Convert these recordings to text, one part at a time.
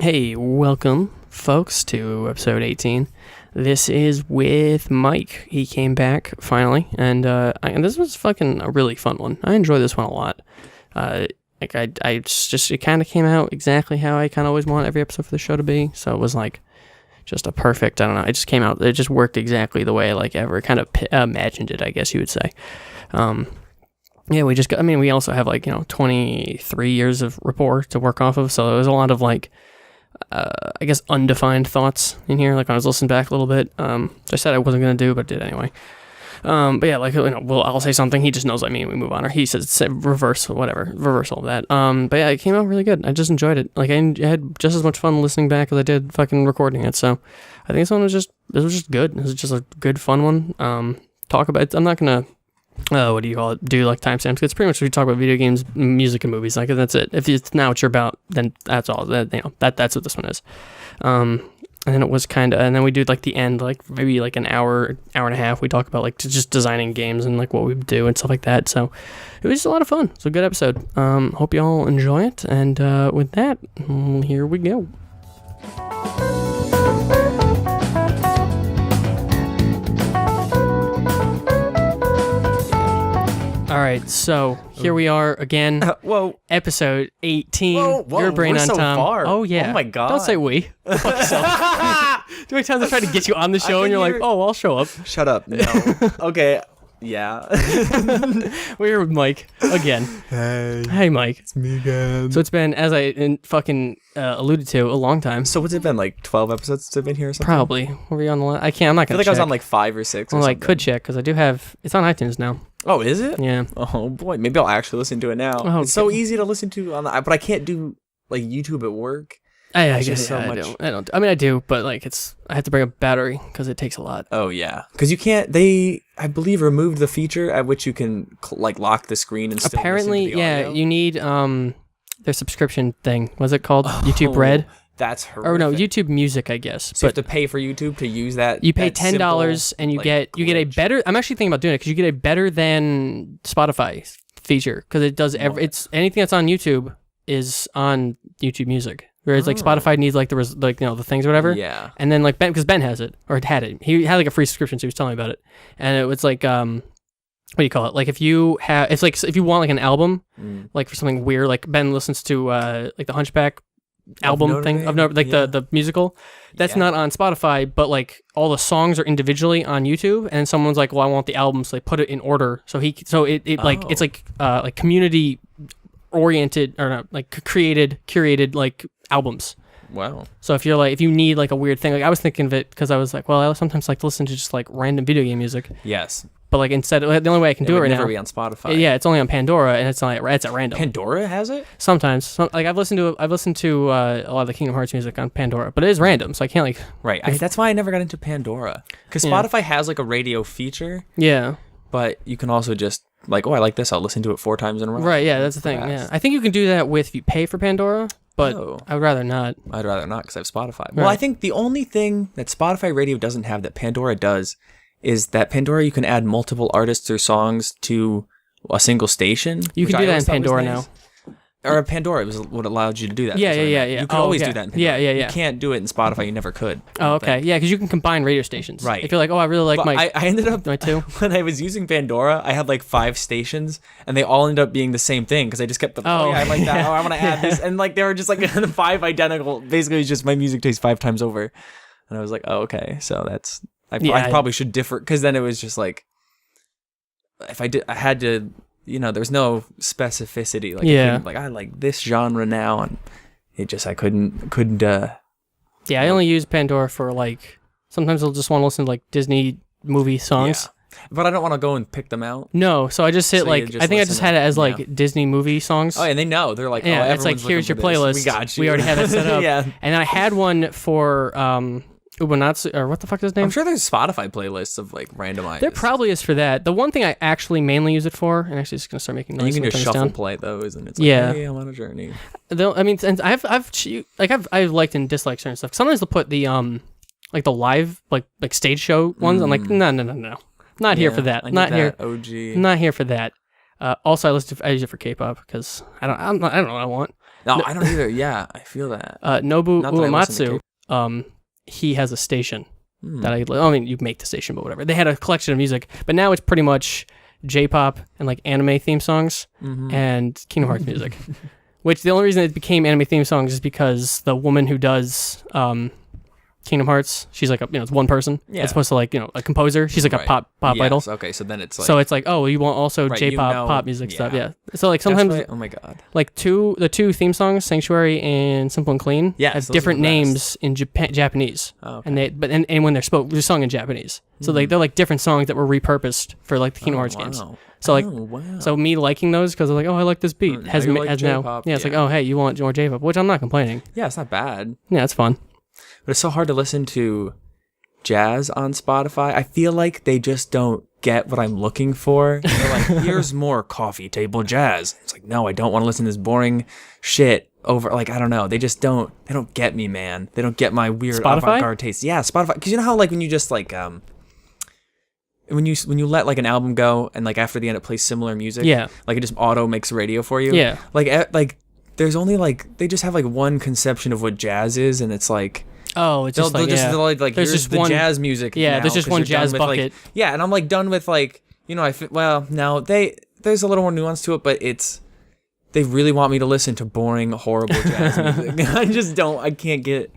Hey, welcome, folks, to episode 18. This is with Mike. He came back finally, and this was fucking a really fun one. I enjoyed this one a lot. It kind of came out exactly how I kind of always want every episode for the show to be. So it was like just a perfect. I don't know. It just came out. It just worked exactly the way I like ever kind of imagined it, I guess you would say. Yeah, we also have 23 years of rapport to work off of. So there was a lot of I guess undefined thoughts in here. Like when I was listening back a little bit, I said I wasn't gonna do, but did anyway. But yeah, I'll say something, he just knows I mean we move on, or he says reversal of that. But yeah, it came out really good. I just enjoyed it. Like I had just as much fun listening back as I did fucking recording it. So I think this was just good. It was just a good fun one. Talk about it. I'm not gonna do like timestamps. It's pretty much we talk about video games, music, and movies. Like that's it. If it's not what you're about, then that's all. That's what this one is. And then it was and then we do like the end, like maybe like an hour and a half. We talk about like just designing games and like what we do and stuff like that. So it was just a lot of fun. It's a good episode. Hope you all enjoy it. And with that, here we go. All right, so here we are again. Whoa. Episode 18. Whoa, Your brain we're on so Tom. far. Oh, yeah. Oh, my God. Don't say we. Go fuck yourself. Too many times I tried to get you on the show and you're like, oh, I'll show up. Shut up. No. Okay. Yeah. We're here with Mike again. Hey, Mike. It's me again. So it's been, as I alluded to, a long time. So what's it been, like 12 episodes since I've been here or something? Probably. Were we on the line? I'm not going to I feel like check. I was on like 5 or 6 or well, something. I could check because I do have, it's on iTunes now. Oh, is it? Yeah. Oh, boy. Maybe I'll actually listen to it now. Oh, it's so easy to listen to on the, but I can't do like YouTube at work. I It's guess just so I much. don't. I mean, I do, but like I have to bring a battery because it takes a lot. Oh, yeah. Because you can't, I believe, removed the feature at which you can lock the screen and still Apparently, listen to the audio. you need their subscription thing. What's it called? YouTube Red? That's horrific. Or no, YouTube Music, I guess. So you have to pay for YouTube to use that. You pay that $10 simple, and you get a better. I'm actually thinking about doing it because you get a better than Spotify feature because it does it's anything that's on YouTube is on YouTube Music. Whereas like Spotify needs like the things or whatever. Yeah. And then like because Ben has it or had it. He had like a free subscription, so he was telling me about it. And it was like what do you call it? Like if you want like an album, like for something weird, like Ben listens to like the Hunchback album thing of the musical. That's not on Spotify, but like all the songs are individually on YouTube, and someone's like, well, I want the album, so they put it in order. So it's like community oriented or not like curated like albums. Wow. So if you need like a weird thing, like I was thinking of it because I was like, well, I sometimes like to listen to just like random video game music. Yes. But like instead, the only way I can do it right now. It would never be on Spotify. Yeah, it's only on Pandora, and it's at random. Pandora has it? Sometimes, I've listened to a lot of the Kingdom Hearts music on Pandora, but it is random, so I can't like. Right. That's why I never got into Pandora, because Spotify has like a radio feature. Yeah. But you can also just like, oh, I like this. I'll listen to it 4 times in a row. Right. Yeah, that's the thing. Yeah, I think you can do that if you pay for Pandora, but I would rather not. I'd rather not because I have Spotify. Well, I think the only thing that Spotify Radio doesn't have that Pandora does is that Pandora you can add multiple artists or songs to a single station. You can do that in Pandora now. Or Pandora was what allowed you to do that. Yeah. You could always do that in Pandora. Yeah. You can't do it in Spotify. You never could. Oh, okay. Yeah, because you can combine radio stations. Right. If you're like, oh, I really like I ended up, my two. When I was using Pandora, I had like 5 stations, and they all ended up being the same thing, because I just kept I like that. Oh, I want to add this. And like they were just like 5 identical. Basically, it's just my music taste 5 times over. And I was like, oh, okay. So that's... I probably should differ, because then it was just like, if I had to, there's no specificity. Like, I like this genre now, and it just, I couldn't. Yeah, I only use Pandora for like, sometimes I'll just want to listen to like Disney movie songs. Yeah. But I don't want to go and pick them out. No, so I just hit I think I just had it as like Disney movie songs. Oh, and they know. They're like, yeah, it's like, here's your playlist. We got you. We already have it set up. Yeah. And I had one for, Ubunatsu, or what the fuck is his name? I'm sure there's Spotify playlists of like randomized. There probably is for that. The one thing I actually mainly use it for, and actually just gonna start making noise. You can just shuffle play those, and it's like, hey, I'm on a journey. I mean, and I've liked and disliked certain stuff. Sometimes they'll put the like the live like stage show ones. I'm like, no, not here for that. Not here. OG. Not here for that. Also, I use it for K-pop because I don't know what I want. No, I don't either. Yeah, I feel that. Nobu Not that I listen to Uematsu, he has a station that I mean, you make the station, but whatever. They had a collection of music, but now it's pretty much J-pop and like anime theme songs and Kingdom Hearts music. Which the only reason it became anime theme songs is because the woman who does Kingdom Hearts, she's like it's one person. Yeah. It's supposed to like a composer. She's like a pop idol. Okay, so then it's like So it's like, oh, you want also Right, J-pop pop music stuff, yeah. So like sometimes That's why- oh my god. like the two theme songs, Sanctuary and Simple and Clean, Yes, have those are different the best. names in Japanese. Oh, okay. And when they're sung in Japanese. So like they're like different songs that were repurposed for like the Kingdom Hearts games. Wow. So like wow. so me liking those because I'm like, oh, I like this beat. Now Has you now like J-pop, it's like, yeah. oh, hey, you want more J-pop, which I'm not complaining. Yeah, it's not bad. Yeah, it's fun. But it's so hard to listen to jazz on Spotify. I feel like they just don't get what I'm looking for. They're like, here's more coffee table jazz. It's like, no, I don't want to listen to this boring shit over. Like, I don't know. They don't get me, man. They don't get my weird Spotify? avant-garde taste. Yeah, Spotify. Because you know how like when you just like when you let like an album go and like after the end it plays similar music. Yeah. Like it just auto makes radio for you. Yeah. Like there's only like they just have like one conception of what jazz is, and it's like. Oh, it's just They'll like, just yeah. like There's here's just the one- jazz music. yeah, now, there's just 'cause one you're done jazz with, like- bucket. yeah, and I'm like done with like well now there's a little more nuance to it, but they really want me to listen to boring, horrible jazz music. I can't get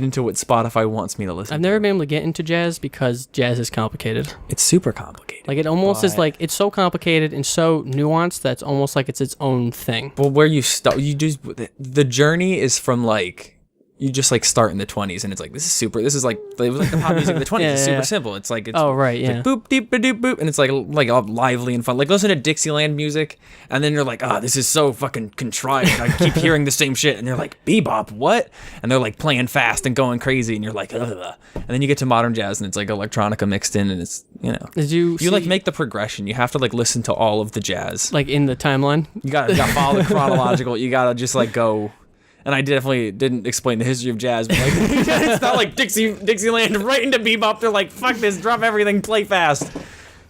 into what Spotify wants me to listen. I've never been able to get into jazz because jazz is complicated. It's super complicated. Like it almost is But- like it's so complicated and so nuanced that it's almost like it's its own thing. But where you start, the journey is from like. You just like start in the 20s and it's like this is like the pop music of the 20s. Yeah, It's super yeah. simple. It's like it's Oh right, It's yeah. like boop deep doop boop, and it's like all lively and fun. Like listen to Dixieland music, and then you're like, this is so fucking contrived. I keep hearing the same shit, and they're like, bebop, what? And they're like playing fast and going crazy, and you're like, ugh. And then you get to modern jazz, and it's like electronica mixed in, and it's Did you like see, make the progression. You have to like listen to all of the jazz. like in the timeline? You gotta follow the chronological. You gotta just like go. And I definitely didn't explain the history of jazz, but like, it's not like Dixieland right into bebop. They're like, fuck this, drop everything, play fast.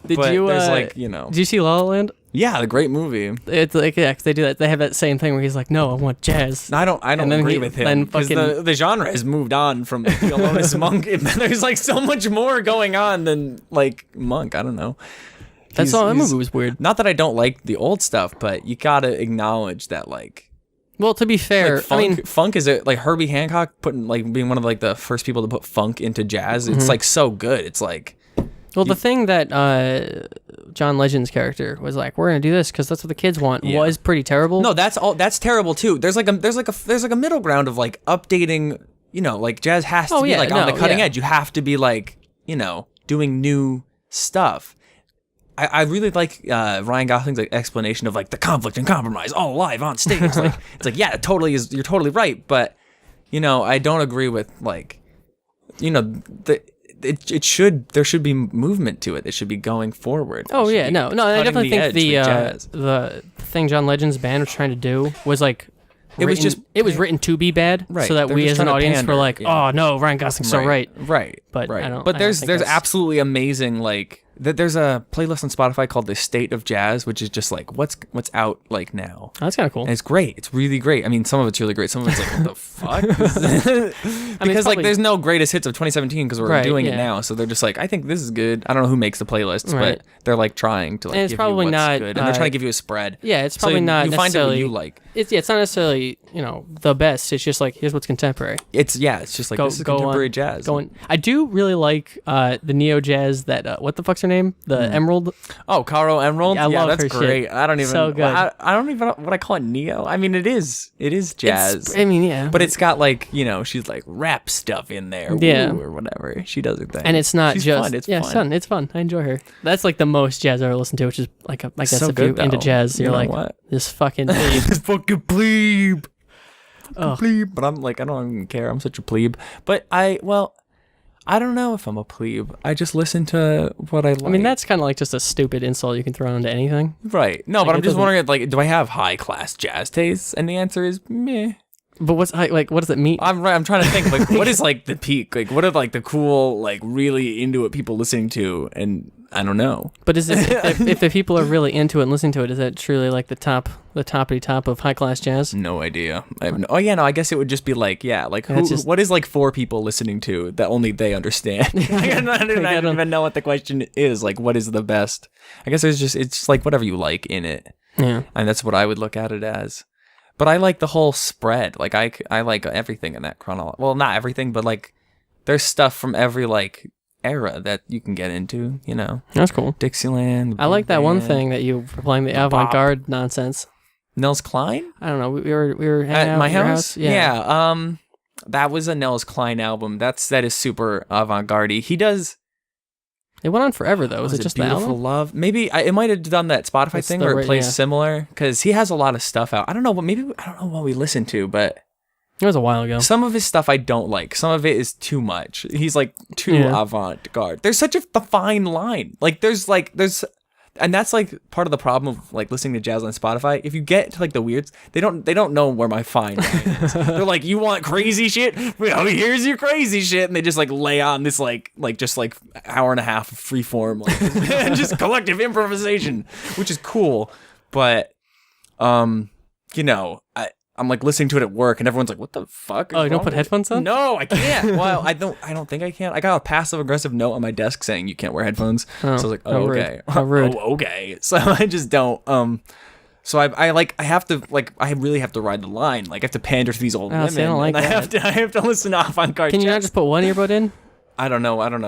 Did But you there's like, you know. Did you see La La Land? Yeah, the great movie. It's like 'cause they do that. They have that same thing where he's like, "No, I want jazz." I don't And then agree he- with then him because fucking- the genre has moved on from Thelonious Monk. And there's like so much more going on than like Monk. I don't know. That's all. That movie was weird. Not that I don't like the old stuff, but you gotta acknowledge that like. Well, to be fair, Like funk, I mean, funk is like Herbie Hancock being one of like the first people to put funk into jazz. Mm-hmm. It's like so good. It's like the thing that John Legend's character was like, "We're gonna do this because that's what the kids want," Yeah. was pretty terrible. no, that's terrible too. There's like a middle ground of like updating. You know, like jazz has to Oh, be yeah, like on the no, cutting yeah. edge. You have to be like doing new stuff. I really like Ryan Gosling's like explanation of like the conflict and compromise all live on stage. Like it's like yeah, it totally is. You're totally right, but I don't agree with like there should be movement to it. It should be going forward. Oh It should yeah, be no, I cutting definitely think edge the with jazz. the thing John Legend's band was trying to do was like. It was written to be bad, Right, so that they're we just as an trying to audience were pander, like, yeah. "Oh no, Ryan Gosling's so right." But right. I don't there's think that's- absolutely amazing like there's a playlist on Spotify called The State of Jazz, which is just like what's out like now. Oh, that's kind of cool. And it's great. It's really great. I mean, some of it's really great. Some of it's like, what the fuck? Because like, probably- there's no greatest hits of 2017 because we're Right, doing yeah. it now. So they're just like, I think this is good. I don't know who makes the playlists, Right. but they're like trying to like And it's give probably you what's not, good, and they're trying to give you a spread. Yeah, it's So probably not you find it necessarily. what you like. It's not necessarily the best. It's just like here's what's contemporary. It's just like this is contemporary jazz. I do really like the neo jazz that what the fuck's her name? The Emerald. Oh, Caro Emerald. Yeah, I love that's her great. shit. I don't even. So good. I don't even what I call it neo. I mean, it is jazz. I mean, yeah, But it's got like she's like rap stuff in there, Yeah. or whatever. She does her thing, and it's not She's just fun. It's fun. fun. It's fun. I enjoy her. That's like the most jazz I ever listened to, which is like I guess So if you're good, into though. jazz, You you're know like what? this fucking plebe. This fucking plebe. Ugh. Plebe. But I'm like, I don't even care. I'm such a plebe. But I don't know if I'm a plebe. I just listen to what I like. I mean, that's kind of like just a stupid insult you can throw into anything. right. No, like, but it I'm just doesn't- wondering, like, do I have high class jazz tastes? And the answer is meh. But what does it mean? I'm trying to think, like, what is like the peak? Like, what are like the cool, like, really into it people listening to? And I don't know. But is it if the people are really into it and listening to it, is that truly like the toppity top of high class jazz? No idea. I guess it would just be like, what is like 4 people listening to that only they understand? I don't even know what the question is. Like, what is the best? I guess it's just like whatever you like in it. Yeah. And that's what I would look at it as. But I like the whole spread. Like I like everything in that chronology. Well, not everything, but like there's stuff from every like era that you can get into, you know. That's cool. Dixieland. I like that one thing that you were playing, the avant-garde nonsense. Nels Klein? I don't know. We were hanging At out my at your house? Yeah. That was a Nels Klein album. That is super avant-garde. He does. It went on forever though. Was it just the Beautiful album? Love? Maybe it might have done that Spotify It's thing the where ra- it plays yeah. similar because he has a lot of stuff out. I don't know, but maybe I don't know what we listened to, but It was a while ago. some of his stuff I don't like. Some of it is too much. He's like too Yeah. avant-garde. There's such a fine line. Like there's and that's like part of the problem of like listening to jazz on Spotify. If you get to like the weirds, they don't know where my fine line is. They're like, you want crazy shit? Well, here's your crazy shit, and they just like lay on this like just like hour and a half of free form, like just collective improvisation, which is cool. But you know, I'm like listening to it at work, and everyone's like, "What the fuck?" Oh, you don't put headphones on? No, I can't. Well, I don't think I can. I got a passive aggressive note on my desk saying you can't wear headphones. So I was like, how rude. okay, How rude. okay. So I just don't. So I have to I really have to ride the line. Like I have to pander to these old women. see, I don't like and that. I have to listen to avant-garde. Can you not jazz. just put one earbud in? I don't know. Because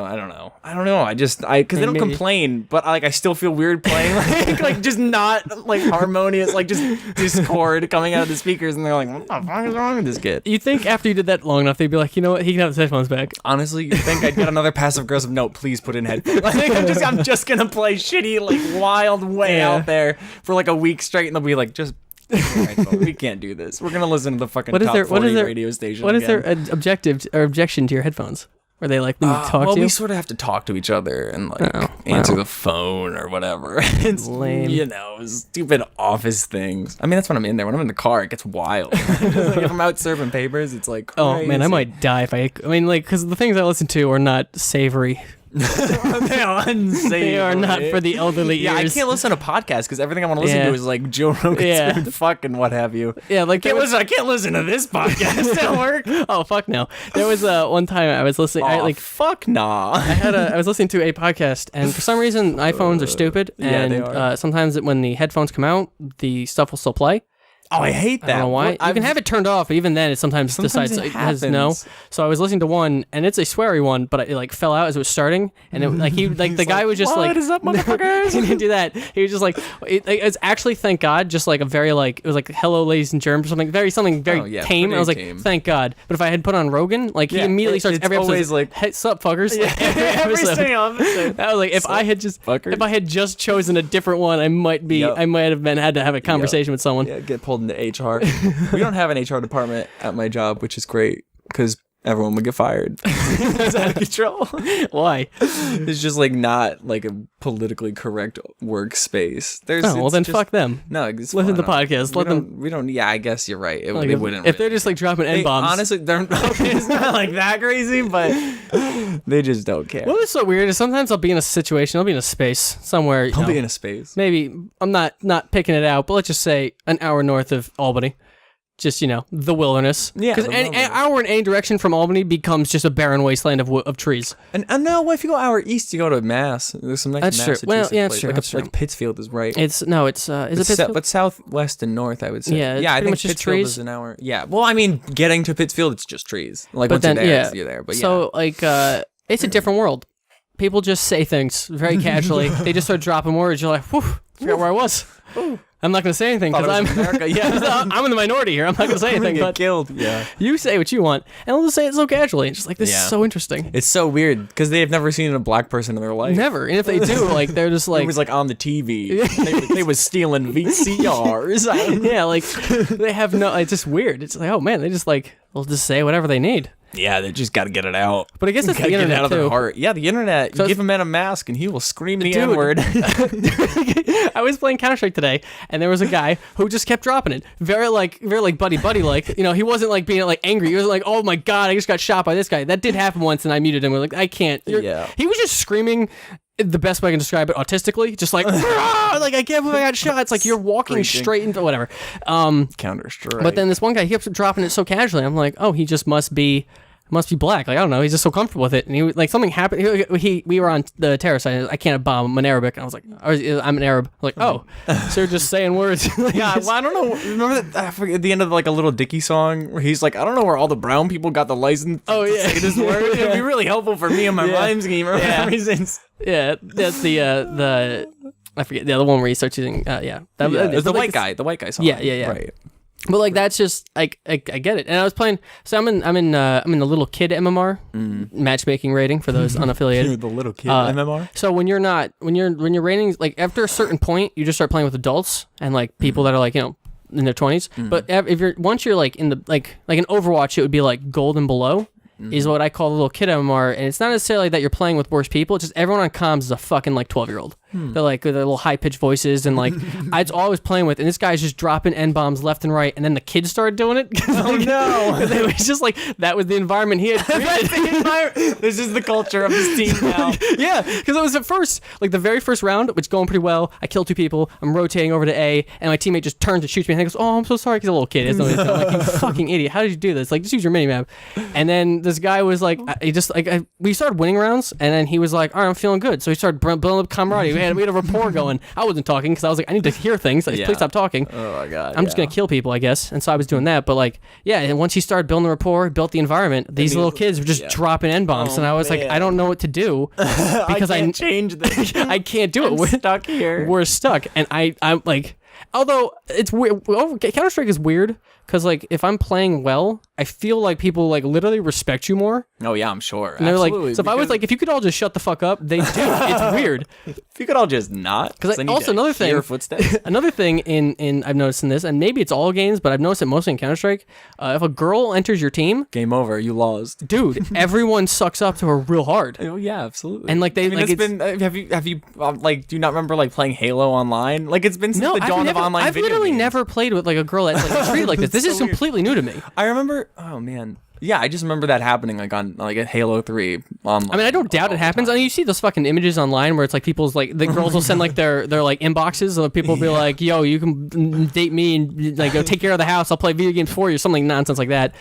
they don't Maybe. complain, but I still feel weird playing like just not like harmonious, like just discord coming out of the speakers, and they're like, "What the fuck is wrong with this kid?" You think after you did that long enough, they'd be like, you know what? He can have his headphones back. Honestly, you think I'd get another passive aggressive note? Please put in headphones. I think I'm just gonna play shitty, like wild way Yeah. out there for like a week straight, and they'll be like, just. We can't do this. We're gonna listen to the fucking top 40 radio station. What is again. their objection to your headphones? Are they like, let me talk well, to you? we sort of have to talk to each other and like Oh, answer wow. the phone or whatever. It's Lame. you know, stupid office things. I mean, that's when I'm in there. When I'm in the car, it gets wild. Just, like, if I'm out serving papers, it's like, Oh man, I crazy. might die if I mean, like, because the things I listen to are not savory. They are unsavory. They are not for the elderly Yeah, I ears. can't listen to podcasts because everything I want to listen Yeah. to is like Joe Rogan, Yeah. fucking what have you. Yeah, like I can't listen to this podcast at work. Oh fuck no! There was one time I was listening. I fuck nah. I was listening to a podcast, and for some reason iPhones are stupid, yeah, and they are. sometimes when the headphones come out, the stuff will still play. Oh, I hate that. I don't know why. You can have it turned off, but even then, it sometimes decides it it has no. happens. So I was listening to one, and it's a sweary one, but it like fell out as it was starting, and it like the guy was just what like, is up, motherfuckers? he didn't do that. He was just like, it's actually thank God, just like a very like it was like hello ladies and germs or something very Oh, yeah, tame. And I was like, pretty tame. thank God. But if I had put on Rogan, like he Yeah, immediately starts it's every episode always like- hey, sup fuckers. Like, every episode. I was like, if I had just chosen a different one, I might Yep. have had to have a conversation with someone. Yeah, get pulled into HR. We don't have an HR department at my job, which is great because everyone would get fired. It's out of control. Why? It's just like not like a politically correct workspace. Oh, well then fuck them. No, it's Listen to the fine. podcast. We Let them. don't- We don't. Yeah, I guess you're right. Like, They if, wouldn't. if they're just like dropping N bombs. honestly, they're it's not like that crazy, but they just don't care. What is so weird is sometimes I'll be in a situation, I'll be in a space somewhere. You I'll know, be in a space. maybe I'm not picking it out, but let's just say an hour north of Albany. Just, you know, the wilderness. Yeah, Because the an wilderness. hour in any direction from Albany becomes just a barren wasteland of trees. And no, if you go hour east, you go to Mass. There's some nice That's true. Massachusetts Well, yeah, that's place. true, Like, that's true. like Pittsfield is right. Is it Pittsfield? But southwest and north, I would say. Yeah, it's I pretty think much just Pittsfield trees. is an hour. Yeah, well, I mean, getting to Pittsfield, it's just trees. Like But once then, you're there, yeah. you're there. But So, like, it's a different world. People just say things very casually. They just start dropping words. You're like, whew, forgot where I was. I'm not going to say anything because Thought it I'm was America. Yeah. I'm in the minority here. I'm not going to say I'm gonna anything, get but killed. Yeah. you say what you want, and I'll just say it so casually. It's just like, this Yeah. is so interesting. It's so weird because they've never seen a black person in their life. Never. And if they do, like, they're just It like, was like on the TV. they was stealing VCRs. yeah, like, they have no, it's just weird. It's like, oh man, they just like, they'll just say whatever they need. Yeah, they just got to get it out. But I guess it's the Gotta get it internet out of their too. heart. Yeah, the internet. So You it's- give a man a mask and he will scream the Dude. N-word. I was playing Counter-Strike today, and there was a guy who just kept dropping it. Very like buddy like. You know, he wasn't like being like angry. He wasn't like, oh my god, I just got shot by this guy. That did happen once, and I muted him. We're like, I can't. Yeah. He was just screaming the best way I can describe it, autistically, just like, like I can't believe I got shot. It's like you're walking straight into whatever. Counter-Strike. But then this one guy, he kept dropping it so casually. I'm like, oh, he just must be black. Like, I don't know. He's just so comfortable with it. And he like something happened. We were on the terrace. I can't bomb. I'm an Arabic. And I was like, I'm an Arab. I'm like, oh, so you're just saying words. Yeah, well, I don't know. Remember that? I forget the end of like a Little Dicky song where he's like, I don't know where all the brown people got the license. To say this word. It'd be really helpful for me and my rhyme scheme or whatever reasons. Yeah, that's the I forget the other one where he starts using it's the white guy. The white guy song. Yeah. Right. But like that's just like I get it. And I was playing. So I'm in the little kid MMR matchmaking rating for those unaffiliated. You're the little kid MMR. So when you're ratings, like after a certain point, you just start playing with adults and like people that are like in their 20s. But if once you're like in the like in Overwatch, it would be like gold and below. Is what I call the little kid MMR, and it's not necessarily that you're playing with worse people. It's just everyone on comms is a fucking like 12-year-old. They're like with their little high pitched voices, and like it's all I was playing with. And this guy's just dropping N bombs left and right, and then the kids started doing it. Oh no! It was just like that was the environment he had created. This is the culture of his team now. Yeah, because it was at first like the very first round, which going pretty well. I killed 2 people. I'm rotating over to A, and my teammate just turns and shoots me, and he goes, "Oh, I'm so sorry." He's a little kid. I'm like, you fucking idiot! How did you do this? Like, just use your minimap. And then this guy was like, we started winning rounds, and then he was like, all right, I'm feeling good. So he started building up camaraderie. We had a rapport going. I wasn't talking because I was like, I need to hear things. Please stop talking. Oh my god. I'm just gonna kill people, I guess. And so I was doing that. But like, yeah. And once he started building the rapport, built the environment, these little kids were just dropping N bombs, and I was like, I don't know what to do because I can't change this. I can't do it. We're stuck here. We're stuck, and I'm like, although it's weird. Counter-Strike is weird because like if I'm playing well, I feel like people like literally respect you more. Oh yeah, I'm sure. And they're like, so if I was like, if you could all just shut the fuck up, they do. It's weird. If you could all just not. Because also another thing, footsteps. Another thing in I've noticed in this, and maybe it's all games, but I've noticed it mostly in Counter-Strike. If a girl enters your team, game over. You lost, dude. Everyone sucks up to her real hard. Oh yeah, absolutely. And like they, like it's been. Have you like? Do you not remember like playing Halo online? Like it's been since the dawn of online. I've literally games. never played with like a girl that's like treated like this. This is completely new to me. I remember. Oh man. Yeah, I just remember that happening like on like at Halo 3 online. I mean, I don't doubt it happens. I mean, you see those fucking images online where it's like people's like the girls will send like their like inboxes and people will be like, "Yo, you can date me and like go take care of the house. I'll play video games for you," something nonsense like that.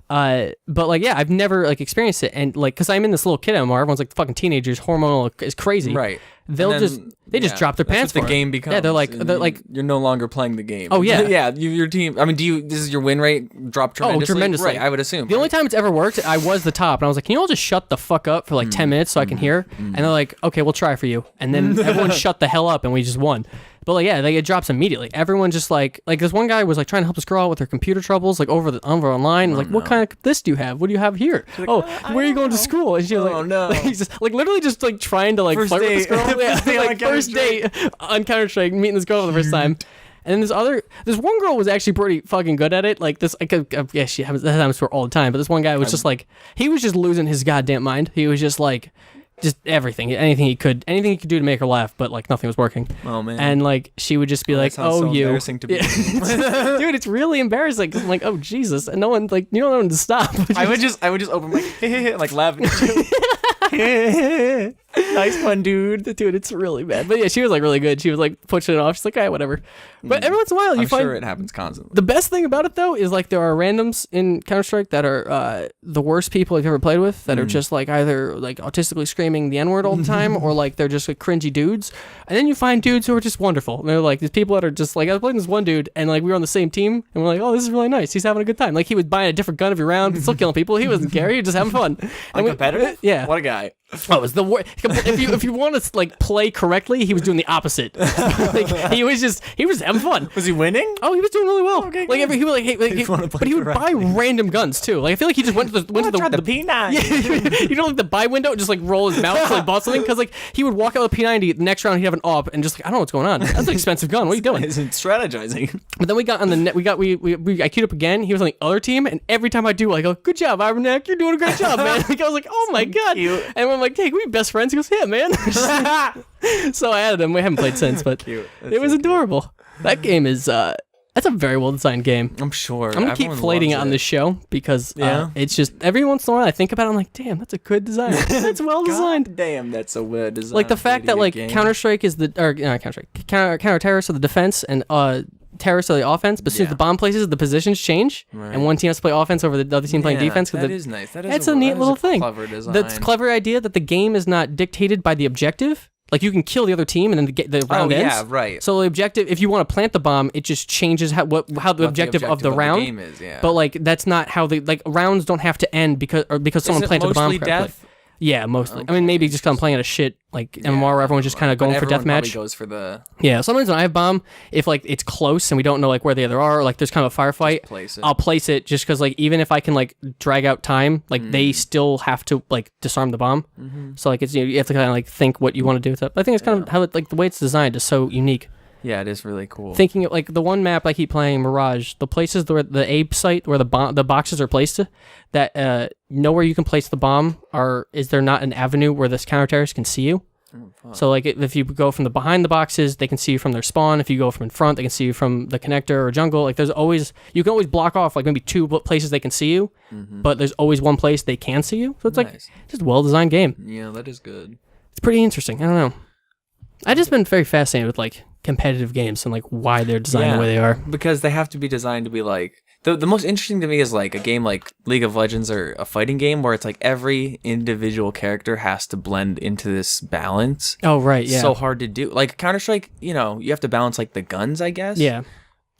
But like, yeah, I've never like experienced it, and like, cause I'm in this little kid MMR, everyone's like fucking teenagers, hormonal, is crazy, right? They'll just drop their pants for the it. Game becomes. Yeah, they're like you're no longer playing the game. Oh yeah, yeah. Your team. I mean, this is your win rate drop tremendously? Oh, tremendously. Right, I would assume. The only time it's ever worked, I was the top, and I was like, can you all just shut the fuck up for like 10 minutes so I can hear? And they're like, okay, we'll try for you. And then everyone shut the hell up, and we just won. But like, yeah, like it drops immediately. Everyone just like this one guy was like trying to help this girl out with her computer troubles, like over online. Like, what kind of this do you have? What do you have here? Like, where are you going to school? And she was like, oh no, he's just like literally just like trying to like flirt with this girl. Yeah, like first date on Counter-Strike, meeting this girl for the first time. And then this one girl was actually pretty fucking good at it. Like this, yeah, she happens to her all the time. But this one guy was just like, he was just losing his goddamn mind. He was just like, just anything he could do to make her laugh, but like nothing was working. Oh man! And like she would just be like, "Oh, so you," embarrassing to be. Dude, it's really embarrassing. Cause I'm like, "Oh Jesus," and no one like you don't know when to stop. I would just open my like laughing. Nice one, dude. Dude, it's really bad. But yeah, she was like really good. She was like pushing it off. She's like, all right, whatever. But every once in a while, I'm sure it happens constantly. The best thing about it though is like there are randoms in Counter-Strike that are the worst people I've ever played with that are just like either like autistically screaming the N-word all the time or like they're just like cringy dudes. And then you find dudes who are just wonderful. And they're like these people that are just like I was playing this one dude and like we were on the same team and we're like, oh, this is really nice. He's having a good time. Like he was buying a different gun every round, but still killing people. He wasn't scary. He was just having fun. And competitive? Yeah. What a guy. Oh, it's the worst. If you want to like play correctly, he was doing the opposite. Like he was having fun. Was he winning? Oh, he was doing really well. Okay, like he would but he would buy random guns too. Like I feel like he just went to the P9. Yeah, you know, like the buy window, and just like roll his mouth to like bought something because like he would walk out with P90. The next round he'd have an AWP and just like I don't know what's going on. That's an expensive gun. What are you doing? Isn't strategizing. But then we got on the net. I queued up again. He was on the other team, and every time I do, I go, "Good job, Ivernack. You're doing a great job, man." Like I was like, "Oh my god!" Cute. And I'm like, "Hey, can we be best friends?" He goes, "Yeah, man." So I added him. We haven't played since, but Cute. it was adorable. That game is. That's a very well designed game. I'm sure. I'm gonna keep flating it on this show because it's just every once in a while I think about it. I'm like, damn, that's a good design. That's well designed. Damn, that's a well designed. Like the fact that like Counter Strike is Counter Terrorist are the defense and terrorists are the offense. But as soon as the bomb places, the positions change, and one team has to play offense over the other team playing defense. That is nice. That's a neat little thing. Clever design. That's clever idea that the game is not dictated by the objective. Like you can kill the other team and then the round ends. Yeah, right. So the objective, if you want to plant the bomb, it just changes how the objective of the round. Game is, yeah. But like that's not how rounds don't have to end because someone planted the bomb correctly. Death? Yeah, mostly. Okay. I mean, maybe just because I'm playing at a shit MMR where everyone's just kind of going for deathmatch. Goes for the sometimes when I have bomb, if like it's close and we don't know like where the other are, or like there's kind of a firefight, I'll place it just because like even if I can like drag out time, like they still have to like disarm the bomb. So like it's you have to kind of like think what you want to do with it. But I think it's kind of how it like the way it's designed is so unique. Yeah, it is really cool. Thinking of, like the one map I keep playing, Mirage, the places where the A site where the boxes are placed, that nowhere you can place the bomb is there not an avenue where this counter terrorist can see you? So like if you go from the behind the boxes, they can see you from their spawn. If you go from in front, they can see you from the connector or jungle. Like you can always block off like maybe 2 places they can see you, but there's always one place they can see you. So it's like just a well designed game. Yeah, that is good. It's pretty interesting. I don't know. I've just been very fascinated with like competitive games and like why they're designed the way they are, because they have to be designed to be like the most interesting to me is like a game like League of Legends or a fighting game where it's like every individual character has to blend into this balance. Oh right, yeah. So hard to do. Like Counter-Strike, you have to balance like the guns, I guess. Yeah.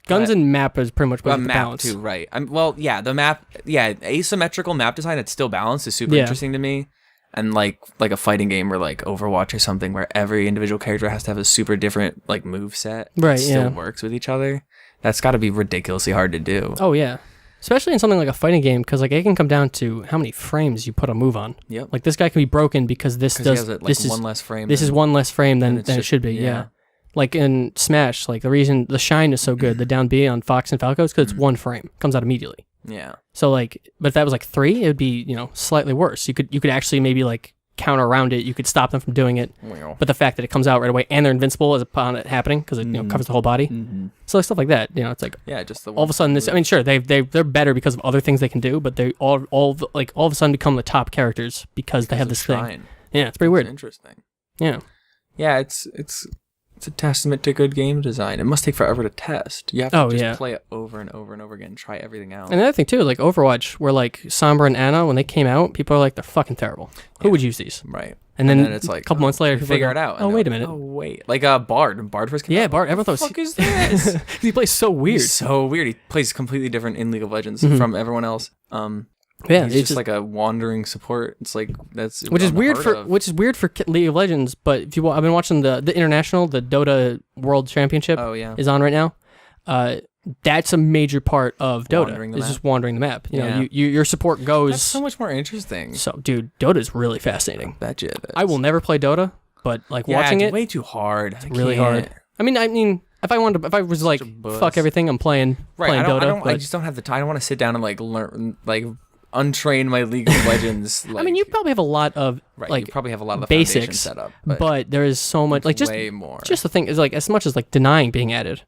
Guns and map is pretty much what the map balance too, right? The map, asymmetrical map design that's still balanced is super interesting to me. And like a fighting game or like Overwatch or something where every individual character has to have a super different like move set that still works with each other. That's got to be ridiculously hard to do. Oh yeah, especially in something like a fighting game because like it can come down to how many frames you put a move on. Yep. Like this guy can be broken because this is one less frame. This is one less frame than it should be. Yeah. Like in Smash, like the reason the shine is so good, the down B on Fox and Falco is because it's one frame, comes out immediately. Yeah. So like, but if that was like 3, it would be slightly worse. You could actually maybe like counter around it. You could stop them from doing it. Wow. But the fact that it comes out right away and they're invincible as upon it happening because it covers the whole body. So like, stuff like that. It's like just all of a sudden this. I mean, sure they're better because of other things they can do, but they all of a sudden become the top characters because they have this thing. Yeah, it's pretty weird. Interesting. Yeah. Yeah, it's a testament to good game design. It must take forever to test. You have to just play it over and over and over again, try everything out. And another thing too, like Overwatch, where like Sombra and Ana, when they came out, people are like, they're fucking terrible. Who would use these? Right. And then it's like a couple months later, people figure it out. Oh, wait a minute. Oh, wait. Like Bard. Bard first came out. Yeah, Bard. Everyone thought, what the fuck is this? He plays so weird. He's so weird. He plays completely different in League of Legends from everyone else. Yeah, he's just like a wandering support. It's like which is weird for League of Legends. But if I've been watching the international, the Dota World Championship. Oh yeah, is on right now. That's a major part of Dota. Is just wandering the map. Your support goes. That's so much more interesting. So, dude, Dota is really fascinating. I bet you it is. I will never play Dota, but like watching it's way too hard. It's really hard. I mean. If I was like, fuck everything, I'm playing Dota. I just don't have the time. I don't want to sit down and like learn, like untrain my League of Legends. Like, I mean, you probably have a lot of you probably have a lot of the basics set up, but there is so much like just way more. Just the thing is like as much as like denying being added.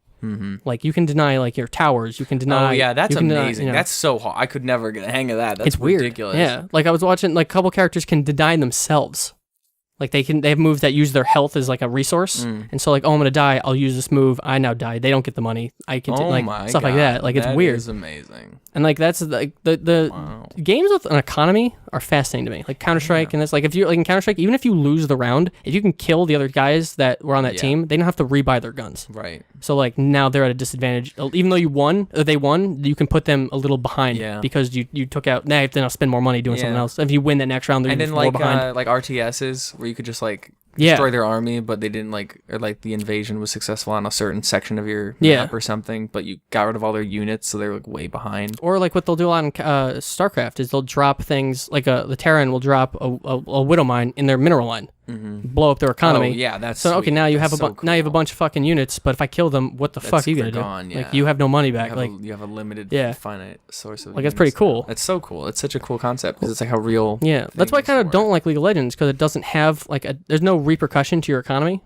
Like you can deny like your towers. You can deny. Oh yeah, that's amazing. That's so hard. I could never get a hang of that. That's weird. Ridiculous. Yeah, like I was watching like a couple characters can deny themselves. Like they have moves that use their health as like a resource, and so like, oh, I'm gonna die. I'll use this move. I now die. They don't get the money. I can stuff like that. Like it's weird. It's amazing. And like that's like the games with an economy are fascinating to me. Like Counter-Strike and it's like if you like in Counter-Strike, even if you lose the round, if you can kill the other guys that were on that team, they don't have to rebuy their guns. Right. So like now they're at a disadvantage. Even though they won, you can put them a little behind because you took out. Now you have to spend more money doing something else. If you win that next round, they're even more behind. Like RTSs where you could just like destroy their army, but they didn't or like the invasion was successful on a certain section of your map or something, but you got rid of all their units, so they're like way behind. Or like what they'll do a lot in StarCraft is they'll drop things like the Terran will drop a Widow Mine in their mineral line, blow up their economy. Oh yeah, that's so sweet. Okay. Now you have cool. Now you have a bunch of fucking units, but if I kill them, what the fuck are you gonna do? Like you have no money back. You have a limited, finite source of. Like that's pretty cool. That's so cool. It's such a cool concept because it's like how real. Yeah, that's why I kind of don't like League of Legends because it doesn't have like there's no repercussion to your economy.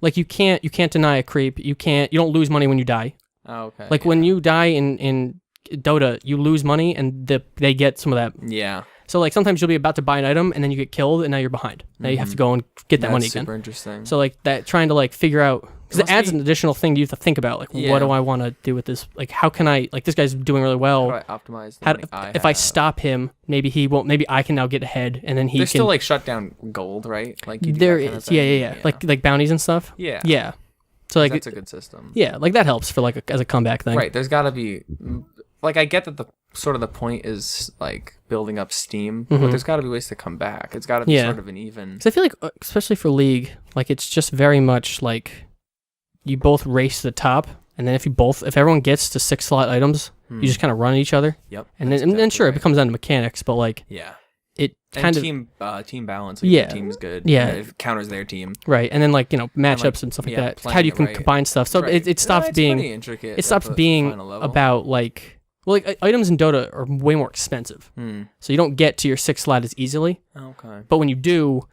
Like you can't deny a creep. You don't lose money when you die. Oh, okay. Like when you die in Dota, you lose money, and they get some of that. Yeah. So like sometimes you'll be about to buy an item, and then you get killed, and now you're behind. Now you have to go and get that money again. Super interesting. So like that, trying to like figure out, because it adds an additional thing you have to think about. Like, what do I want to do with this? Like, how can I, like, this guy's doing really well. How do I optimize? If I stop him, maybe he won't. Maybe I can now get ahead, and then he There's can. still like shut down gold, right? Like you do there that kind of is, thing? yeah. Like bounties and stuff. Yeah. Yeah. So like that's a good system. Yeah, like that helps for like as a comeback thing. Right. There's got to be, like, I get that the sort of the point is like building up steam, but there's got to be ways to come back. It's got to be sort of an even. Because I feel like, especially for League, like it's just very much like you both race to the top, and then if everyone gets to 6 slot items, you just kind of run at each other. Yep. And then sure, it becomes down to mechanics, but like it kind of team balance. Like your team's good. Yeah. It counters their team. Right, and then like matchups and stuff like that. How do you can combine stuff? So it stops being intricate. It stops being about like. Well, like items in Dota are way more expensive, so you don't get to your 6 slot as easily. Okay. But when you do,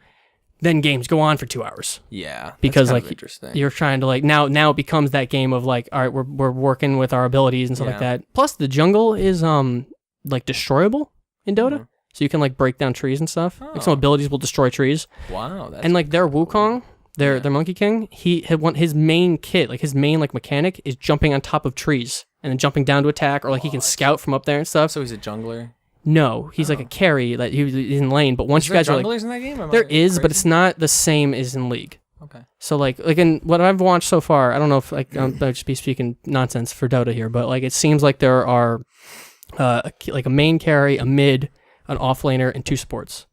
then games go on for 2 hours. Yeah. Because like you're trying to like now it becomes that game of like, all right, we're working with our abilities and stuff like that. Plus the jungle is like destroyable in Dota, so you can like break down trees and stuff. Like some abilities will destroy trees. Wow. And like their Wukong, their Monkey King, he had his main kit, like his main like mechanic is jumping on top of trees and then jumping down to attack, or like he can scout from up there and stuff. So he's a jungler? No, he's like a carry that he's in lane. But once you guys are like, junglers in that game? there is, but it's not the same as in League. Okay. So like in what I've watched so far, I don't know if like I'll just be speaking nonsense for Dota here, but like it seems like there are like a main carry, a mid, an offlaner, and 2 supports.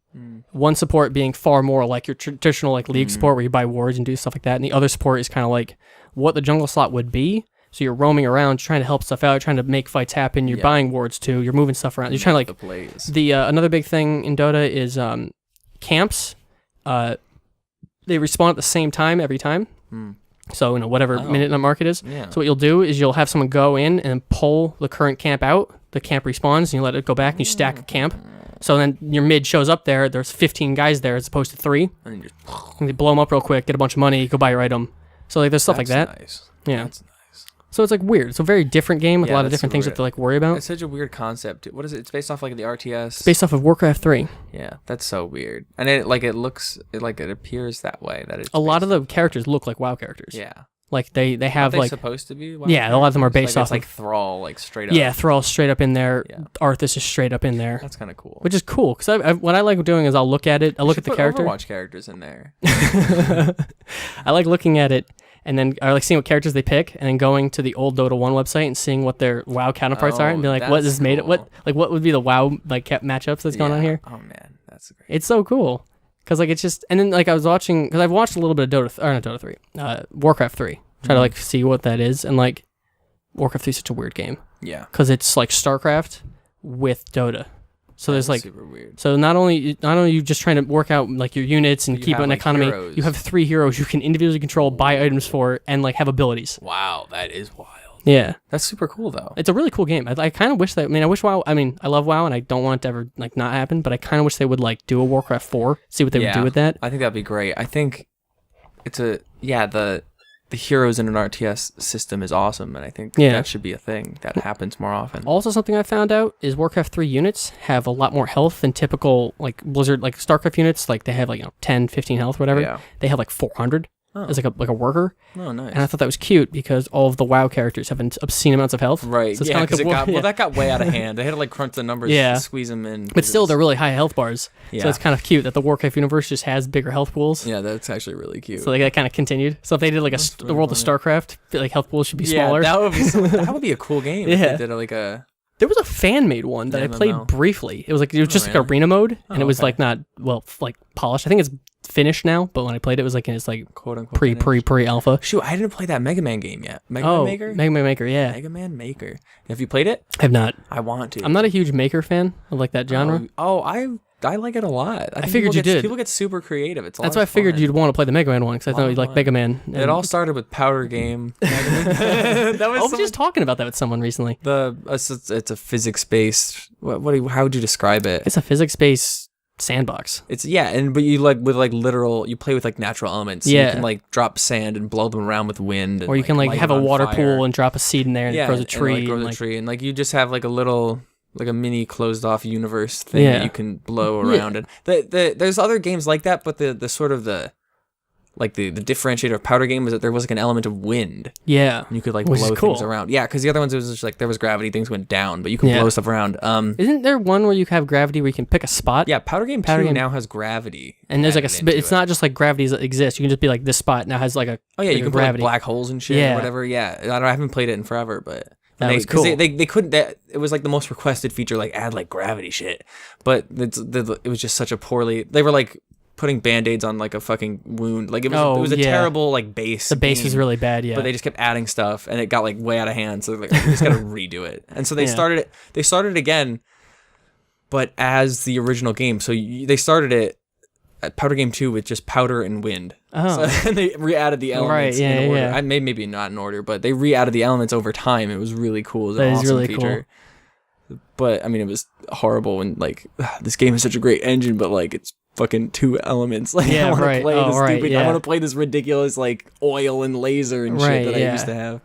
One support being far more like your traditional like League support, where you buy wards and do stuff like that, and the other support is kind of like what the jungle slot would be. So you're roaming around, trying to help stuff out, trying to make fights happen. You're buying wards too. You're moving stuff around. You're trying to like the another big thing in Dota is camps. They respawn at the same time every time. So whatever minute in the market is. Yeah. So what you'll do is you'll have someone go in and pull the current camp out. The camp respawns, and you let it go back, and you stack a camp. So then your mid shows up there. There's 15 guys there as opposed to 3. And they blow them up real quick, get a bunch of money, go buy your item. So like there's stuff like that. Nice. Yeah. That's nice. So it's like weird. It's a very different game with a lot of different things you have to like worry about. It's such a weird concept. What is it? It's based off like the RTS. It's based off of Warcraft 3. Yeah, that's so weird. And it appears that way. That it's a lot of the characters look like WoW characters. Yeah. Like they have They're like supposed to be. Yeah, a lot of them are based off like Thrall, like straight up. Yeah, Thrall straight up in there. Yeah. Arthas is straight up in there. That's kind of cool. Which is cool because what I like doing is I'll look at it. I look at the character. Overwatch characters in there. I like looking at it. And then I like seeing what characters they pick, and then going to the old Dota 1 website and seeing what their WoW counterparts are, and be like, "What is made? What would be the WoW like matchups that's going on here?" Oh man, that's great. It's so cool because like it's just, and then like I was watching because I've watched a little bit of Warcraft 3, try to like see what that is, and like Warcraft 3 is such a weird game. Yeah, because it's like StarCraft with Dota. So there's like super weird. So not only you just trying to work out like your units and keep an economy, heroes. you have 3 heroes you can individually control, buy items for, and like have abilities. Wow, that is wild. Yeah, that's super cool though. It's a really cool game. I kind of wish that. I mean, I wish WoW. I mean, I love WoW, and I don't want it to ever like not happen. But I kind of wish they would like do a Warcraft 4, see what they would do with that. I think that'd be great. I think it's the heroes in an RTS system is awesome, and I think that should be a thing that happens more often. Also, something I found out is Warcraft 3 units have a lot more health than typical like Blizzard, like StarCraft units. Like they have like 10, 15 health, whatever. Yeah. They have like 400 as like a worker. Oh, nice. And I thought that was cute because all of the WoW characters have obscene amounts of health. Right. So it's that got way out of hand. They had to like crunch the numbers, and squeeze them in. But still, they're really high health bars. Yeah. So it's kind of cute that the Warcraft universe just has bigger health pools. Yeah, that's actually really cute. So that kind of continued. So if they did like the world of StarCraft, like health pools should be smaller. That would be that would be a cool game. Yeah. If they did There was a fan made one that I played briefly. It was just like arena mode, and it was like not like polished. I think it's finished now, but when I played it, was like in its like quote unquote pre alpha. Shoot, I didn't play that Mega Man game yet. Mega Man Maker, yeah. Mega Man Maker. Have you played it? I have not. I want to. I'm not a huge Maker fan of like that genre. I like it a lot. I figured you did. People get super creative. That's why I figured you'd want to play the Mega Man one because I thought you'd like Mega Man. It all started with Powder Game. I was just talking about that with someone recently. It's a physics based. How would you describe it? It's a physics based sandbox. It's but you like with like literal. You play with like natural elements. So Yeah. you can like drop sand and blow them around with wind. And, Or you can like light have it a on water fire. pool and drop a seed in there and it grows a tree. And, like, grows and, a like, tree, and like you just have like a little. Like a mini closed off universe thing Yeah. that you can blow around, and there's other games like that, but the sort of the differentiator of Powder Game is that there was like an element of wind. Yeah. And you could like Which is blow cool. things around. Yeah, because the other ones it was just like there was gravity, things went down, but you can Yeah. blow stuff around. Isn't there one where you have gravity where you can pick a spot? Yeah, Powder Game Powder 2 Game- now has gravity. And there's like added into it's it. not just like gravities that exist. You can just be like this spot now has like a Oh yeah, you like a can put like gravity. black holes and shit Yeah. or whatever. Yeah, I haven't played it in forever, but That they, was 'cause cool. They couldn't. It was like the most requested feature, like add like gravity shit. But it was just such a poorly. They were like putting band-aids on like a fucking wound. Like it was a yeah. terrible like base. The base game, was really bad, yeah. But they just kept adding stuff, and it got like way out of hand. So like, we just gotta redo it. And so they Yeah. started it. They started again, but as the original game. So they started it at Powder Game 2 with just powder and wind. Oh. So and they re-added the elements yeah, in order. yeah. Maybe not in order, but they re-added the elements over time. It was really cool. It was That an is awesome really feature. But I mean, it was horrible, and like this game is such a great engine, but like it's fucking 2 elements. Like Yeah, I want to right. play Oh, this right, stupid. yeah. I want to play this ridiculous like oil and laser and Right, shit that I yeah. used to have.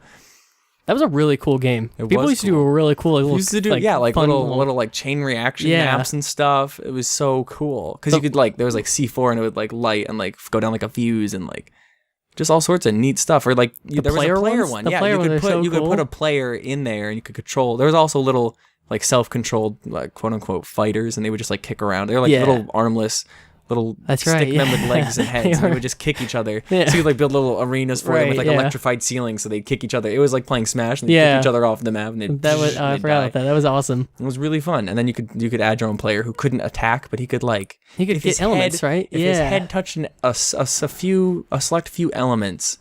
That was a really cool game. It People was used to do cool. a really cool little, Used to do like fun little like chain reaction Yeah. maps and stuff. It was so cool because you could like there was like C4 and it would like light and like go down like a fuse and like just all sorts of neat stuff. Or like there was a player player ones? one. The Yeah, player you ones could are put so you could put cool. a player in there and you could control. There was also little like self-controlled like quote unquote fighters and they would just like kick around. They were like Yeah. little armless. Little That's right, stick men yeah. with legs and heads, They and they were. would just kick each other. Yeah. So you like build little arenas for them Right, with like yeah. electrified ceilings, so they'd kick each other. It was like playing Smash, and they'd Yeah. kick each other off the map, and they'd That was I they'd forgot die. about that. That was awesome. It was really fun, and then you could add your own player who couldn't attack, but he could like He could if get his elements, head- right? If his head touched a select few elements,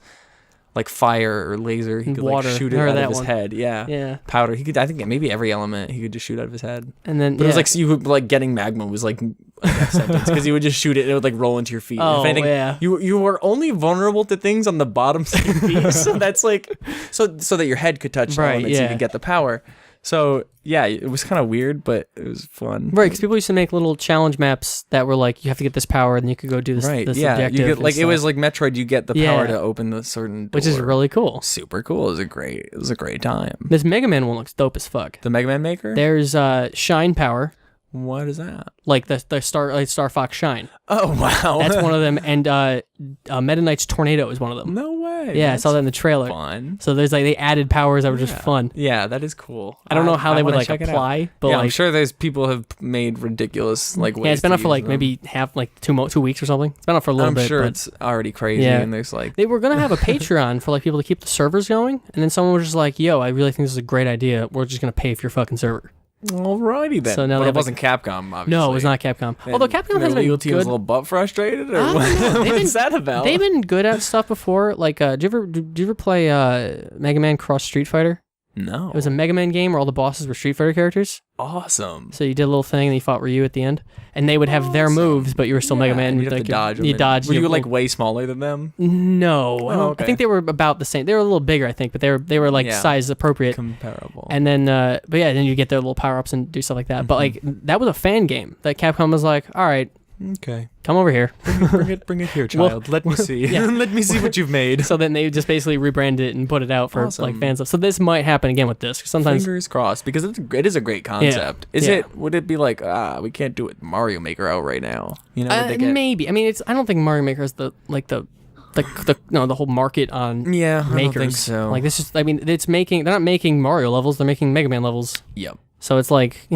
like fire or laser, he could Water. like shoot it Or out that of his one. head. Yeah. Yeah. Powder. He could. I think maybe every element he could just shoot out of his head. And then But it was like you would, like getting magma was like a death sentence because you would just shoot it and it would like roll into your feet. And Oh, if anything, yeah. you were only vulnerable to things on the bottom of your feet. So that's like so that your head could touch Right, elements, so you yeah. could get the power. So yeah, it was kind of weird, but it was fun. Right, because people used to make little challenge maps that were like, you have to get this power, and then you could go do this, Right. this Yeah. objective. You get and like it stuff, was like Metroid. You get the Yeah. power to open the certain door, which is really cool. super cool. It was a great time. This Mega Man one looks dope as fuck. The Mega Man Maker. There's Shine Power, What is that? like the Star Fox Shine. Oh wow, That's one of them, and Meta Knight's Tornado is one of them. No way. Yeah, I saw that in the trailer. Fun. So there's like they added powers that were just fun. Yeah, that is cool. I don't know how they would wanna like check it out. apply, but Yeah, like I'm sure there's people have made ridiculous like ways. yeah, it's been to out for use like them. maybe like 2 weeks or something. It's been out for a little I'm bit. sure but it's already crazy, Yeah. and there's like they were gonna have a Patreon for like people to keep the servers going, and then someone was just like, "Yo, I really think this is a great idea. We're just gonna pay for your fucking server." alrighty then. So now but they it have, like- wasn't Capcom. Obviously. No, it was not Capcom. Although Capcom has the been legal team was a good. little butt frustrated, or I don't what? know. They've What's that about? They've been good at stuff before. Like, did you ever play Mega Man Cross Street Fighter? No. It was a Mega Man game where all the bosses were Street Fighter characters. awesome. So you did a little thing and you fought Ryu at the end, and they would have their Awesome. moves, but you were still Mega Man. and you'd have like, to dodge. You dodged. Were you your like little- way smaller than them? No, I okay. think they were about the same. They were a little bigger, I think, but they were like Yeah. size appropriate. Comparable. And then, but yeah, then you get their little power ups and do stuff like that. But like Mm-hmm. that was a fan game that Capcom was like, all right, okay. come over here. Bring it here, Well, child. Let me see. yeah. Let me see what you've made. So then they just basically rebranded it and put it out for like Awesome. fans. So this might happen again with this. 'Cause sometimes Fingers crossed, because it is a great concept. Is Yeah. it? Would it be like, we can't do it Mario Maker out right now? You know, would they get- maybe. I mean, I don't think Mario Maker is the whole market on Yeah, I makers. don't think so. Like this is, I mean, they're not making Mario levels. They're making Mega Man levels. yep. So it's like,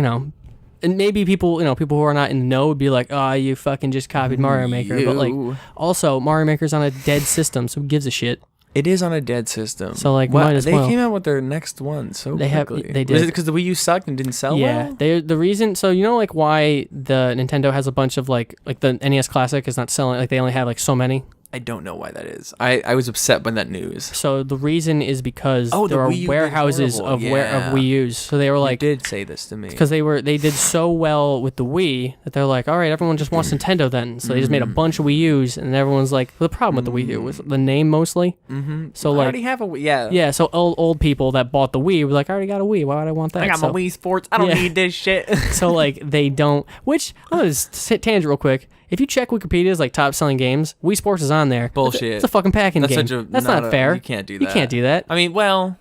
and maybe people who are not in the know would be like, oh, you fucking just copied Mario Maker. But like, You. also Mario Maker's on a dead system, so who gives a shit? It is on a dead system. So, like, Wow, might as they well. came out with their next one so They have- quickly. they Was did. it because the Wii U sucked and didn't sell Yeah, well? the reason. So like why the Nintendo has a bunch of like the NES Classic is not selling. Like they only have like so many. I don't know why that is. I was upset by that news. So the reason is because Oh, the there are Wii U warehouses did of horrible. of Wii U's. So they were You like, did say this to me. because they did so well with the Wii that they're like, all right, everyone just wants Nintendo then. So they just made a bunch of Wii U's, and everyone's like, the problem with the Wii U was the name mostly. Mm-hmm. So I like, already have a Wii. Yeah. yeah, so old people that bought the Wii were like, I already got a Wii. Why would I want that? I got so, my Wii Sports. I don't Yeah. need this shit. So like they don't. Which I'm gonna just hit tangent real quick. If you check Wikipedia's like top selling games, Wii Sports is on there. Bullshit. It's a fucking packing That's game. such a. That's not fair. You can't do that. You can't do that. I mean, well,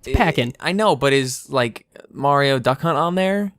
It's packing. I know, but is like Mario Duck Hunt on there?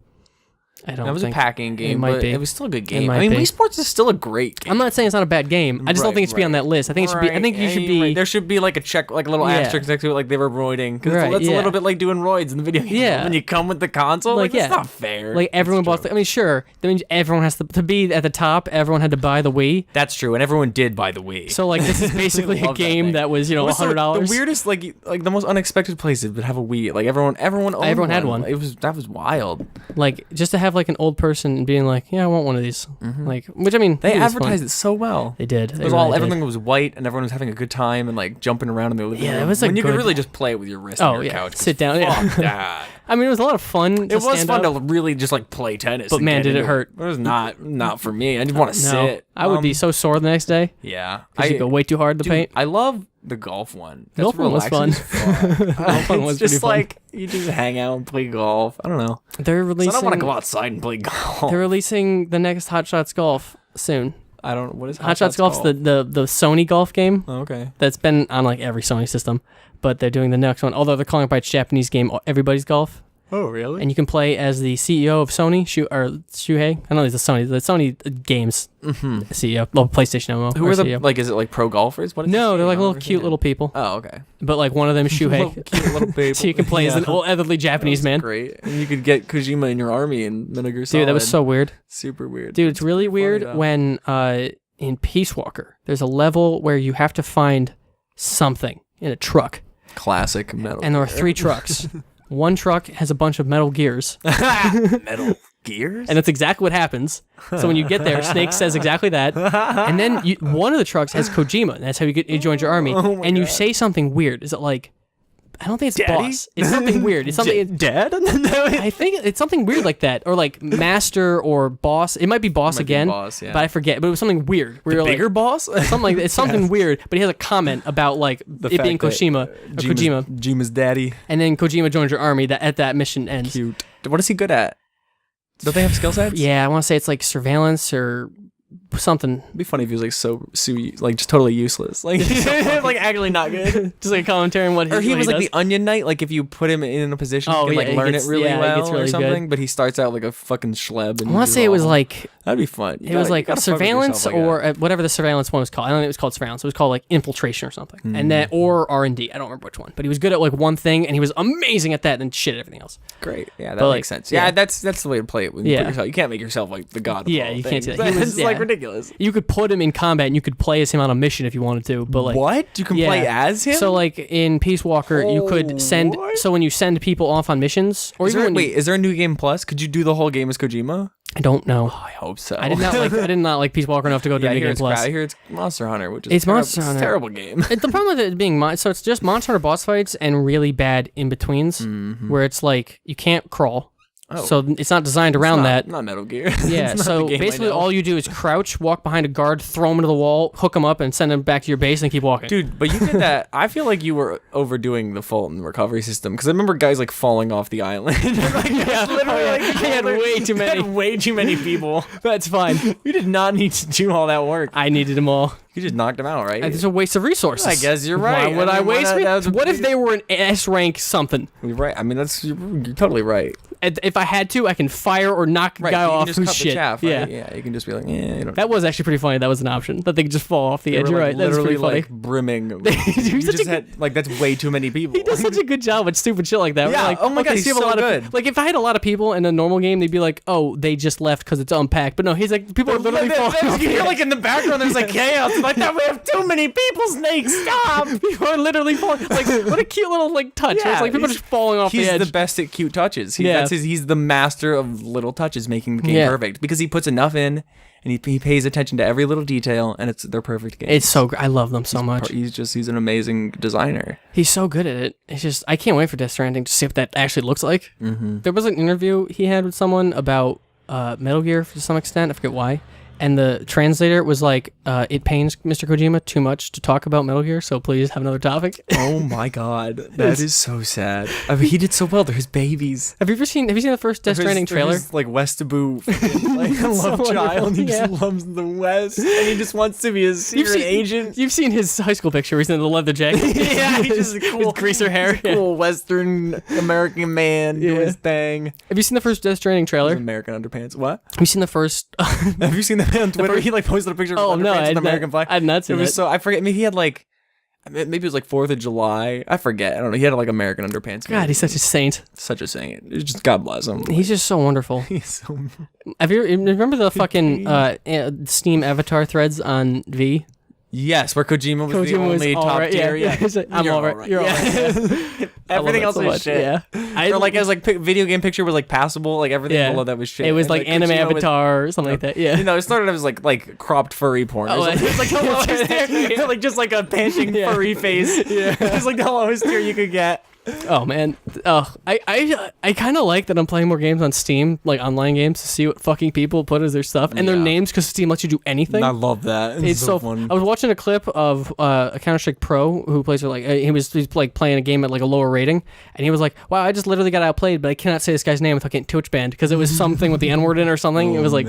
I don't. That was a think. packing game, might but be. it was still a good game. might I mean, be. Wii Sports is still a great game. I'm not saying it's not a bad game. I just don't Right, think it should be on right. that list. I think it should be. I think you Right, should yeah, be. right. There should be like a check, like a little Yeah. asterisk next to it, like they were roiding. Because Right, that's a yeah. little bit like doing roids in the video game. Yeah. When you come with the console, like, Like, that's yeah. not fair. Like everyone That's bought. I mean, sure. That means everyone has to be at the top. Everyone had to buy the Wii. That's true, and everyone did buy the Wii. So like this is basically a Love that game thing. that was It was so- $100. The weirdest, like the most unexpected places would have a Wii. Like everyone owned Everyone had one. That was wild. Like just to have like an old person being like, yeah, I want one of these. Like, which I mean, They it was advertised fun. it so well. They did. It They was really all did. everything was white, and everyone was having a good time and like jumping around in their living Yeah, room. it was a when you could good- really just play it with your wrist Oh, on your yeah. couch. 'cause Sit down, yeah. Fuck that. I mean, it was a lot of fun. It was stand fun up. to really just like play tennis. But and man, get did it into hurt. It was not for me. I just want to No, sit. I would be so sore the next day Yeah, because you go way too hard to dude, paint. I love the golf one. That's Golf one was relaxing fun. as fuck. Golf one It's was pretty just fun. like you just hang out and play golf. I don't know. They're So releasing. I don't want to go outside and play golf. They're releasing the next Hot Shots Golf soon. I don't. What is Hot Shots Golf's the Sony golf game Oh, okay. that's been on like every Sony system, but they're doing the next one. Although they're calling it by its Japanese game, Everybody's Golf. Oh, really? And you can play as the CEO of Sony, Shuhei. I know he's the Sony Games CEO, well, PlayStation MMO. Who or are the CEO. like? Is it like pro golfers? What? Is No, it? they're like I little don't cute little understand. people. Oh, okay. But like one of them is Shuhei. Little cute little people. So you can play as an old elderly Japanese man. Great. And you could get Kojima in your army in Metal Gear Solid. Dude, that was so weird. super weird. Dude, it's really weird though. when in Peace Walker, there's a level where you have to find something in a truck. Classic Metal. And there are 3 trucks. One truck has a bunch of metal gears. Metal Gears. And that's exactly what happens. So when you get there, Snake says exactly that. And then one of the trucks has Kojima. And that's how you join your army. Oh my and you God. say something weird. Is it like, I don't think it's Daddy? boss. It's something weird. It's something. Dad. I think it's something weird like that, or like master or boss. It might be boss Might be again, boss, yeah. but I forget. But it was something weird. Where you're Bigger like, boss. something like it's something weird. But he has a comment about like it fact being that Kojima, Jima's daddy. and then Kojima joins your army. That at that mission ends. Cute. What is he good at? Don't they have skill sets? Yeah, I want to say it's like surveillance or something. It'd be funny if he was like so like just totally useless. Like like actually not good. Just like a commentary on what Or he what was like does. the Onion Knight. Like if you put him in a position, Oh, he can yeah, like he learn gets- it really yeah, he well gets really or something. good. But he starts out like a fucking schleb. And I want to say it was like that'd be fun. it was like surveillance or whatever the surveillance one was called. I don't think it was called surveillance. It was called like infiltration or something. And then or R&D. I don't remember which one. But he was good at like one thing and he was amazing at that and then shit at everything else. great. Yeah, that But, makes like, sense. yeah. Yeah, that's the way to play it. When you Yeah. put yourself, you can't make yourself like the god. Of Yeah, all you can't do things. that. He was- It's like yeah. ridiculous. You could put him in combat and you could play as him on a mission if you wanted to. But like What? You can yeah. play as him? So like in Peace Walker, you could send. what? So when you send people off on missions, or Is even there, when you, wait, is there a new game plus? Could you do the whole game as Kojima? I don't know. I hope so. I did not like Peace Walker enough to go to Yeah, I New hear Game it's Plus. I hear it's Monster Hunter, which is It's Monster it's a Hunter. terrible game. The problem with it being so it's just Monster Hunter boss fights and really bad in betweens, where it's like you can't crawl. Oh. So it's not designed around that. Not Metal Gear. Yeah, It's not so the game I basically know. all you do is crouch, walk behind a guard, throw him into the wall, hook him up, and send him back to your base and keep walking. Dude, but you did that. I feel like you were overdoing the Fulton recovery system because I remember guys like falling off the island. Like, Yeah, literally, like, I had way too many. You had way too many people. That's fine. You did not need to do all that work. I needed them all. You just knocked them out, right? It's a waste of resources. I guess you're right. Why would I, I mean, why waste not? me? That was a What if big- they were an S rank something? You're right. I mean, you're totally right. If I had to, I can fire or knock a Right. guy you off can just who's cut shit. the chaff, right? Yeah. Yeah. You can just be like, you know. That was actually pretty funny. That was an option. That they could just fall off the They edge. were, You're like, right. That's literally pretty funny. like brimming. He's you such just a had like that's way too many people. He does such a good job with stupid shit like that. We're Yeah, like, oh my God, okay, he's so you have so a lot good. of like if I had a lot of people in a normal game, they'd be like, oh, they just left because it's unpacked. But no, he's like, people are literally falling off. You hear the like in the background, there's like chaos. It's like that. We have too many people. Snake, stop! edge. People are literally falling. Like what a cute little like touch. Yeah, it's like people are he's- just falling off He's the edge. the best at cute touches. Yeah. That's he's the master of little touches, making the game perfect because he puts enough in and he pays attention to every little detail, and they're perfect games. It's so I love them so much. He's an amazing designer. He's so good at it. It's just I can't wait for Death Stranding to see what that actually looks like. There was an interview he had with someone about Metal Gear to some extent. I forget why. And the translator was like, it pains Mr. Kojima too much to talk about Metal Gear, so please have another topic. Oh my god. That is so sad. I mean, he did so well. They're his babies. Have you seen the first Death Stranding trailer? Like Westaboo, like love child. He just loves the West, and he just wants to be a secret agent. You've seen his high school picture where he's in the leather jacket. Yeah, he's just cool. With greaser hair. Cool Western American man doing his thing. Have you seen the first Death Stranding trailer? American underpants. What? Have you seen the first? Have you seen that on Twitter? He like posted a picture of underpants with the American flag. I've not seen it. Was so I forget. Maybe he had like. Maybe it was like 4th of July. I forget. I don't know. He had like American underpants. God, he's such a saint. Such a saint. It's just God bless him. He's just so wonderful. He's so. Have you remember the fucking Steam avatar threads on V? Yes, where Kojima was the only top tier. Yeah. Like, I'm all right. You're all right. Everything else was shit. Yeah. Or like it was like video game picture was like passable. Like everything below that was shit. It was like anime avatar or something like that. Yeah. You know, it started as like cropped furry porn. Oh, it was like the lowest tier. Like just like a panting furry face. Yeah. It was like the lowest tier you could get. Oh man, I kind of like that I'm playing more games on Steam, like online games, to see what fucking people put as their stuff and their names, because Steam lets you do anything. I love that. It's so fun. I was watching a clip of a Counter-Strike Pro who plays with like he's like playing a game at like a lower rating, and he was like, "Wow, I just literally got outplayed, but I cannot say this guy's name without getting Twitch banned because it was something with the N-word in or something." It was like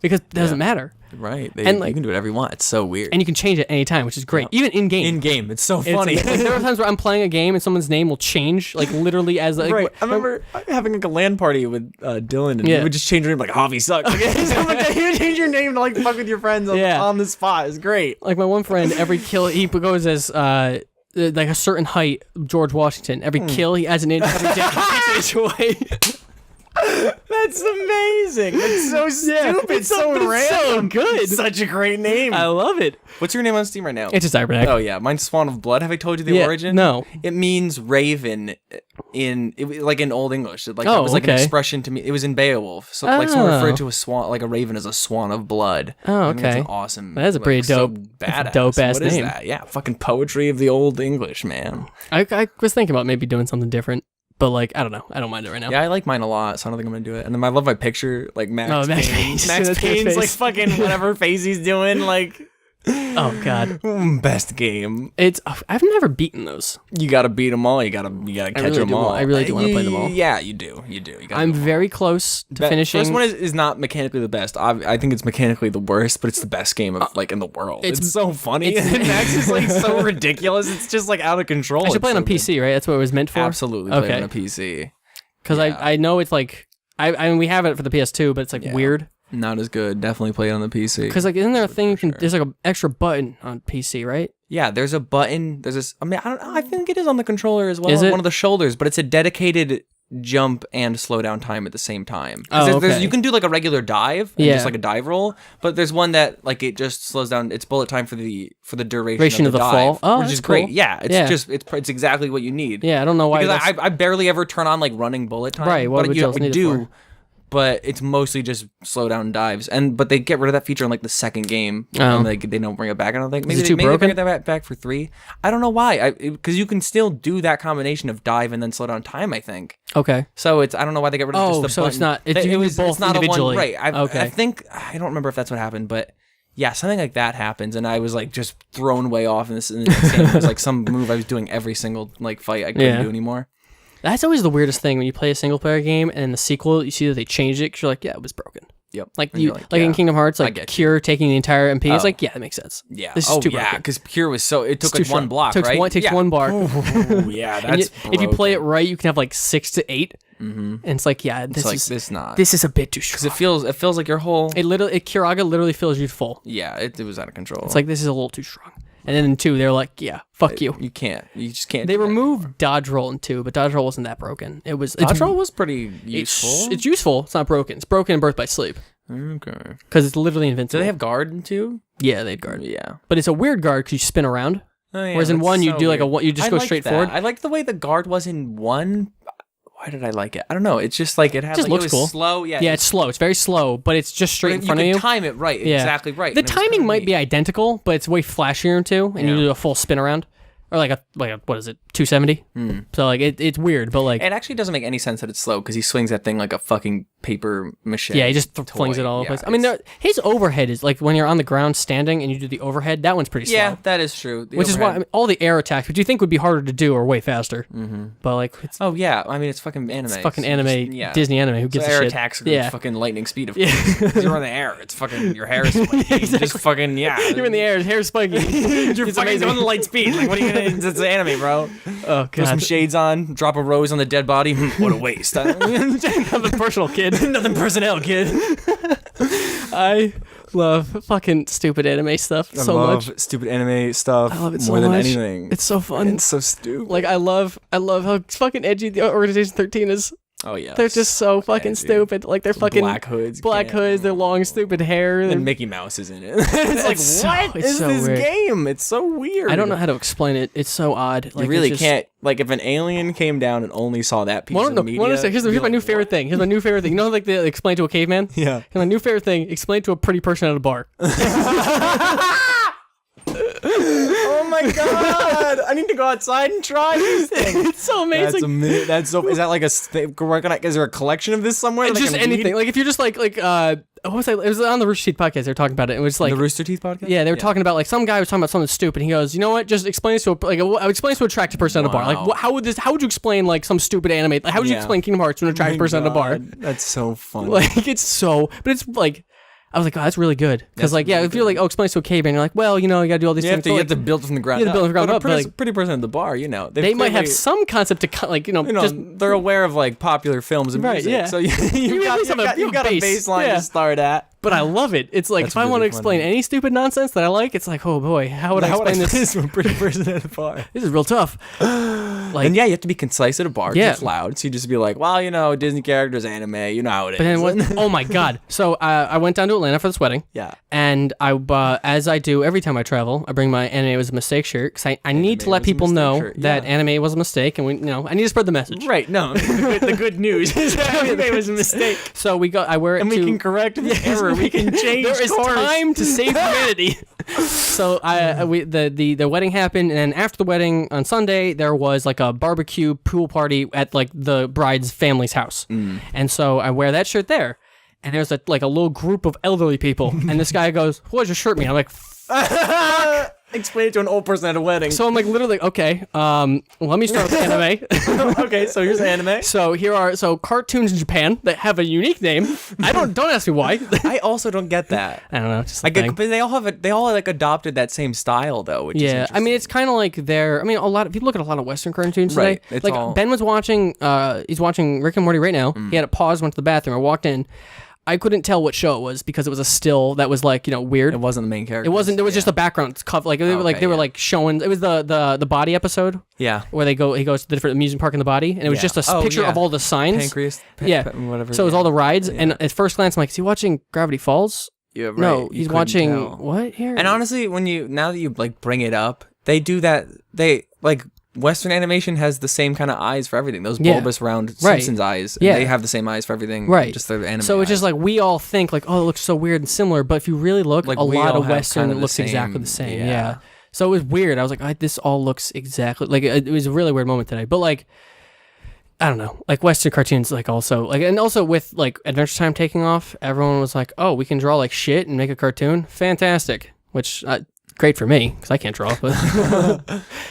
because it doesn't matter. Right, and like, you can do whatever you want. It's so weird, and you can change it anytime, which is great. Even in game. In game, it's so funny. Like, there are times where I'm playing a game and someone's name will change, like literally as like. Right. I remember having like a LAN party with Dylan, and you would just change your name like Javi sucks. You would change your name to like fuck with your friends on the spot. It's great. Like my one friend, every kill he goes as like a certain height, George Washington. Every kill he adds an inch, every death he takes an inch away. That's amazing. That's so stupid. It's so random. It's so good. It's such a great name. I love it. What's your name on Steam right now? It's just Cyberneck. Oh yeah, mine's Swan of Blood. Have I told you the origin? No. It means raven like in Old English. Like it was like an expression to me. It was in Beowulf. So like someone referred to a swan, like a raven, as a swan of blood. Oh, okay. That's an awesome. That is a pretty dope, badass. Dope ass what name. Is that? Yeah, fucking poetry of the Old English, man. I was thinking about maybe doing something different. But like, I don't know. I don't mind it right now. Yeah, I like mine a lot, so I don't think I'm gonna do it. And then I love my picture, like Max Payne. Max That's Payne's like fucking whatever face he's doing, like. Oh god, best game. I've never beaten those. You gotta beat them all. You gotta catch them all. I really do want to play them all. Yeah, you do. I'm very close to finishing. First one is not mechanically the best. I think it's mechanically the worst, but it's the best game of like in the world. It's so funny. Max is like so ridiculous. It's just like out of control. I should play it on PC, right? That's what it was meant for. Absolutely, play it on a PC. Because I know it's like I mean we have it for the PS2, but it's like weird. Not as good. Definitely play it on the PC. Because like, isn't there a thing? There's like an extra button on PC, right? Yeah, there's a button. There's this. I mean, I don't know. I think it is on the controller as well. Is it? One of the shoulders, but it's a dedicated jump and slow down time at the same time. Oh, okay. You can do like a regular dive, just like a dive roll, but there's one that like it just slows down. It's bullet time for the duration of the dive, fall, which is great. Cool. Yeah, it's exactly what you need. Yeah, I don't know why. Because I barely ever turn on like running bullet time. Right, what would you do? But it's mostly just slow down dives, but they get rid of that feature in like the second game, and they don't bring it back. I don't think maybe they bring it back for 3. I don't know why. Because you can still do that combination of dive and then slow down time. I think. Okay. So I don't know why they get rid of just the button. It's not. It's not individually. Right. Okay. I think I don't remember if that's what happened, but. Yeah, something like that happens, and I was like just thrown way off in this. It was like some move I was doing every single like fight I couldn't do anymore. That's always the weirdest thing when you play a single player game and in the sequel you see that they changed it because you're like, yeah, it was broken. Yep. Like in Kingdom Hearts, like Cure taking the entire MP. It's like, yeah, that makes sense. Yeah. This is too broken. Because Cure was it took like one block, right? It takes one bar. Oh, yeah, that's if you play it right, you can have like 6 to 8. Mm-hmm. And it's like, yeah, this is a bit too strong. Because it feels like your whole Kiraga literally feels you full. Yeah, it was out of control. It's like this is a little too strong. And then in 2, they're like, yeah, fuck you. You just can't. They removed dodge roll in 2, but dodge roll wasn't that broken. Dodge roll was pretty useful. It's useful. It's not broken. It's broken in Birth by Sleep. Okay. Because it's literally invincible. Do they have guard in 2? Yeah, they had guard. Yeah. But it's a weird guard because you spin around. Oh, yeah, whereas in 1, you do like you just go straight forward. I like the way the guard was in 1. why did I like it? I don't know. It's just like it had just like, looks it was cool. slow. Yeah, Yeah, it's slow. It's very slow, but it's just straight in front of you. you. Time it right, Yeah. exactly right. The and it was timing kinda might neat. be identical, but it's way flashier too, and you Yeah. do a full spin around, or like a what is it, 270? So like it's weird, but like It actually doesn't make any sense that it's slow because he swings that thing like a fucking paper mache. yeah, he just toy. flings it all over Yeah, the place. I mean, his overhead is like when you're on the ground standing and you do the overhead. That one's pretty slow. yeah, that is true. The Which is why overhead- I mean, all the air attacks, which you think would be harder to do, are way faster. Mm-hmm. But like it's Oh yeah, I mean it's fucking anime. It's fucking so anime, just- yeah. Disney anime. Who So gives a air shit? attacks are Yeah. fucking lightning speed. Of course. You're in the air. It's fucking your hair is spiky. Just fucking yeah. You're in the air, his hair's spiky. You're It's fucking amazing. going light speed. Like what are you gonna? It's anime, bro. Oh Put some god, shades on. Drop a rose on the dead body. What a waste. nothing personal, kid. Nothing personnel, kid. I love fucking stupid anime stuff so much. stupid anime stuff. I love it so much. It's so fun. It's so stupid. Like I love how fucking edgy the Organization 13 is. Oh yeah. They're just so fucking edgy. stupid. Like they're fucking Black hoods. black hoods, their long stupid hair. And they're- Mickey Mouse is in it. It's like, so- what it's is so this weird. game? It's so weird. I don't know how to explain it. It's so odd. Like, You really it's just- can't. Like, if an alien came down and only saw that piece of media. Here's you'd be my like, new favorite what? thing. Here's my new favorite thing. You know, like they explain to a caveman. Yeah. Here's my new favorite thing. Explain to a pretty person at a bar. Oh my god! I need to go outside and try these things. It's so amazing. That's so. Is that like a? Is there a collection of this somewhere? that I Just can read? anything. Like if you're just like what was I? It was on the Rooster Teeth podcast. They were talking about it. It was like The Rooster Teeth podcast. yeah, they were talking about like some guy was talking about something stupid. He goes, you know what? Just explain this to explain to an attractive person at a bar. Like Wow. how would you explain like some stupid anime? Like, how would you Yeah. explain Kingdom Hearts to an attractive person at a bar? That's so funny. Like it's so, but it's like. I was like, oh, that's really good. Because, That's like, yeah, really if you're like, oh, explain this to a caveman, you're like, well, you know, you got to do all these you have things. to, But, you like, have to build it from the ground you have to build it from the ground But up, a but, pretty, like, pretty person at the bar, you know. they might have clearly- some concept to, like, just they're aware of like popular films and Right, music, yeah. so you've at least have a got a base. baseline Yeah. to start at. But I love it. It's like That's if I want to really explain funny. any stupid nonsense that I like, it's like, oh boy, how would I explain this? to a pretty person at a bar? This is real tough. Like, And yeah, you have to be concise at a bar. 'cause Yeah. it's loud. So you just be like, well, you know, Disney characters, anime, you know how it is. but then what? Oh my god! So I went down to Atlanta for this wedding, Yeah. and as I do every time I travel, I bring my anime was a mistake shirt because I need to let was a people mistake know shirt, that yeah. anime was a mistake, and I need to spread the message. Right. No. the good news is that anime was a mistake, So I wear it and to. we can correct the error. We can change There is course. time to save humanity. So the wedding happened, and then after the wedding on Sunday, there was like a barbecue pool party at like the bride's family's house, and so I wear that shirt there, and there's a little group of elderly people, and this guy goes, "What does your shirt mean?" I'm like. Explain it to an old person at a wedding. So I'm like literally okay. Let me start with anime. okay, so here's anime. So here are cartoons in Japan that have a unique name. Don't ask me why. I also don't get that. I don't know. Just I a get, thing. but they all like adopted that same style though, which is Yeah, I mean it's kind of like a lot of if you look at a lot of Western cartoons today. Right, it's Like all- Ben was watching, he's watching Rick and Morty right now. He had to pause, went to the bathroom. I walked in. I couldn't tell what show it was because it was a still that was like weird. it wasn't the main character. It wasn't. There was just a background cover. Like they were Okay, yeah. like showing. It was the body episode yeah. where he goes to the different amusement park in the body, and it was Yeah. just a Oh, picture yeah. of all the signs. Pancreas. Yeah. Whatever. So it was all the rides, Yeah. and at first glance, I'm like, is he watching Gravity Falls? Yeah, right. No, You he's couldn't watching tell. what here? And honestly, now that you like bring it up, they do that. They like Western animation has the same kind of eyes for everything. Those Yeah. bulbous round Right. Simpsons eyes. and Yeah. They have the same eyes for everything. Right. Just their anime. So it's just eyes. like we all think like, oh, it looks so weird and similar, but if you really look, Like, a we lot all of have Western kind of the looks exactly same- the same. yeah. Yeah. So it was weird. I was like, this all looks exactly like it was a really weird moment today. But like, I don't know, like Western cartoons, like also like, and also with like Adventure Time taking off, everyone was like, oh, we can draw like shit and make a cartoon, fantastic. Which great for me because I can't draw, but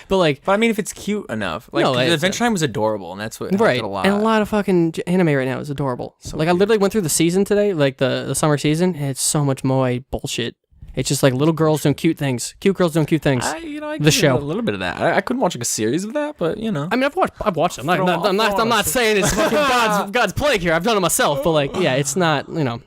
but like. But I mean, if it's cute enough, like No, the it's- Adventure Time was adorable, and that's what helped Right, it a lot. and a lot of fucking anime right now is adorable. Like I literally went through the season today, like the summer season, and it's so much moe bullshit. It's just like little girls doing cute things, cute girls doing cute things. I The could show. do a little bit of that. I couldn't watch like a series of that, but you know. I mean, I've watched them. I'm not saying it's fucking God's plague here. I've done it myself, but like, yeah, it's not. You know,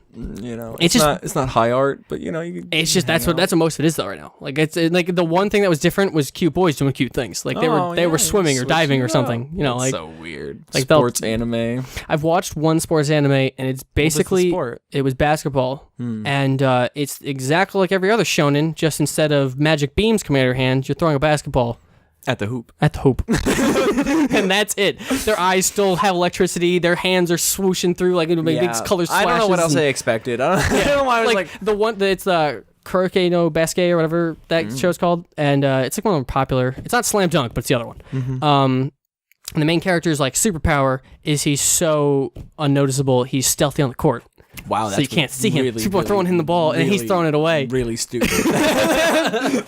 It's just- it's not high art, but you know, you. It's just that's what most of it is though right now. Like it's like the one thing that was different was cute boys doing cute things. Like they were swimming or diving or something. You know, That's like so weird. like they'll- Sports anime. I've watched one sports anime and it's basically sport? it was basketball and it's exactly like every other shonen. Just instead of magic beams coming out of your hand, you're throwing a basketball At the hoop. At the hoop. And that's it. Their eyes still have electricity. Their hands are swooshing through like big color splashes. I don't know what else I expected. I don't know why I was like the one that it's Kuroke no Basket or whatever that show's called, and it's like one of the popular. It's not Slam Dunk, but it's the other one. And the main character's like superpower is he's so unnoticeable. He's stealthy on the court. Wow, so you can't see him. People are throwing him the ball, and he's throwing it away. Really stupid.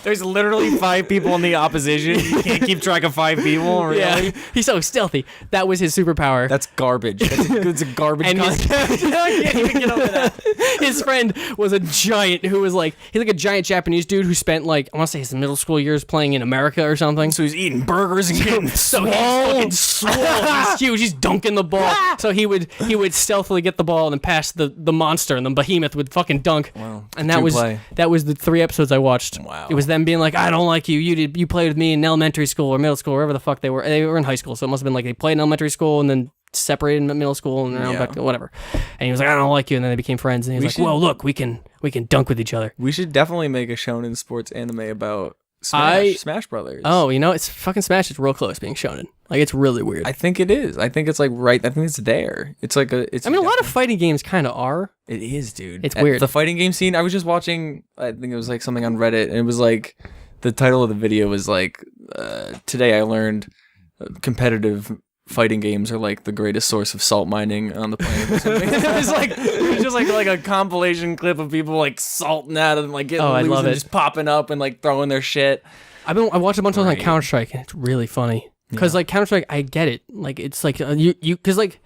There's literally 5 people in the opposition. You can't keep track of 5 people. Really? Yeah, he's so stealthy. That was his superpower. That's garbage. It's a garbage. And I can't even get over that. His friend was a giant who was like he's like a giant Japanese dude who spent like I want to say his middle school years playing in America or something. So he's eating burgers and getting so he's fucking swole. He's huge. He's dunking the ball. So he would stealthily get the ball and then pass the monster, and the behemoth would fucking dunk. Wow. And that was the 3 episodes I watched. Wow. It was them being like, I don't like you. You played with me in elementary school or middle school, wherever the fuck they were. They were in high school, so it must have been like they played in elementary school and then separated in middle school and now back to whatever. And he was like, I don't like you, and then they became friends. And he was like, well, look, we can dunk with each other. We should definitely make a shonen sports anime about Smash Brothers. Oh, it's fucking Smash. It's real close being shonen. Like it's really weird. I think it is. I think it's like right. I think it's there. It's like a. It's. I mean, a lot of fighting games kind of are. It is, dude. It's weird. The fighting game scene. I was just watching. I think it was like something on Reddit, and it was like the title of the video was like, "Today I learned competitive fighting games are like the greatest source of salt mining on the planet." Or something. it was just like a compilation clip of people like salting at them, like getting loose and just popping up and like throwing their shit. I watched a bunch of times on Counter Strike, and it's really funny. Because like Counter Strike, I get it. Like it's like you because like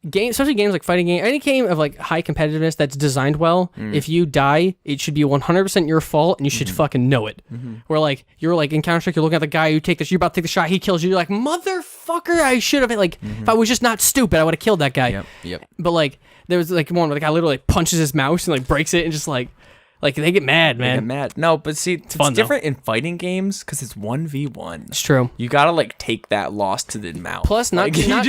games, especially games like fighting game, any game of like high competitiveness that's designed well. If you die, it should be 100% your fault, and you should fucking know it. Where like you're like in Counter Strike, you're looking at the guy you're about to take the shot, he kills you. You're like motherfucker, I should have like if I was just not stupid, I would have killed that guy. Yep. But like there was like one where the guy literally like, punches his mouse and like breaks it and just like they get mad, man. They get mad. No, but see, it's different in fighting games because it's 1v1. It's true. You gotta like take that loss to the mouth. Plus, not only do you have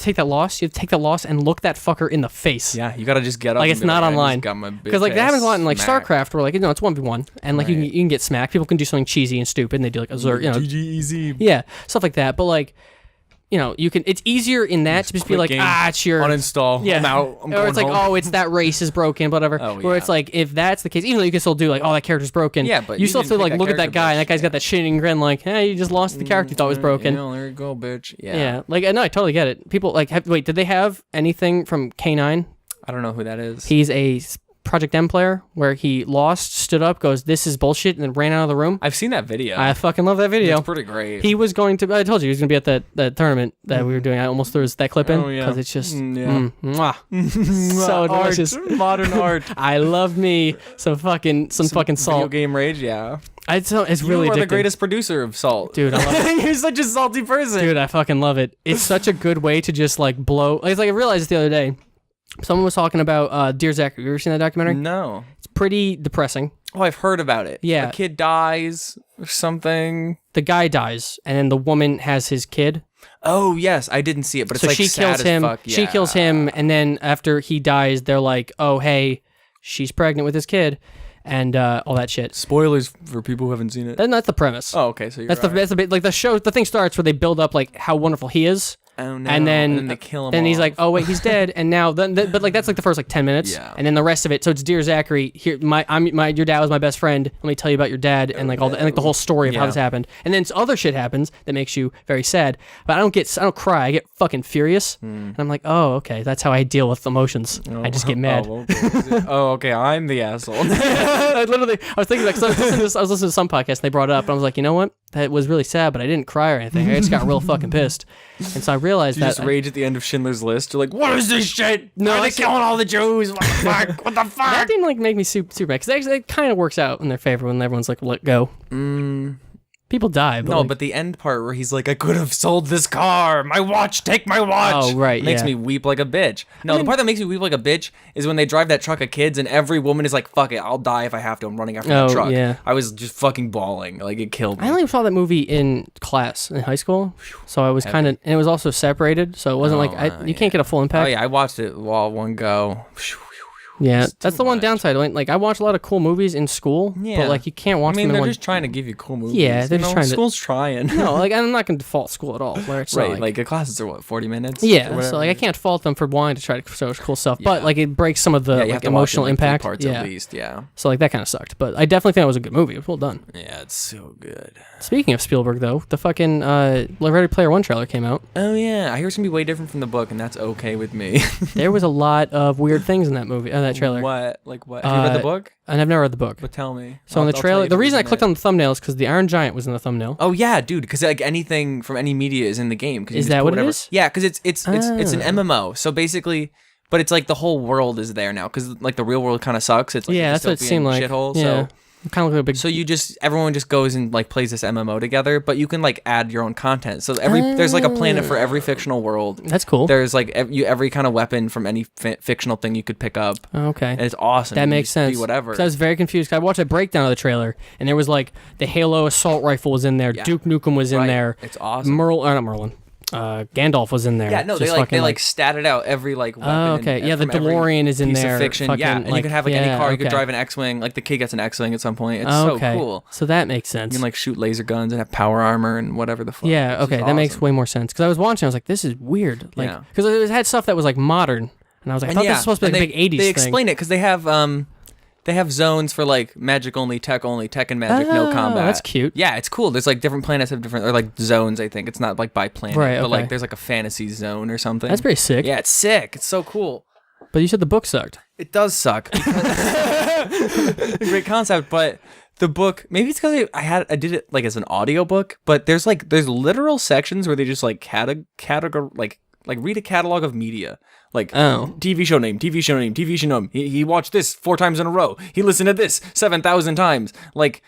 to take that loss, you have to take that loss and look that fucker in the face. Yeah, you gotta just get up. Like it's not online. Because like that happens a lot in like StarCraft, where like it's 1v1, and like you can get smacked. People can do something cheesy and stupid, and they do like a Zerg, GG easy. Yeah, stuff like that. But like. You can. It's easier in that to just be like, it's your uninstall. Yeah, I'm out. or it's like, oh, it's that race is broken, whatever. Where it's like, if that's the case, even though you can still do like, oh, that character's broken. Yeah, but you still have to like look at that guy, and that guy's got that shitting grin, like, hey, you just lost the character you thought was broken. There you go, bitch. Yeah. Like, no, I totally get it. People like, wait, did they have anything from K9? I don't know who that is. He's a Project M player where he lost, stood up, goes, this is bullshit, and then ran out of the room. I've seen that video. I fucking love that video. It's pretty great. He was going to, I told you, he was going to be at that tournament that we were doing. I almost threw that clip in because it's just so delicious. Modern art. I love me some fucking salt. Video game rage, yeah. It's really you are addicting. the greatest producer of salt. Dude, I love it. You're such a salty person. Dude, I fucking love it. It's such a good way to just like blow. It's like I realized it the other day. Someone was talking about Dear Zachary. You ever seen that documentary? No. It's pretty depressing. Oh, I've heard about it. Yeah. A kid dies or something. The guy dies, and then the woman has his kid. Oh, yes. I didn't see it, but it's like she sad kills him. as fuck. Yeah. She kills him, and then after he dies, they're like, oh, hey, she's pregnant with his kid, and all that shit. Spoilers for people who haven't seen it. Then that's the premise. Oh, okay. So that's the bit, like the show. The thing starts where they build up like how wonderful he is. Oh, no. And then they kill him. Then he's off. like, "Oh wait, he's dead." And now, but like that's like the first like 10 minutes. Yeah. And then the rest of it. So it's Dear Zachary. Here, your dad was my best friend. Let me tell you about your dad and like all the and like the whole story of how this happened. And then other shit happens that makes you very sad. But I don't cry. I get fucking furious. And I'm like, oh, okay, that's how I deal with emotions. I just get mad. Okay. I'm the asshole. I was thinking like, I was listening to some podcast. And they brought it up, and I was like, you know what? That was really sad, but I didn't cry or anything. I just got real fucking pissed. And so I realized you just rage at the end of Schindler's List. You're like, what is this shit? No, are they killing all the Jews? What the fuck? What the fuck? That didn't like make me super mad because it kind of works out in their favor when everyone's like, let go. People die. But but the end part where he's like, I could have sold this car. My watch. Take my watch. Oh, right. Makes me weep like a bitch. No, the part that makes me weep like a bitch is when they drive that truck of kids and every woman is like, fuck it. I'll die if I have to. I'm running after that truck. Yeah. I was just fucking bawling. Like, it killed me. I only saw that movie in class in high school. So I was kind of, and it was also separated. So it wasn't you can't get a full impact. Oh, yeah. I watched it all one go. Yeah, It's that's too the one much. downside. Like I watch a lot of cool movies in school, Yeah. but like you can't watch I mean, them in they're one. just trying to give you cool movies. Yeah, they're just trying to- School's trying. No, like I'm not gonna default school at all. Where it's not right. Like the classes are what 40 minutes. or yeah, whatever. so like I can't fault them for wanting to try to show cool stuff, but Yeah. like it breaks some of the Yeah, you have like to watch it emotional in, like, 3 impact. parts Yeah, at least. Yeah. so like that kind of sucked. But I definitely think it was a good movie. It was well done. Yeah, it's so good. Speaking of Spielberg, though, the fucking Ready Player One trailer came out. Oh yeah, I hear it's gonna be way different from the book, and that's okay with me. There was a lot of weird things in that movie, that trailer. What? Like what? Have you read the book? And I've never read the book. But tell me. So in the I'll tell trailer, you the if reason I it's in clicked it. on the thumbnail is because the Iron Giant was in the thumbnail. Oh yeah, dude, because like anything from any media is in the game. 'Cause you Is just that put what it whatever- is? Yeah, because it's an Ah. MMO. So basically, but it's like the whole world is there now. Because like the real world kind of sucks. It's like Yeah, a that's what it dystopian seemed like. Shithole. Yeah. Kind of like a big. So you just everyone just goes and like plays this MMO together, but you can like add your own content. So there's like a planet for every fictional world. That's cool. There's like every kind of weapon from any fictional thing you could pick up. Okay. And it's awesome. That You makes just sense. Be whatever. 'Cause I was very confused. 'Cause I watched a breakdown of the trailer, and there was like the Halo assault rifle was in there, Yeah. Duke Nukem was in Right. there, It's awesome. not Merlin, Gandalf was in there. Yeah, no, Just they fucking, like statted out every like weapon. Oh, okay. Yeah, the from every DeLorean is in piece there. Of fiction. Fucking, Yeah, and you like, could have like any yeah, car. You could okay. drive an X-wing. Like the kid gets an X-wing at some point. It's Oh, so okay. cool. So that makes sense. You can like shoot laser guns and have power armor and whatever the fuck. Yeah, It's just okay, that makes awesome. way more sense. Because I was watching, I was like, this is weird. Like, Yeah. because it had stuff that was like modern, and I was like, I thought this was supposed to be like a big '80s They thing. explain it because they have zones for like magic only, tech and magic, no Oh, combat. that's cute. Yeah, it's cool. There's like different planets have different or like zones. I think it's not like by planet, Right, but like okay. there's like a fantasy zone or something. That's pretty sick. Yeah, it's sick. It's so cool. But you said the book sucked. It does suck. Great concept, but the book maybe it's because I did it like as an audiobook, but there's literal sections where they just like categor like read a catalog of media. Like TV show name, TV show name, TV show name. He watched this 4 times in a row. He listened to this 7,000 times. Like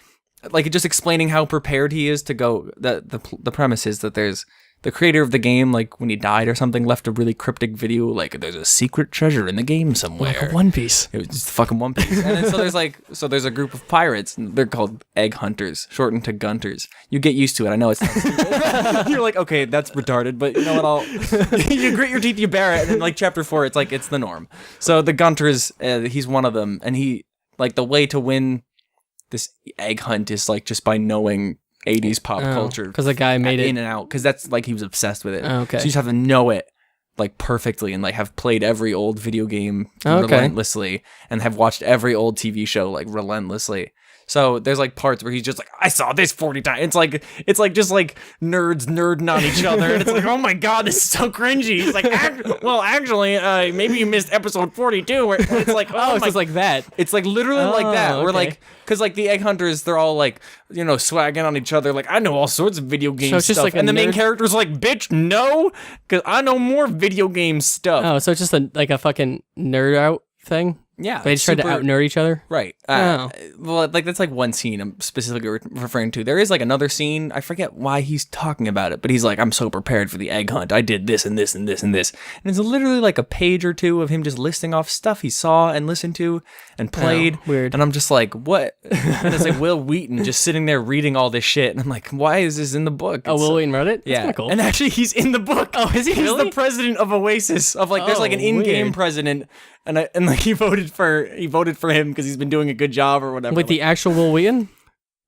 just explaining how prepared he is to go. The premise is that there's the creator of the game, like when he died or something, left a really cryptic video, like there's a secret treasure in the game somewhere. Like One Piece. It was just fucking One Piece. And then there's a group of pirates, and they're called egg hunters, shortened to gunters. You get used to it. I know it's not stupid. You're like, okay, that's retarded, but you know what? You grit your teeth, you bear it, and then like chapter 4, it's like it's the norm. So the gunters, he's one of them, and he like the way to win this egg hunt is like just by knowing 80s pop culture because the guy made in it. and out, because that's like he was obsessed with it. Okay. So you just have to know it like perfectly and like have played every old video game Okay. relentlessly and have watched every old TV show like relentlessly. So there's like parts where he's just like, I saw this 40 times. It's like just like nerds nerding on each other, and it's like, oh my god, this is so cringy. He's like, actually, maybe you missed episode 42. Where it's like, Oh, it's just like that. it's like literally like that. Oh, We're okay. like, because like the egg hunters, they're all like, you know, swagging on each other. Like, I know all sorts of video game So it's stuff. just like a and the main nerd- character's like, bitch, no, because I know more video game stuff. Oh, so it's just like a fucking nerd out thing. Yeah. They just tried to super- out nerd each other. Right. Well, like that's like one scene I'm specifically referring to. There is like another scene. I forget why he's talking about it, but he's like, I'm so prepared for the egg hunt. I did this and this and this and this. And it's literally like a page or two of him just listing off stuff he saw and listened to and played. weird. And I'm just like, what? And it's like Will Wheaton just sitting there reading all this shit. And I'm like, why is this in the book? Oh, It's Will Wheaton wrote it. That's yeah, kinda cool. and actually, he's in the book. Oh, is he He's really? the president of Oasis. Of like, there's like an Oh, in-game weird. president, and like he voted for him because he's been doing a good job or whatever. With the actual Will Wheaton,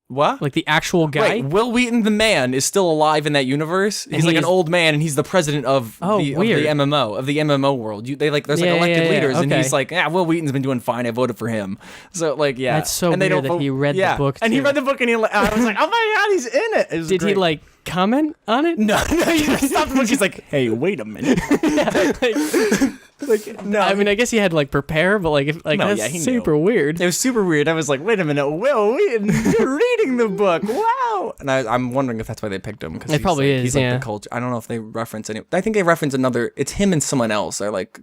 what? like the actual guy. Right, Will Wheaton, the man, is still alive in that universe. He's like an he's- old man, and he's the president of Oh, the weird. MMO world. There's like Yeah, elected yeah, leaders, and okay. he's like, Will Wheaton's been doing fine. I voted for him. So like, yeah, That's so and they weird don't that he read the book, and he too. read the book, and I was like, oh my god, he's in it. It was Did he great. like comment on it? No, he stopped the book. He's like, hey, wait a minute. Like, no, I mean, I guess he had to like prepare, but like, No, that's yeah, he knew. super weird. it was super weird. I was like, wait a minute, Will Wheaton, you're reading the book. Wow. And I'm wondering if that's why they picked him. Cause It probably is, He's like yeah. the culture. I don't know if they reference any. I think they reference another. It's him and someone else. They're like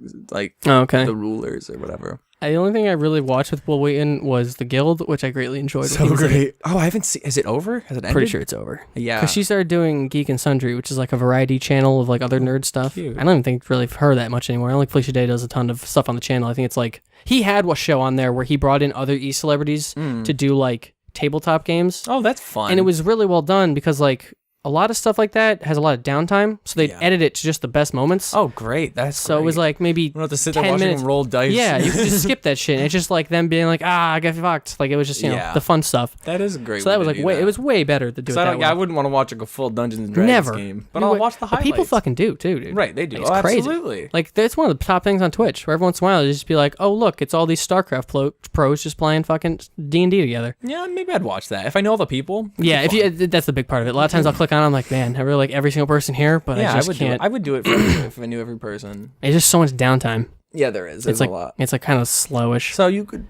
Oh, okay. the rulers or whatever. The only thing I really watched with Will Wheaton was The Guild, which I greatly enjoyed. when he was in it. Oh, I haven't seen. Is it over? Has it ended? Pretty sure it's over. Yeah. Because she started doing Geek and Sundry, which is like a variety channel of like other nerd stuff. Cute. I don't even think really her that much anymore. I don't think Felicia Day does a ton of stuff on the channel. I think it's like he had a show on there where he brought in other celebrities to do like tabletop games, Oh, that's fun. and it was really well done because like a lot of stuff like that has a lot of downtime, so they'd Yeah. edit it to just the best moments. Oh, great. That's so it was great. like maybe You don't have to sit there 10 watching minutes. them roll dice. Yeah, you could just skip that shit. And it's just like them being like, I got fucked. Like it was just Yeah. the fun stuff. That is a great. So way that was to like do way. that. It was way better to do it So that way. I wouldn't want to watch like a full Dungeons and Dragons Never. game, but You I'll would- watch the but highlights. people fucking do too, dude. Right, they do. Like, Oh, it's crazy. absolutely. Like that's one of the top things on Twitch. Where every once in a while, they just be like, "Oh, look, it's all these StarCraft pros just playing fucking D&D together." Yeah, maybe I'd watch that if I know all the people. Yeah, if you that's the big part of it. A lot of times I'll click on it, I'm like, man, I really like every single person here, but Yeah, I just would can't. do it. I would do it for everyone if I knew every person. It's just so much downtime. Yeah, there is. It's There's like a lot. it's like kind of slowish. So you could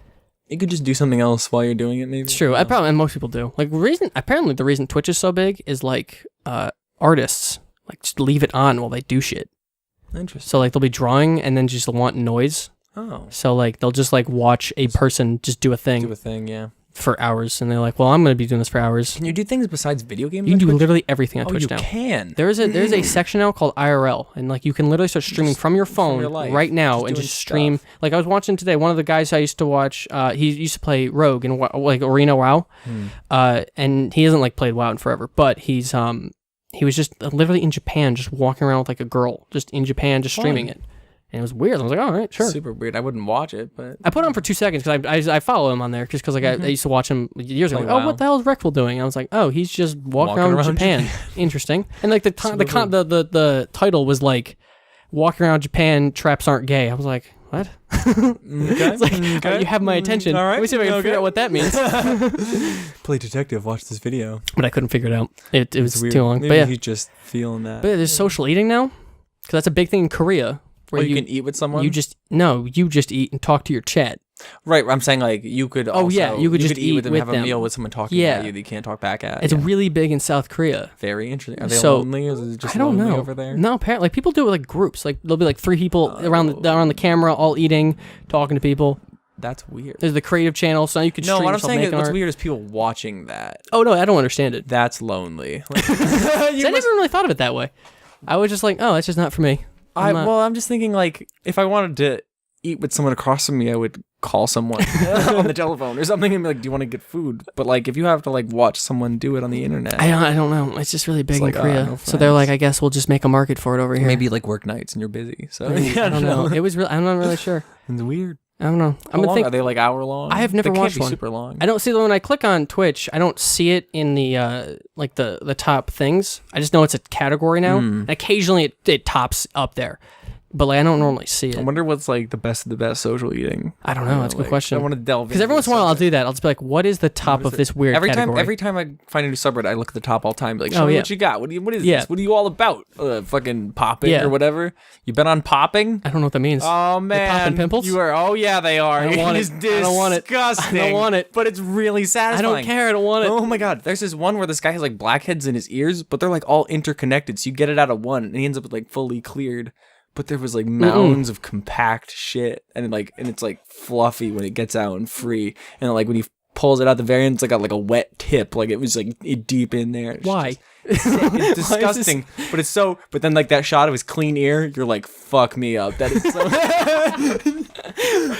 just do something else while you're doing it. Maybe It's true. I probably and most people do. Like apparently the reason Twitch is so big is like artists like just leave it on while they do shit. Interesting. So like they'll be drawing and then just want noise. Oh, So like they'll just like watch a person just do a thing do a thing. Yeah. for hours, and they're like, "Well, I'm going to be doing this for hours." Can you do things besides video games? You on can do Twitch? literally everything on Oh, Twitch you now. can. There's a section now called IRL, and like you can literally start streaming from your phone your life, right now just and doing just stream. stuff. Like I was watching today, one of the guys I used to watch, he used to play Rogue in like Arena WoW, and he hasn't like played WoW in forever, but he was just literally in Japan, just walking around with like a girl, just in Japan, just streaming Fun. it, and it was weird. I was like, all right, sure. Super weird. I wouldn't watch it, but I put it on for 2 seconds because I follow him on there just because like I used to watch him years ago. Oh, Like, oh, wow. what the hell is Rexful doing? And I was like, oh, he's just walking Walking around around Japan. Interesting. And like the title was like, walking around Japan, traps aren't gay. I was like, what? It's like, you have my attention. All right. Let me see if I can figure out what that means. play detective. Watch this video. But I couldn't figure it out. It was Weird. too long. Maybe But yeah, he's just feeling that. but there's social eating now because that's a big thing in Korea where you can eat with someone. you just eat and talk to your chat. Right, I'm saying like you could. Also, yeah, you could just eat with them, eat have with a them. meal with someone talking Yeah. at you that you can't talk back at. It's Yeah. really big in South Korea. Very interesting. Are they So, lonely? Or is it just I don't lonely know. over there? No, apparently, like people do it with like groups. Like there'll be like 3 people around the camera, all eating, talking to people. That's weird. There's the creative channel, so you can No, stream what I'm yourself saying is making what's art. weird is people watching that. Oh no, I don't understand it. That's lonely. I never really thought of it that way. I was just like, oh, that's just not for me. I'm just thinking like if I wanted to eat with someone across from me, I would call someone on the telephone or something and be like, "Do you want to get food?" But like if you have to like watch someone do it on the internet, I don't know. It's just really big like, in Korea. no So they're friends. like, I guess we'll just make a market for it over here. maybe like work nights and you're busy. So I don't know. It was really. I'm not really sure. It's weird. I don't know. How long are they? Like hour long? I have never they can't watched be one. super long. I don't see when I click on Twitch. I don't see it in the like the top things. I just know it's a category now. And occasionally it tops up there, but like I don't normally see I it. wonder what's like the best of the best social eating. I don't know. That's a good Like, question. I want to delve Because every once in a while I'll do that. I'll just be like, what is the top of this weird category? Every time I find a new subreddit, I look at the top all the time. Be like, Oh, show me yeah. what you got. What is Yeah. this? What are you all about? Fucking popping Yeah. or whatever. You been on popping? I don't know what that means. Oh man, popping pimples? You are. Oh yeah, they are. I don't want It's it. I don't want it. disgusting. I don't want it. But it's really I satisfying. don't care. I don't want it. Oh my god, there's this one where this guy has like blackheads in his ears, but they're like all interconnected. So you get it out of one, and he ends up with like fully cleared. But there was like mounds of compact shit, and it's like fluffy when it gets out and free, and like when he pulls it out, the very end, it's like got like a wet tip, like it was like deep in there. It's Why? It's disgusting, but it's so. But then like that shot of his clean ear, you're like, fuck me up. That is so.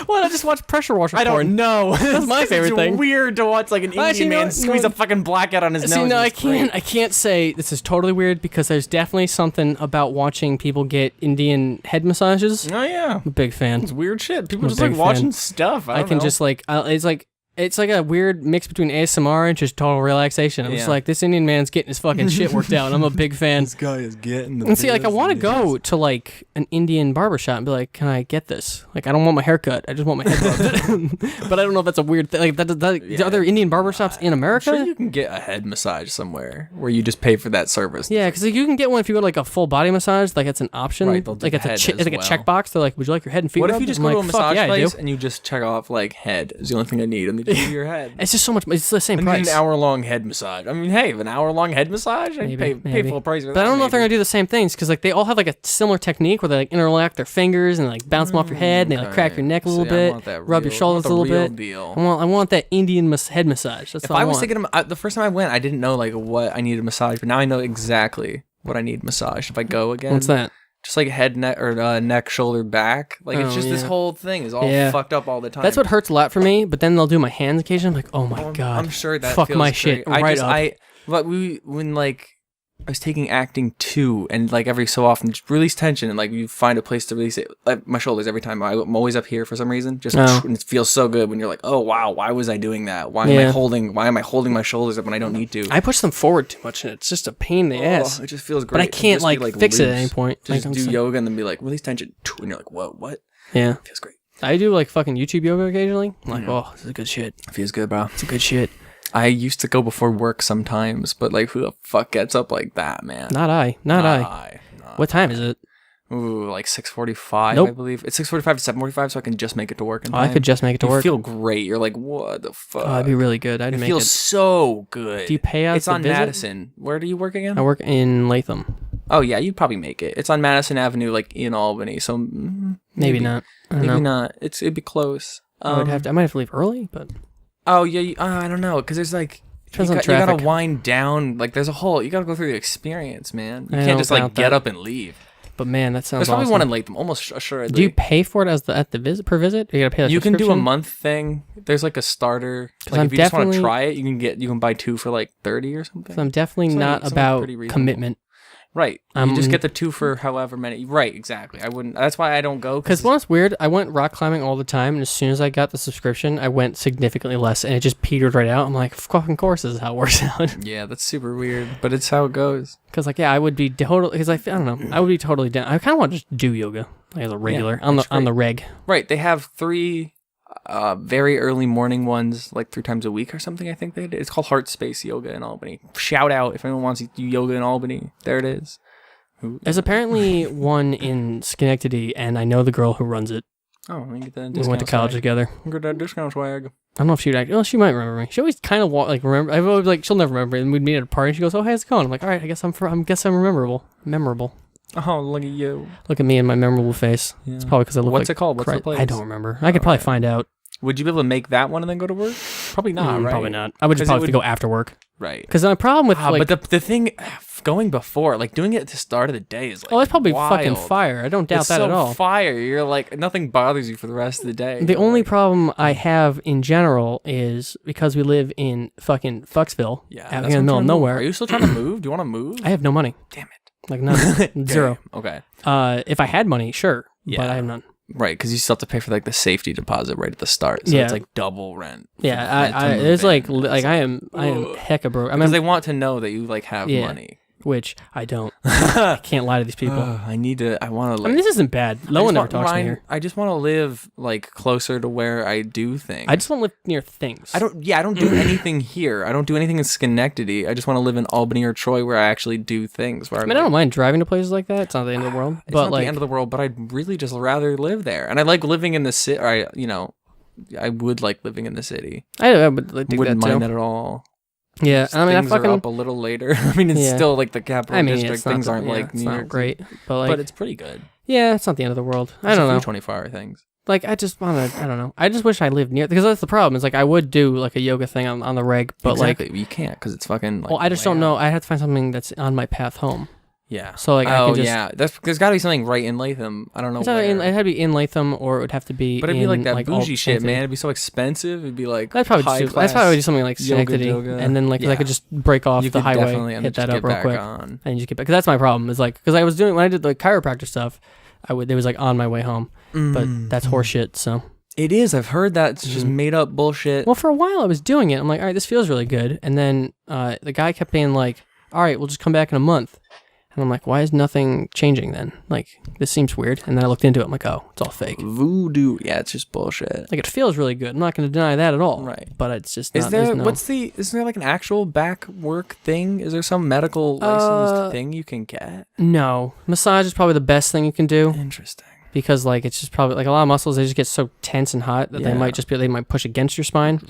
Why not just watch pressure washer I porn? don't know. That's my favorite thing. It's weird to watch like an Indian Actually, man no, squeeze no. a fucking blackout on his See, nose. no, and I it's great. can't. I can't say this is totally weird because there's definitely something about watching people get Indian head massages. Oh yeah, I'm a big fan. it's weird shit. People I'm a just like big watching fan. stuff. I don't can know. just like it's like a weird mix between ASMR and just total relaxation. I'm just Yeah. like, this Indian man's getting his fucking shit worked out. And I'm a big fan. This guy is getting the. And see, like, I want to business. go to like an Indian barbershop and be like, "Can I get this?" Like, I don't want my hair cut. I just want my head rubbed. But I don't know if that's a weird thing. Like, are there Indian barbershops in I'm America? sure you can get a head massage somewhere where you just pay for that service. Yeah, because like, you can get one if you go to like a full body massage. Like, it's an option. Right, they'll do like, it's head it's like as a well. checkbox. They're like, "Would you like your head and feet?" What if rubbed?" you just I'm go to a like, "Fuck massage yeah, I place do." and you just check off like head is the only thing I need, and they just do your head. It's just so much. It's the same I need price. an hour-long head massage. I mean, hey, an hour-long head massage, I'd pay Maybe. full price for that. But I don't know if they're maybe. gonna do the same things because like they all have like a similar technique where they like interlock their fingers and like bounce them off your head and they like crack your neck a little See, I bit, want that rub your real- shoulders a I want little the bit. real deal. I want that Indian head massage. That's If what I was want. thinking the first time I went, I didn't know like what I needed a massage, but now I know exactly what I need massage if I go again. What's that? Just like head, neck, or neck, shoulder, back. Like it's Oh, just this yeah. whole thing is all Yeah. fucked up all the time. That's what hurts a lot for me. But then they'll do my hands occasionally. I'm like, oh my god, I'm sure that fuck feels my great. shit I right just, up. but when like I was taking acting too, and like every so often, just release tension, and like you find a place to release it. Like my shoulders every time. I'm always up here for some reason. Just and it feels so good when you're like, oh wow, why was I doing that? Why am I holding my shoulders up when I don't need to? I push them forward too much, and it's just a pain in the ass. It just feels great. But I can't like fix it at any point. To just do yoga and then be like release tension, and you're like, what? Yeah, it feels great. I do like fucking YouTube yoga occasionally. I'm like, oh, this is good shit. It feels good, bro. It's a good shit. I used to go before work sometimes, but like, who the fuck gets up like that, man? Not I. What time is it? Ooh, like 6:45, Nope. I believe. It's 6:45 to 7:45, so I can just make it to work in time. I could just make it to work. You feel great. You're like, what the fuck? Oh, that'd be really good. I'd it make feels so good. Do you pay us? It's on Madison. Where do you work again? I work in Latham. Oh yeah, you'd probably make it. It's on Madison Avenue, like in Albany. So maybe not. Maybe not. It'd be close. I might have to leave early, but. Oh yeah, I don't know, because there's like. You gotta wind down. Like there's you gotta go through the experience, man. You can't just like get up and leave. But man, that sounds. There's probably awesome. one in Latham, almost assuredly. Do you pay for it at the visit per visit? Or you gotta pay. You can do a month thing. There's like a starter. Like if you just want to try it, you can buy 2 for like 30 or something. So I'm definitely not about commitment. Right. You just get the 2 for however many. Right, exactly. I wouldn't. That's why I don't go. Because once weird, I went rock climbing all the time, and as soon as I got the subscription, I went significantly less, and it just petered right out. I'm like, fucking course, this is how it works out. Yeah, that's super weird, but it's how it goes. Because like, yeah, I would be totally. Because I don't know, I would be totally down. I kind of want to just do yoga like as a regular on the reg. Right. They have 3. Very early morning ones, like 3 times a week or something. I think they did. It's called Heart Space Yoga in Albany. Shout out if anyone wants to do yoga in Albany. There it is. There's apparently one in Schenectady, and I know the girl who runs it. Oh, let me get that. We went to college together. Get that discount swag. I don't know if she'd actually. Well, she might remember me. She always kind of remember. I've always she'll never remember. And we'd meet at a party. And she goes, "Oh, hey, how's it going?" I'm like, "All right, I guess I'm memorable." Oh, look at you. Look at me and my memorable face. Yeah. It's probably because I look. What's it called? What's the place? I don't remember. I could probably find out. Would you be able to make that one and then go to work? Probably not, right? Probably not. I would just probably have to go after work. Right. Because the problem with but the thing, going before, like doing it at the start of the day is like, it's probably wild. fucking fire. I don't doubt that at all. Fire. You're like, nothing bothers you for the rest of the day. The only problem I have in general is because we live in fucking Fucksville, out in the middle of nowhere. Are you still trying to move? Do you want to move? I have no money. Damn it. Like none. Zero. Okay. If I had money, sure. Yeah. But I have none. Right, because you still have to pay for like the safety deposit right at the start, so it's like double rent. Yeah, there's like I am hecka broke. I mean, they want to know that you like have money, which I don't. I can't lie to these people. I want to. I mean, this isn't bad. No one ever talks to me here. I just want to live like closer to where I do things. I just want to live near things. I don't do anything here. I don't do anything in Schenectady. I just want to live in Albany or Troy where I actually do things. Where I don't mind driving to places like that. It's not the end of the world. It's not the end of the world, but I'd really just rather live there. And I like living in the city. I would like living in the city. I would like wouldn't mind that at all. Yeah, I mean, things are up a little later. I mean, it's still like the capital district. Things aren't like New York. Great, but it's pretty good. Yeah, it's not the end of the world. I don't know. 24-hour things. Like, I just want to, I don't know. I just wish I lived near, because that's the problem. It's like, I would do like a yoga thing on the reg, but like, you can't because it's fucking. Like, well, I just don't know. I have to find something that's on my path home. Yeah. So like, I can just, yeah, there's got to be something right in Latham. I don't know. It had to be in Latham, or it would have to be. But it'd be like that bougie shit, man. It'd be so expensive. It'd be like. That's probably do something like Schenectady, and then like I could just break off the highway, hit that up real quick, and just get back. Because that's my problem. Is like, because I was doing when I did the chiropractor stuff, it was like on my way home, but that's horseshit. So. It is. I've heard that. It's just made up bullshit. Well, for a while I was doing it. I'm like, all right, this feels really good. And then the guy kept being like, all right, we'll just come back in a month. And I'm like, why is nothing changing then? Like, this seems weird. And then I looked into it. I'm like, oh, it's all fake. Voodoo. Yeah, it's just bullshit. Like, it feels really good. I'm not going to deny that at all. Right. But it's just not. Isn't there like an actual back work thing? Is there some medical licensed thing you can get? No. Massage is probably the best thing you can do. Interesting. Because like it's just probably like a lot of muscles, they just get so tense and hot that they might push against your spine.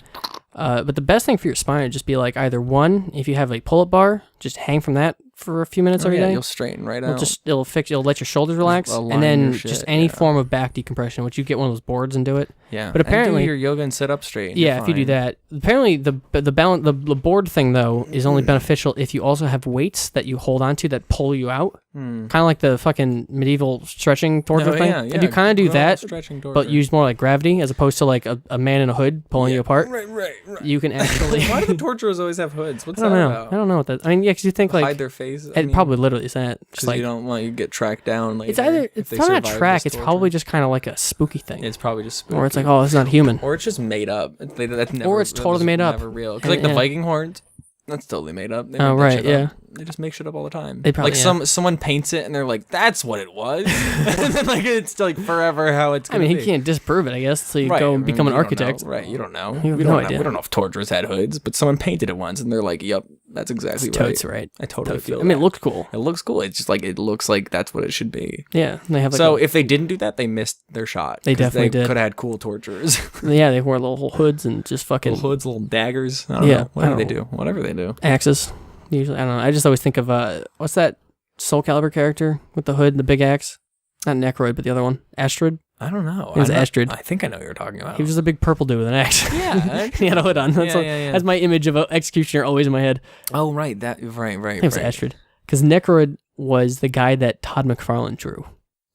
But the best thing for your spine would just be like either one, if you have a pull-up bar, just hang from that for a few minutes every day. You'll straighten right out. It'll let your shoulders relax, and then just any form of back decompression, which you get one of those boards and do it. Yeah, but apparently and do your yoga and sit up straight. Yeah, if you do that. Apparently the board thing though is only beneficial if you also have weights that you hold onto that pull you out. Kind of like the fucking medieval stretching torture thing. Yeah, If you kind of do that, stretching torture. but use more like gravity as opposed to like a man in a hood pulling you apart, Right. you can actually. Why do the torturers always have hoods? What's I don't that know. about? I don't know what that. I mean, yeah, because you think like hide their face. it probably literally is that. Just because like you don't want you to get tracked down. Later it's either if it's they probably not survive track. this It's probably torture. just kind of like a spooky thing, It's probably just spooky. or it's like oh, it's not human. Or it's just made up. That's never, Or it's totally that was made up. Never real. Because like the Yeah. Viking horns, that's totally made up. They Oh, make that right, shit yeah. up. They just make shit up all the time. They probably- like yeah. someone paints it and they're like, "That's what it was," and then like it's like forever how it's. I Gonna mean, be. he can't disprove it, I guess. So you Right, go I and mean, become an you don't architect. know. Right, you don't know. You have we no don't know. idea. We don't know if torturers had hoods, but someone painted it once, and they're like, "Yep, that's exactly It's right." totes right. I totally Totes. feel. I mean, it that. looked cool. It looks cool. It's just like it looks like that's what it should be. Yeah, they have like So if they didn't do that, they missed their shot. They 'cause definitely did. Could have had cool torturers. yeah, they wore little hoods and just fucking Little hoods, little daggers. I don't Yeah, know. Whatever I they don't do. Whatever they do. axes. Usually, I don't know. I just always think of what's that Soul Calibur character with the hood and the big axe? Not Necroid, but the other one, Astrid. I don't know. It was I'm not- Astrid. I think I know what you're talking about. He was just a big purple dude with an axe. Yeah. he had a hood on. That's, Yeah. that's my image of an executioner always in my head. Oh, right. Right. It was Astrid. Because Necroid was the guy that Todd McFarlane drew.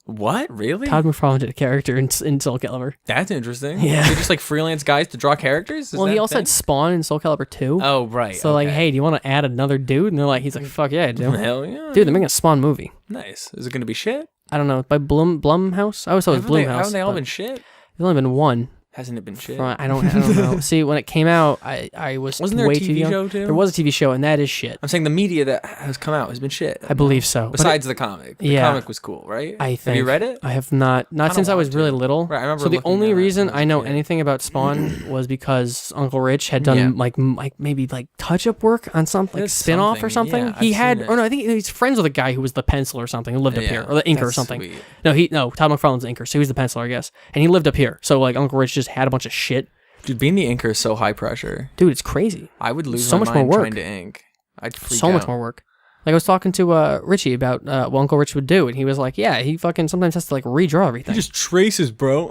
What? Really? Todd McFarlane did a character in Soul Calibur. That's interesting. Yeah. They're just like freelance guys to draw characters? Is Well, he that a also thing? had Spawn in Soul Calibur 2. Oh, right. So, like, okay. hey, do you want to add another dude? And they're like, he's like, fuck yeah, I do. Hell yeah. Dude, they're making a Spawn movie. Nice. Is it going to be shit? I don't know, by Blumhouse? I always thought it was Blumhouse. Haven't they all but been shit? There's only been one. Hasn't it been shit? I don't know. See, when it came out, I was Wasn't there a way TV too young. show, too? There was a TV show, and that is shit. I'm saying the media that has come out has been shit. I believe so. But Besides the comic. The yeah. comic was cool, right? I Have think. you read it? I have not. Not Kinda since I was want really to. little. Right, I remember So the looking only at it reason when I was I a know kid. anything about Spawn was because Uncle Rich had done Yeah. like maybe like touch-up work on something, like It's spin-off or something. something. Yeah, he I've had, seen or it. no, I think he's friends with a guy who was the penciler or something, who lived up Yeah, here, or the inker or that's something. sweet. No, Todd McFarlane's the inker, so he's the penciler, I guess, and he lived up here. So like Uncle Rich just had a bunch of shit. Dude, being the inker is so high pressure. Dude, it's crazy. I would lose So my much more mind work. trying to ink. I'd freak So much out. more work. Like I was talking to Richie about what Uncle Rich would do, and he was like, "Yeah, he fucking sometimes has to like redraw everything." just traces, bro.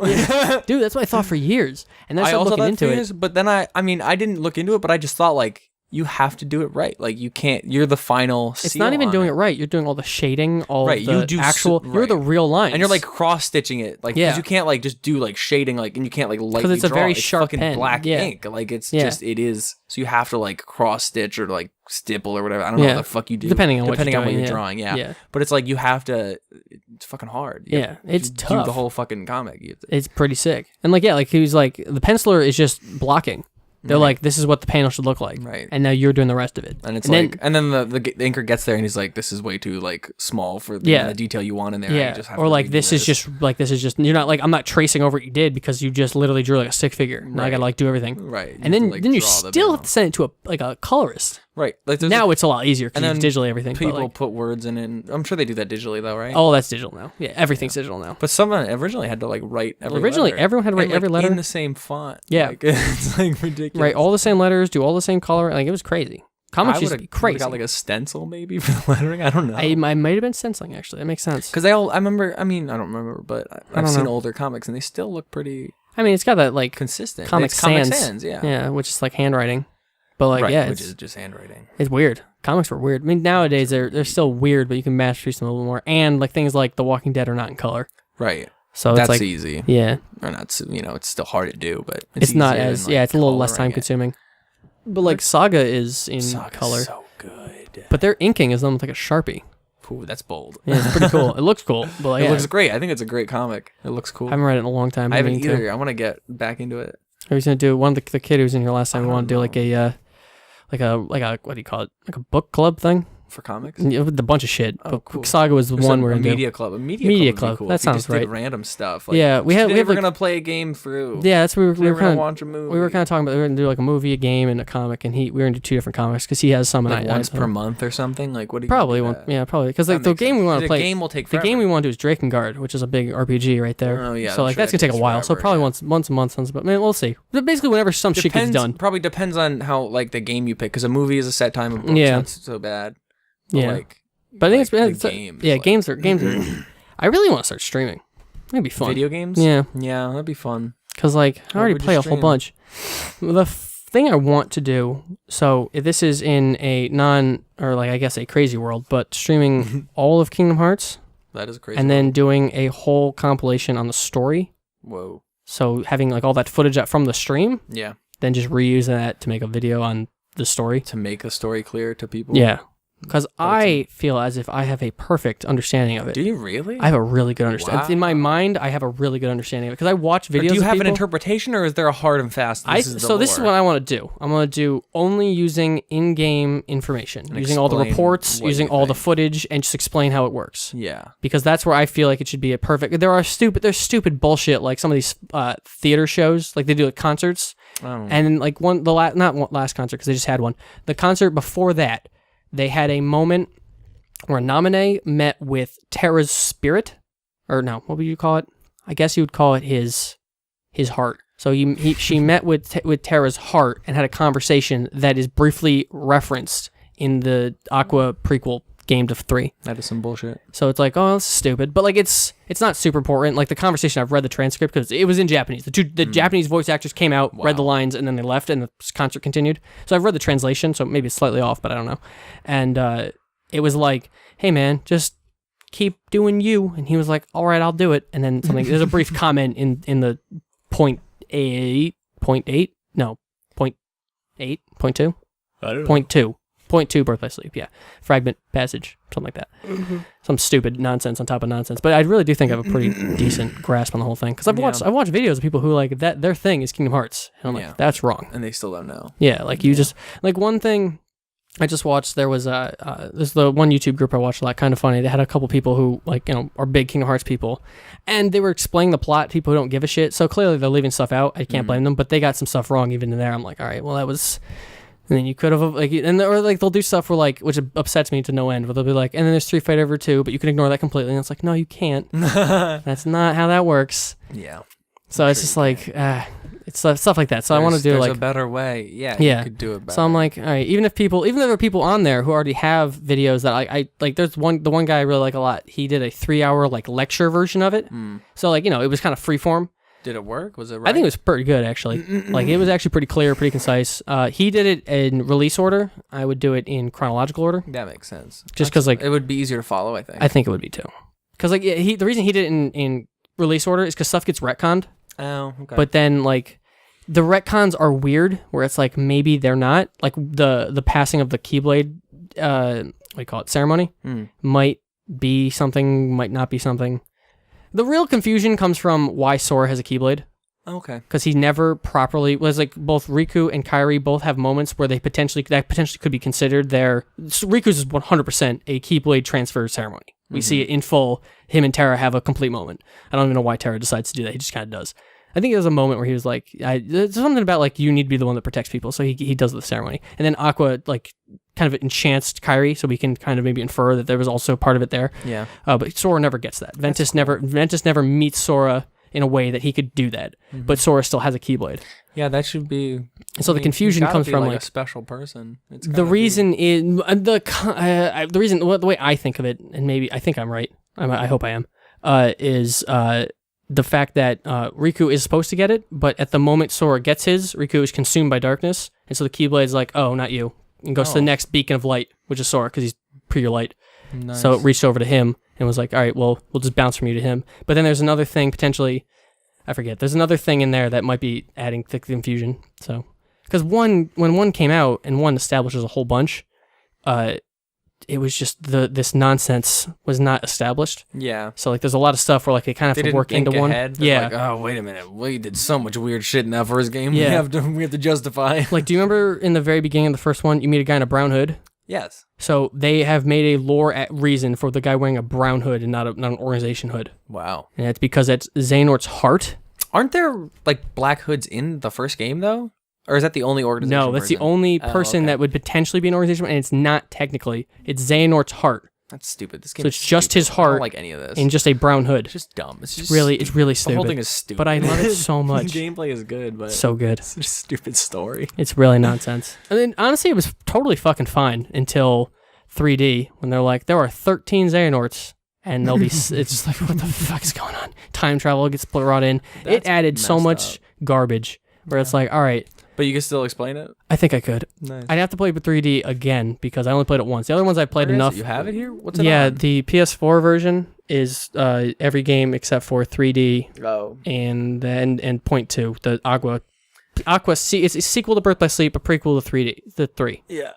Dude, that's what I thought for years, and then I I started also looking thought into it. years, but then I mean, I didn't look into it, but I just thought like you have to do it right. Like you can't. You're the final. It's not even doing it right. You're doing all the shading, all Right, the you do actual. You're the right. real lines, and you're like cross stitching it, like 'cause Yeah. you can't like just do like shading, like, and you can't like lightly it's a draw. very It's sharp fucking pen, black yeah. ink. Like it's Yeah. just it is. So you have to like cross stitch or like stipple or whatever. I don't know Yeah. what the fuck you do, Depending on what depending you're on what doing, you're yeah. drawing. Yeah. Yeah. But it's like you have to. It's fucking hard. You Yeah, have to it's do tough. the whole fucking comic. You have to, It's pretty sick, and like yeah, like he was like the penciler is just blocking. They're like, this is what the panel should look like, Right. and now you're doing the rest of it. And it's then, like, and then the inker gets there and he's like, "This is way too like small for the Yeah. amount of detail you want in there." yeah, You just have or to like redo this is just you're not like I'm not tracing over what you did because you just literally drew like a stick figure. Now I Right. gotta like do everything, right. and have then to, like, then you draw the still have panel. to send it to a colorist. Right. Like there's Now it's a lot easier because and you then digitally everything. people but, like, put words in it. And I'm sure they do that digitally though, right? oh, that's digital now. Yeah, everything's digital now. But someone originally had to like write every Originally, letter. everyone had to write And, like, every letter. in the same font. Yeah. Like, it's like ridiculous. Write all the same letters, do all the same color. Like it was crazy. Comics I used would to be have crazy. got like a stencil maybe for the lettering. I don't know. I might have been stenciling actually. That makes sense. Because I remember. I mean, I don't remember, but I've don't seen know. older comics and they still look pretty I mean, it's got that like consistent. Comic It's Comic Sans. Sans, yeah. yeah, which is like handwriting. But like right, yeah, which it's, is just handwriting. it's weird. Comics were weird. I mean, nowadays they're still weird, but you can mass produce them a little more. And like things like The Walking Dead are not in color, Right. so That's it's like easy. yeah, Or not. It's still hard to do, but it's not easier as than, like, yeah, it's a little less coloring time it. consuming. But like Saga is in Saga's color, so good. but their inking is done with like a Sharpie. Ooh, that's bold. Yeah, it's pretty cool. It looks cool, but like, It yeah, looks great. I think it's a great comic. It looks cool. I haven't read it in a long time. I haven't meaning to. either. I want to get back into it. I was gonna do one of the kid who was in here last time. We I want to do don't like a what do you call it? Like a book club thing. For comics? Yeah, with a bunch of shit. Oh, But cool. Saga was the There's one a we're gonna do. media club. A media Media club. club. Would be cool. That If you sounds just did right. random stuff. Like, Yeah, we have today we're like, gonna play a game through. yeah, that's what we Today were we're gonna kind of watch a movie. we were kind of talking about. We were gonna do like a movie, a game, and a comic, and we were gonna do 2 different comics because he has some and like I once have per some. month or something. Like what do you Probably do one. that? Yeah, probably because like That the makes game we sense. want The to play. game will take The forever. game we want to do is Drakengard, which is a big RPG right there. Oh, yeah, So I'm like sure that's that gonna take a takes while. So forever, probably yeah. once a month. But man, we'll see. But basically, whenever some shit gets done. Probably depends on how like the game you pick because a movie is a set time. A book's Yeah. not so bad. But, Yeah. Like, But I think like, it's the games, yeah, like- games are. I really want to start streaming. It'd be fun. Video games. Yeah, Yeah, that'd be fun. because like I already would you play a whole stream? bunch. thing I want to do, so if this is in a I guess a crazy world, but streaming all of Kingdom Hearts. That is crazy. And then doing a whole compilation on the story. Whoa. So having like all that footage from the stream. Yeah. Then just reusing that to make a video on the story. To make the story clear to people. Yeah. Because I feel as if I have a perfect understanding of it. Do you really? I have a really good understanding. Wow. In my mind, I have a really good understanding of it. Because I watch videos. Do you have an interpretation, or is there a hard and fast? This is what I want to do. I'm going to do only using in-game information, and using all the reports, using all the footage, and just explain how it works. Yeah. Because that's where I feel like it should be a perfect. There's stupid bullshit like some of these theater shows, like they do like concerts, and like not last concert because they just had one. The concert before that. They had a moment where Naminé met with Terra's spirit, or no, what would you call it? I guess you would call it his heart. So she met with Terra's heart and had a conversation that is briefly referenced in the Aqua prequel Game of 3. That is some bullshit. So it's like, oh, that's stupid, but like it's not super important. Like the conversation, I've read the transcript because it was in Japanese. The Japanese voice actors came out, read the lines, and then they left, and the concert continued. So I've read the translation, so maybe it's slightly off, but I don't know. And it was like, hey man, just keep doing you. And he was like, all right, I'll do it. And then there's a brief comment in the point 2. I don't know. Point 2, Birth by Sleep, yeah. Fragment passage, something like that. Mm-hmm. Some stupid nonsense on top of nonsense. But I really do think I have a pretty decent grasp on the whole thing. Because I've watched videos of people who like that their thing is Kingdom Hearts. And I'm like, that's wrong. And they still don't know. Yeah, like you just like one thing I just watched, there was there's the one YouTube group I watched a lot, Kind of Funny. They had a couple people who like, are big Kingdom Hearts people. And they were explaining the plot, people who don't give a shit. So clearly they're leaving stuff out. I can't blame them, but they got some stuff wrong even in there. I'm like, all right, well that was. And then you could have or they'll do stuff where like, which upsets me to no end, where they'll be like, and then there's Street Fighter Ever 2, but you can ignore that completely. And it's like, no, you can't. That's not how that works. Yeah. So it's just like, it's stuff like that. So I want to do like a better way. Yeah. You could do it better. So I'm like, all right, even if there are people on there who already have videos that I like, there's the one guy I really like a lot. He did a 3-hour like lecture version of it. So like, it was kind of freeform. Did it work? Was it right? I think it was pretty good, actually. Like, it was actually pretty clear, pretty concise. He did it in release order. I would do it in chronological order. That makes sense. Just because, like... It would be easier to follow, I think. I think it would be, too. Because, like, the reason he did it in release order is because stuff gets retconned. Oh, okay. But then, like, the retcons are weird, where it's like, maybe they're not. Like, the passing of the Keyblade, what do you call it, ceremony, might be something, might not be something. The real confusion comes from why Sora has a Keyblade. Okay. Because he never properly was like both Riku and Kairi both have moments where that potentially could be considered Riku's is 100% a Keyblade transfer ceremony. We see it in full. Him and Terra have a complete moment. I don't even know why Terra decides to do that. He just kind of does. I think there's a moment where he was like, there's something about like you need to be the one that protects people, so he does the ceremony. And then Aqua like kind of enchants Kairi, so we can kind of maybe infer that there was also part of it there. Yeah. But Sora never gets that. Ventus never meets Sora in a way that he could do that. But Sora still has a Keyblade. Yeah, that should be. So the confusion comes from like a special person. The reason is the reason the way I think of it, and maybe I think I'm right. I hope I am. Is the fact that Riku is supposed to get it, but at the moment Sora gets his, Riku is consumed by darkness, and so the Keyblade's like, oh, not you, and goes to the next beacon of light, which is Sora, because he's pure light. Nice. So it reached over to him and was like, all right, well, we'll just bounce from you to him. But then there's another thing, potentially, I forget, there's another thing in there that might be adding to the confusion. So, because when one came out and one establishes a whole bunch, it was just this nonsense was not established. Yeah. So like there's a lot of stuff where like they kind of have to work into one. Yeah. Like, oh, wait a minute. We did so much weird shit in that first game. Yeah. We have to justify. Like, do you remember in the very beginning of the first one, you meet a guy in a brown hood? Yes. So they have made a lore reason for the guy wearing a brown hood and not an organization hood. Wow. And it's because that's Xehanort's heart. Aren't there like black hoods in the first game though? Or is that the only organization? No, that's the only person that would potentially be an organization, and it's not technically. It's Xehanort's heart. That's stupid. This game. So it's just his heart. I don't like any of this. In just a brown hood. It's just dumb. It's just really stupid. The whole thing is stupid. But I love it so much. The gameplay is good, but so good. It's just a stupid story. It's really nonsense. And then honestly, it was totally fucking fine until 3D when they're like, there are 13 Xehanorts. And they'll be. It's just like, what the fuck is going on? Time travel gets brought in. It added so much garbage. Where it's like, all right. But you can still explain it? I think I could. Nice. I'd have to play it with 3D again because I only played it once. The other ones I played Where is enough. it? You have it here? What's it Yeah, on? the PS4 version is every game except for 3D Oh. and Point 2, the Aqua. It's a sequel to Birth by Sleep, a prequel to 3D, the 3. Yeah.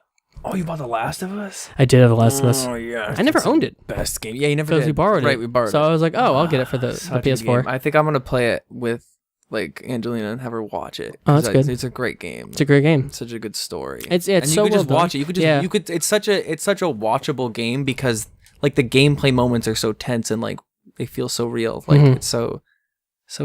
Oh, you bought The Last of Us? I did have The Last of Us. Oh, yeah. I never owned it Best game. Yeah, you never because did. we borrowed it. Right, we borrowed so it. I was like, oh, I'll get it for the Such a PS4. game. I think I'm going to play it with like Angelina and have her watch it. Oh, that's good. It's a great game. It's a great game. It's such a good story. It's and you so could well just watch done. it. You could just Yeah. it's such a watchable game because like the gameplay moments are so tense and like they feel so real. Like it's so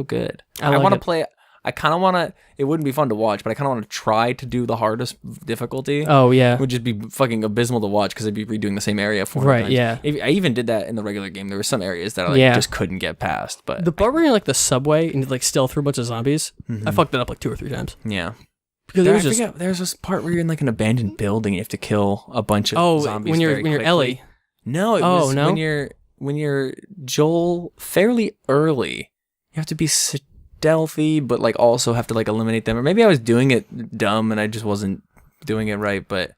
good. I I like want to it. play. I kind of want to. It wouldn't be fun to watch, but I kind of want to try to do the hardest difficulty. Oh, yeah. It would just be fucking abysmal to watch because I'd be redoing the same area 400 Right, times. yeah. I even did that in the regular game. There were some areas that I Yeah. just couldn't get past. But The part where you're like the subway and you like steal through a bunch of zombies, I fucked it up like 2 or 3 times. yeah. Because it was just There's this part where you're in like an abandoned building and you have to kill a bunch of zombies. when you're very quickly. Ellie. No, it Oh, was no? when you're Joel fairly early. You have to be stealthy, but like also have to like eliminate them. Or maybe I was doing it dumb and I just wasn't doing it right. But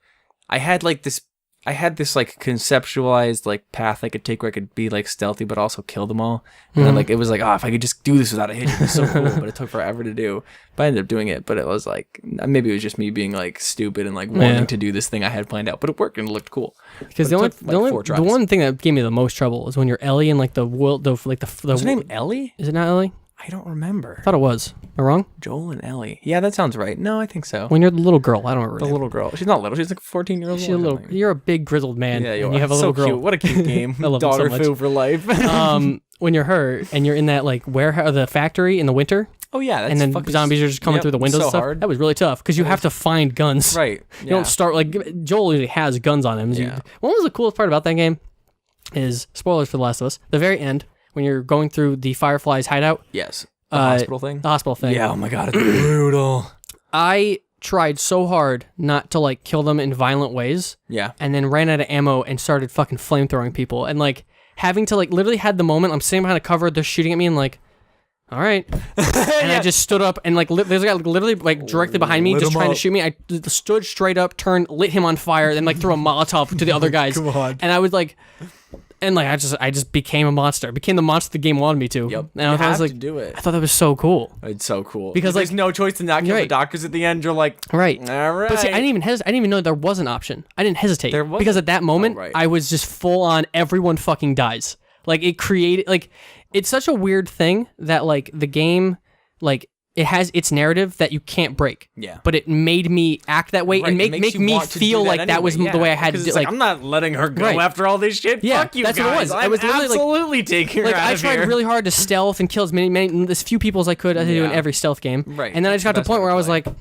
I had this like conceptualized like path I could take where I could be like stealthy but also kill them all. And then like it was like, if I could just do this without a hitch, it'd be so cool. But it took forever to do. But I ended up doing it. But it was like maybe it was just me being like stupid and like wanting to do this thing I had planned out. But it worked and it looked cool. Because But the it took, like, 4 the tries. one thing that gave me the most trouble is when you're Ellie and like the What's her name? Ellie? Is it not Ellie? I don't remember. I thought it was. Am I wrong? Joel and Ellie. Yeah, that sounds right. No, I think so. When you're the little girl, I don't remember. The her name. little girl. She's not little. She's like 14-year-old. She's a little. You're a big grizzled man. Yeah, and you have a little so girl. Cute. What a cute game. I love it so Daughter much. feel for life. When you're her and you're in that like warehouse, the factory in the winter, oh yeah, that's and then fucking zombies are just coming through the windows so and stuff. hard. That was really tough because you have to find guns. Right. You don't start like Joel usually has guns on him. So Yeah. what was the coolest part about that game? Is spoilers for The Last of Us. The very end when you're going through the Fireflies hideout, Yes. The hospital thing. the hospital thing. Yeah. Oh my god, it's brutal. I tried so hard not to like kill them in violent ways, Yeah. and then ran out of ammo and started fucking flamethrowing people, and like having to like literally had the moment I'm sitting behind a cover, they're shooting at me, and like, all right, and I just stood up and like there's a guy literally like directly behind me, Lit just him trying to up. shoot me. I stood straight up, turned, lit him on fire, then like threw a Molotov to the other guys, Come on. and I was like. And like I just became a monster. Became the monster the game wanted me to. Yep. And I was like, to do it. I thought that was so cool. It's so cool Because, there's like- no choice to not kill the Right. doctors at the end. You're like, Right. all right. But see, I didn't even know there was an option. I didn't hesitate. There wasn't? Because at that moment, Oh, right. I was just full on everyone fucking dies. Like it created like it's such a weird thing that like the game like it has its narrative that you can't break. Yeah. But it made me act that way Right, and it make makes you me want to feel do like that was anyway, the way I had to because do. it's like, I'm not letting her go Right. after all this shit. Yeah, Fuck you that's guys. what it was. I I'm was literally, like- absolutely taking her like out I of tried here. really hard to stealth and kill as few people as I could as I do in Yeah. every stealth game. Right, And then I that's just got to the the best point way where to I was play. like,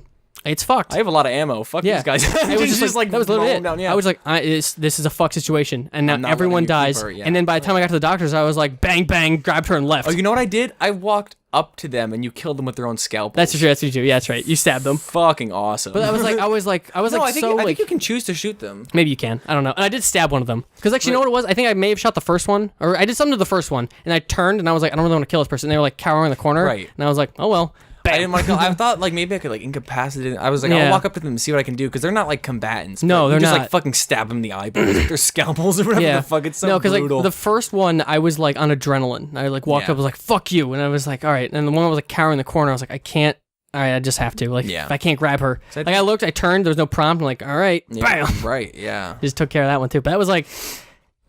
it's fucked. I have a lot of ammo. Fuck Yeah, these guys. it was just like that was literally mow it. them down, yeah. I was like, this is a fuck situation, and now I'm not everyone letting you keep dies. her, yeah. And then by the time I got to the doctors, I was like, bang bang, grabbed her and left. Oh, you know what I did? I walked up to them and you killed them with their own scalpel. That's true. That's what you do. Yeah, that's right. You stabbed them. fucking awesome. But I was like, no, like, I think, so I like. think you can choose to shoot them. Maybe you can. I don't know. And I did stab one of them. Because actually, you know what it was? I think I may have shot the first one. Or I did something to the first one. And I turned and I was like, I don't really want to kill this person. And they were like cowering in the corner. Right. And I was like, oh well. I Bang. didn't want to kill. I thought like maybe I could like incapacitate. I was like, Yeah. I'll walk up to them and see what I can do because they're not like combatants. No, but they're you just not. like fucking stab them in the eyeballs with their scalpels or whatever Yeah. the fuck. It's so no, because like brutal. the first one, I was like on adrenaline. I like walked Yeah. up, was like, fuck you. And I was like, all right. And the one that was like cowering in the corner, I was like, I can't. All right, I just have to. Like, Yeah. if I can't grab her. So I Like, I looked, I turned, there was no prompt. I'm like, all right, Yeah, bam. right, yeah. Just took care of that one too. But that was like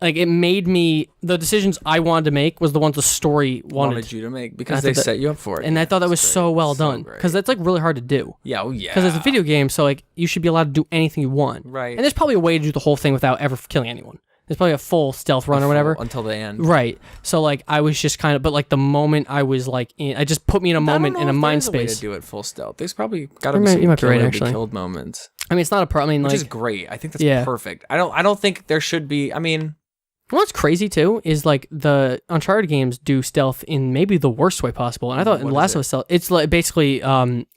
it made me, the decisions I wanted to make was the ones the story wanted. You to make I because thought they that- set you up for it. And I thought that was That's so great. well So done. great. Because that's like really hard to do. Yeah, oh yeah. Because it's a video game, so like you should be allowed to do anything you want. Right. And there's probably a way to do the whole thing without ever killing anyone. There's probably a full stealth run or whatever. until the end. Right. So like I was just kind of, but like the moment I was like, I just put me in a moment in a mind Way to space. do it full stealth. There's probably got to You be might- some you might be right, killer actually. killed moments, I mean, it's not a problem. I mean, which like, is great. I think that's Yeah. perfect. I don't think there should be. I mean, what's crazy too is like the Uncharted games do stealth in maybe the worst way possible. And I thought in What The is Last it? of Us stealth, it's like basically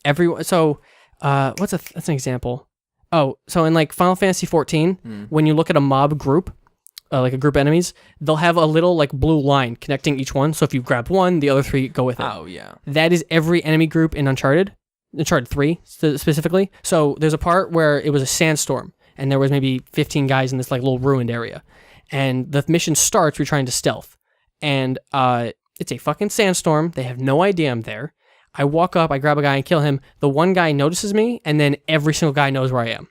everyone. So that's an example. Oh, so in like Final Fantasy 14, when you look at a mob group. Like a group of enemies, they'll have a little like blue line connecting each one. So if you grab one, the other three go with it. oh yeah. That is every enemy group in Uncharted. Uncharted 3 specifically. So there's a part where it was a sandstorm, and there was maybe 15 guys in this like little ruined area, and the mission starts. You're trying to stealth, and it's a fucking sandstorm. They have no idea I'm there. I walk up, I grab a guy and kill him. The one guy notices me, and then every single guy knows where I am.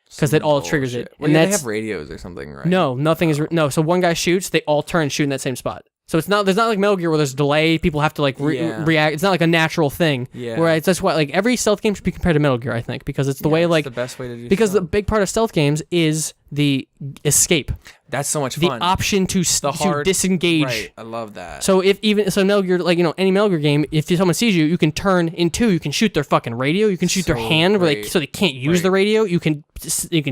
Because it all triggers it. Well, And they that's have radios or something, right? no, nothing is no. So one guy shoots, they all turn and shoot in that same spot. So it's not. There's not like Metal Gear where there's delay. People have to like Yeah. react. It's not like a natural thing. Yeah. Whereas that's why like every stealth game should be compared to Metal Gear. I think because it's the way It's like the best way to do because the stuff. big part of stealth games is the escape, That's so much the fun. option to hard- disengage. Right, I love that. So if even so Metal Gear, like any Metal Gear game, if someone sees you, you can turn in two. You can shoot their fucking radio. You can shoot their So hand where great. so they can't use Right. the radio. You can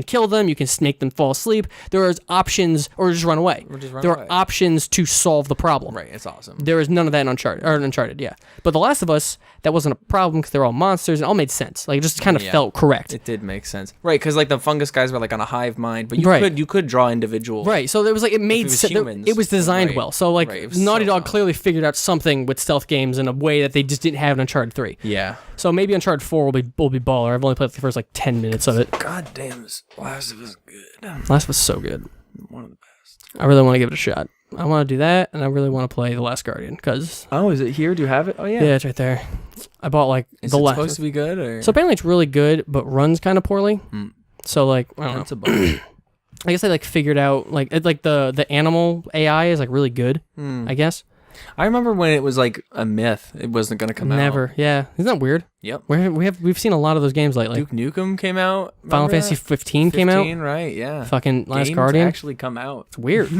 kill them. You can make them fall asleep. There is options, or just run away. Or just run there away. are options to solve the problem. Right, it's awesome. There is none of that in Uncharted, yeah. But The Last of Us, that wasn't a problem because they're all monsters and it all made sense. Like it just kind of Yeah. felt correct. It did make sense, right? Because like the fungus guys were like on a hive mind, but Right. you could draw individual. Right, so there was like it made was sense. humans, It was designed right. well. So like Right, it was Naughty so Dog fun. clearly figured out something with stealth games in a way that they just didn't have in Uncharted 3. Yeah. So maybe Uncharted 4 will be baller. I've only played the first like 10 minutes of it. God damn, this Last of Us good. Last was so good. One of the best. I really want to give it a shot. I want to do that, and I really want to play The Last Guardian because Oh, is it here? Do you have it? Oh yeah, it's right there. I bought like Is the it last. supposed to be good or? So apparently it's really good, but runs kind of poorly. Mm. So like I don't know. That's a bummer. I guess they like figured out like the animal AI is like really good. I guess I remember when it was like a myth. It wasn't gonna come out. never. Yeah, isn't that weird? Yep. We've seen a lot of those games lately. Duke Nukem came out. Final Remember Fantasy that? 15 came out. Right? Yeah. Fucking Last Games Guardian. actually come out. It's weird.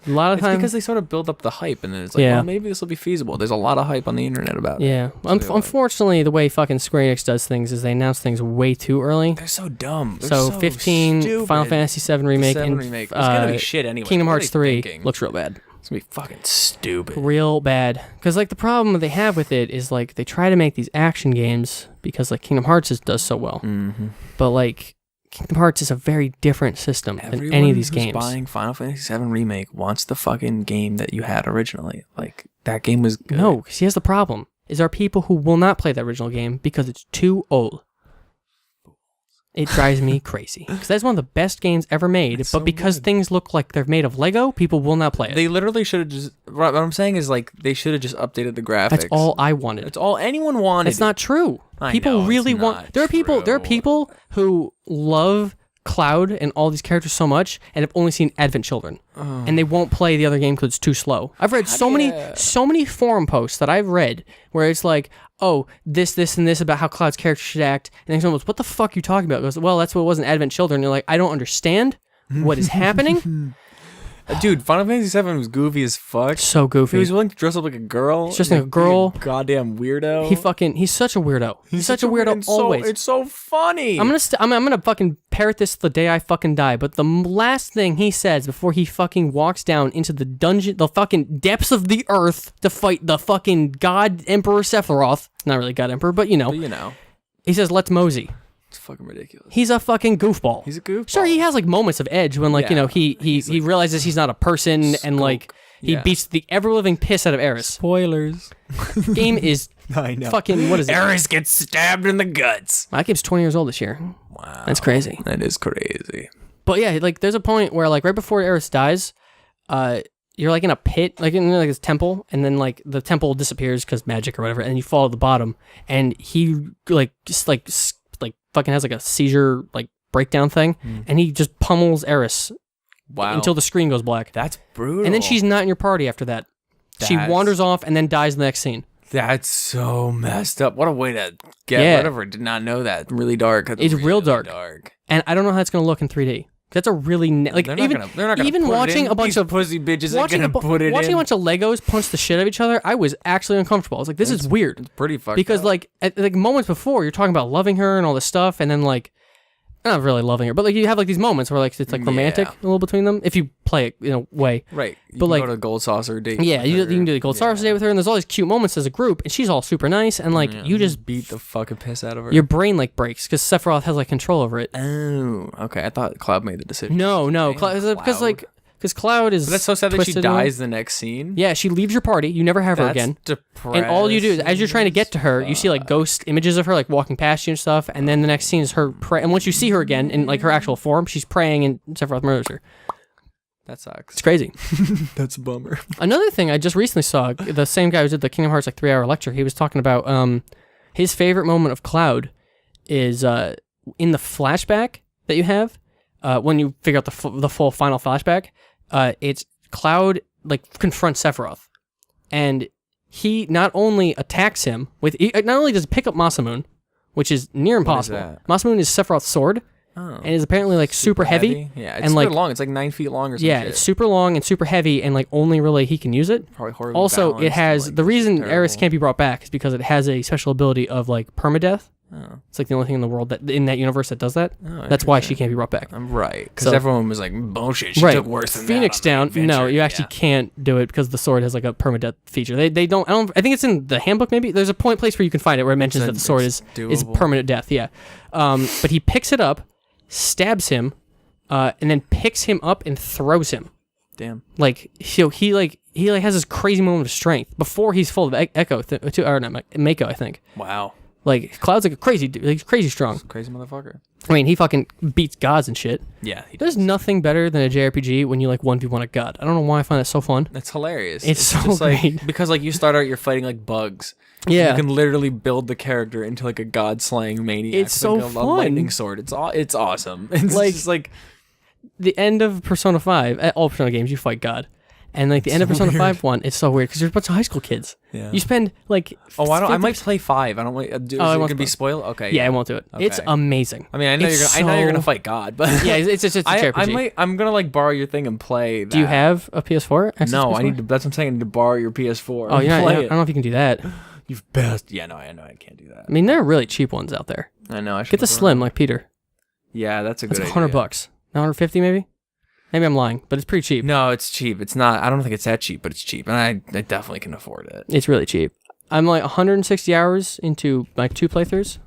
A lot of It's times because they sort of build up the hype, and then it's like, Yeah. well, maybe this will be feasible. There's a lot of hype on the internet about it. yeah. So they're like- Unfortunately, the way fucking Square Enix does things is they announce things way too early. They're so dumb. They're So 15, stupid. Final Fantasy 7 remake, 7 and remake. It's gonna be shit anyway. Kingdom What are Hearts they 3 thinking? looks real bad. It's gonna be fucking stupid. Real bad. Because like the problem they have with it is like they try to make these action games because like Kingdom Hearts does so well, Mm-hmm. but like Kingdom Hearts is a very different system than any of these games. Buying Final Fantasy 7 remake wants the fucking game that you had originally. Like that game was good. No, because here's the problem: is there are people who will not play the original game because it's too old. It drives me crazy because that's one of the best games ever made. It's But so because good. things look like they're made of Lego, people will not play it. They literally should have just. What I'm saying is like they should have just updated the graphics. That's all I wanted. That's all anyone wanted. It's not true. I People know, really it's want. not There are true. people who love Cloud and all these characters so much, and have only seen Advent Children, and they won't play the other game because it's too slow. I've read so many forum posts that I've read where it's like, oh, this, and this about how Cloud's character should act, and then someone goes, "What the fuck are you talking about?" It goes, "Well, that's what it was in Advent Children." And you're like, I don't understand what is happening. Dude, Final Fantasy 7 was goofy as fuck. So He goofy. was willing to dress up like a girl. He's dressing like a girl. Goddamn weirdo. He's such a weirdo. He's such a weirdo it's always. it's so funny. I'm gonna fucking parrot this the day I fucking die. But the last thing he says before he fucking walks down into the dungeon, the fucking depths of the earth to fight the fucking God Emperor Sephiroth. Not really God Emperor, but But you know, he says, "Let's mosey." it's fucking ridiculous. He's a fucking goofball. He's a goofball. Sure, he has like moments of edge when like Yeah. he realizes he's not a person and like he Yeah. beats the ever living piss out of Eris. Spoilers. Game is I know. fucking what is it? Eris gets stabbed in the guts. My game's 20 years old this year. Wow. That's crazy. That is crazy. But yeah, like there's a point where like right before Eris dies, you're like in a pit, like in like this temple, and then like the temple disappears because magic or whatever, and you fall at the bottom, and he like just like fucking has like a seizure like breakdown thing, and he just pummels Eris Wow. until the screen goes black, That's brutal. and then she's not in your party after that. She That's- wanders off and then dies in the next scene. That's so messed up. What a way to get Yeah. rid of her. Did not know that. Really dark. That's It's real really dark. And I don't know how it's gonna look in 3D. That's a really like They're not even gonna even put it watching in. a bunch These of pussy bitches ain't watching gonna put it watching in. a bunch of Legos punch the shit out of each other, I was actually uncomfortable. I was like, this is weird. It's pretty fucked Because up. like at like moments before you're talking about loving her and all this stuff, and then like not really loving her, but like you have like these moments where like it's like romantic Yeah. a little between them if you play it in a way. Right. You but can like- go to a Gold Saucer date. Yeah, with you her. can do the gold star day with her, and there's all these cute moments as a group, and she's all super nice, and like you just beat the fucking piss out of her. your brain like breaks because Sephiroth has like control over it. Oh, okay. I thought Cloud made the decision. No, Damn, because Cloud. like Because Cloud is. But that's so sad that she twisted in a way. dies the next scene. Yeah, she leaves your party. You never have her again. Depressing. And all you do is, as you're trying to get to her, you see like ghost images of her like walking past you and stuff. And then the next scene is her and once you see her again in like her actual form, she's praying and Sephiroth murders her. That sucks. It's crazy. That's a bummer. Another thing I just recently saw, the same guy who did the Kingdom Hearts like 3-hour lecture, he was talking about his favorite moment of Cloud is in the flashback that you have when you figure out the full final flashback. It's Cloud like confronts Sephiroth, and he not only attacks him not only does he pick up Masamune, which is near impossible. that? Masamune is Sephiroth's sword. Oh. And is apparently like super heavy. Yeah, it's and super like long. It's like 9 feet long or something. yeah, it's super long and super heavy, and like only really he can use it. Probably horribly Also, it balanced, has like, the reason terrible. Aeris can't be brought back is because it has a special ability of like permadeath. Oh. It's like the only thing in the world that in that universe that does that. Oh, That's why she can't be brought back. I'm right, because So- everyone was like, bullshit. She Right, took worse than Phoenix that on the down. No, adventure. you actually can't do it because the sword has like a permadeath feature. They don't. I think it's in the handbook. Maybe there's a place where you can find it where it mentions that the sword is doable. permanent death. Yeah, but he picks it up, stabs him, and then picks him up and throws him. Damn. Like he has this crazy moment of strength before he's full of Echo or not Mako, I think. Wow. Like Cloud's like a crazy dude, like crazy strong. Crazy motherfucker. I mean, he fucking beats gods and shit. Yeah. There's nothing better than a JRPG when you like 1v1 a god. I don't know why I find that so fun. That's hilarious. It's so just like great. because like you start out you're fighting like bugs. Yeah. You can literally build the character into like a god slaying maniac. It's so like a fun. lightning sword. It's awesome. It's Like- just like The end of Persona 5, at all Persona games, you fight God. And like the end of Persona 5 one, it's so weird because there's a bunch of high school kids. Yeah. You spend like. Oh, I don't. I might 50% play 5. I don't want. Is I it won't gonna be spoil. spoiled? Okay. Yeah, I won't do it. It's Okay. amazing. I mean, I know It's you're gonna so- fight God, but Yeah, it's just a JRPG. I'm gonna like borrow your thing and play. That. Do you have a PS4? Access No, to I PS4? need to. That's what I'm saying. I need to borrow your PS4. Oh, and yeah, play I it. don't know if you can do that. You've best. Yeah, no, I know I can't do that. I mean, there are really cheap ones out there. I know. I should Get the Slim, like Peter. Yeah, that's a That's good. like $100, idea. $150 maybe. Maybe I'm lying, but it's pretty cheap. No, it's cheap. It's not. I don't think it's that cheap, but it's cheap, and I definitely can afford it. It's really cheap. I'm like 160 hours into like 2 playthroughs.